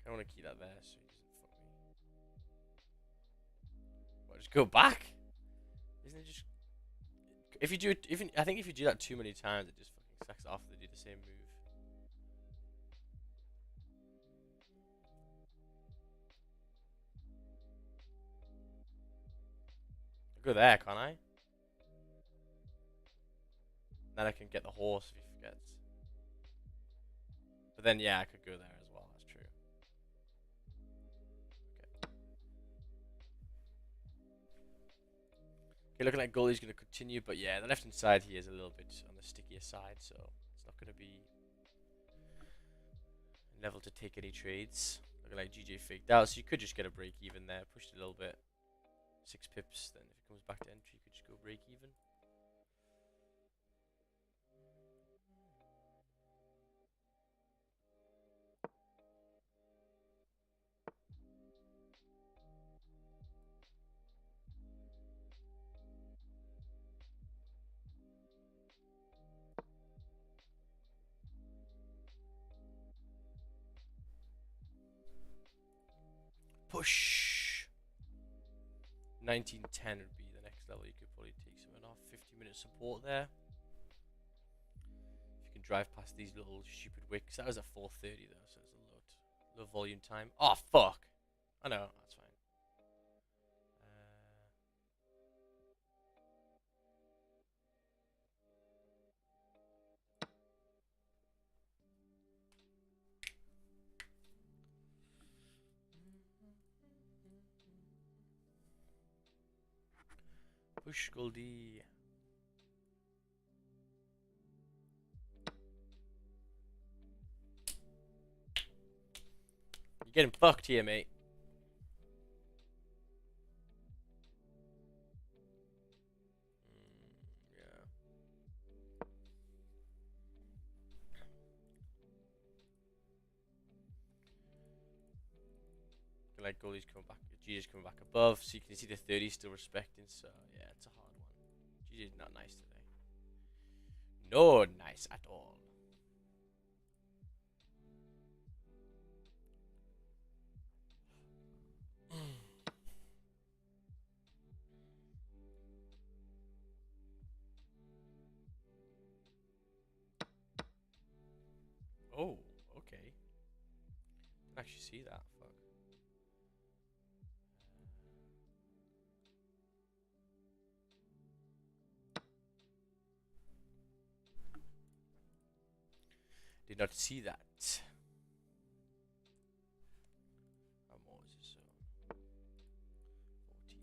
I want to keep that there so he doesn't fuck me. What, just go back? Isn't it just... If you do it, I think if you do that too many times, it just fucking sacks it off and they do the same move. go there, can't I? Then I can get the horse if he forgets. But then, yeah, I could go there as well. That's true. Okay, looking like goalie's going to continue. But yeah, the left-hand side here is a little bit on the stickier side. So it's not going to be level to take any trades. Looking like GJ faked out. So you could just get a break even there. Pushed it a little bit. 6 pips. Then if it comes back to entry, you could just go break even. Push. 1910 would be the next level. You could probably take something off. 50-minute support there. If you can drive past these little stupid wicks. That was at 4:30 though, so it's a low volume time. Oh fuck! I know, that's fine. Push Goldie. You're getting fucked here, mate. Yeah. Like Goldie's coming back, GJ's coming back above, so you can see the 30 still respecting. So yeah, it's a hard one. GJ's not nice today. No nice at all. Oh, okay. Didn't actually see that. Fuck. Did not see that. How more is this? 14.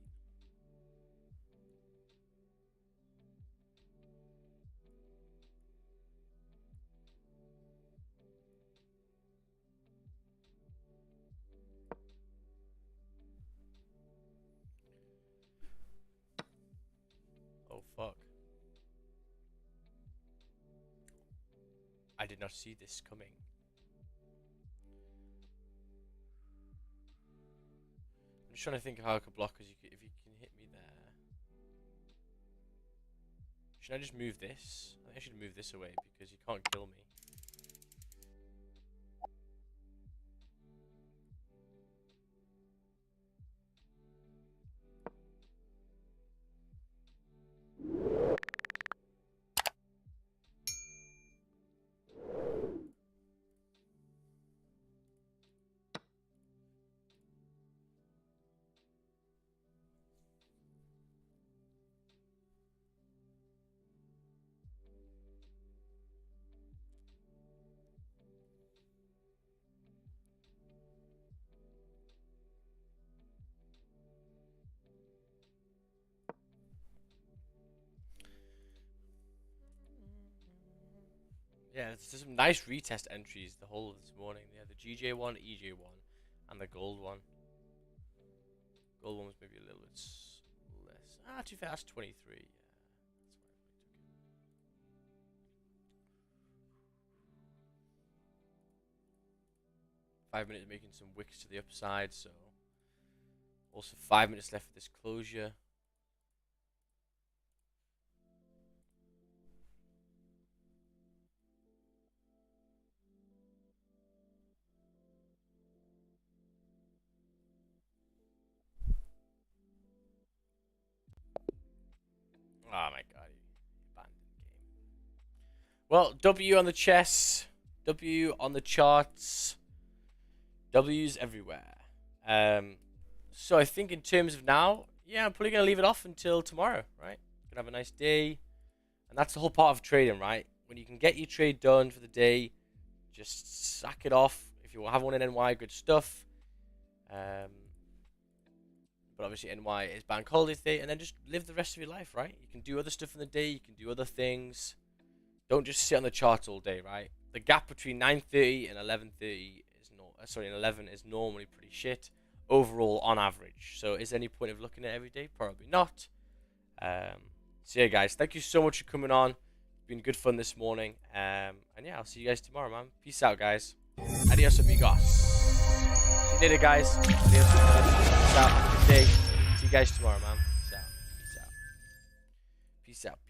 Oh fuck. I did not see this coming. I'm just trying to think of how I could block, because if you can hit me there. Should I just move this? I think I should move this away because you can't kill me. Yeah, there's some nice retest entries the whole of this morning. They had the GJ one, EJ one, and the gold one. Gold one was maybe a little bit less. Too fast, 23. Yeah, that's why I took it. 5 minutes making some wicks to the upside, so also 5 minutes left for this closure. Oh my god, he abandoned game. Well, W on the chess, W on the charts, W's everywhere. So I think in terms of now, yeah, I'm probably gonna leave it off until tomorrow, right? Gonna have a nice day, and that's the whole part of trading, right? When you can get your trade done for the day, just sack it off. If you have one in NY, good stuff. But obviously NY is bank holiday day, and then just live the rest of your life, right? You can do other stuff in the day. You can do other things. Don't just sit on the charts all day, right? The gap between 9:30 and 11:30 is and 11 is normally pretty shit overall on average. So is there any point of looking at it every day? Probably not. So yeah, guys, thank you so much for coming on. It's been good fun this morning. And yeah, I'll see you guys tomorrow, man. Peace out, guys. Adios, amigos. See you later, guys. Adios. Peace out. Have a good day. See you guys tomorrow, man. Peace out. Peace out. Peace out.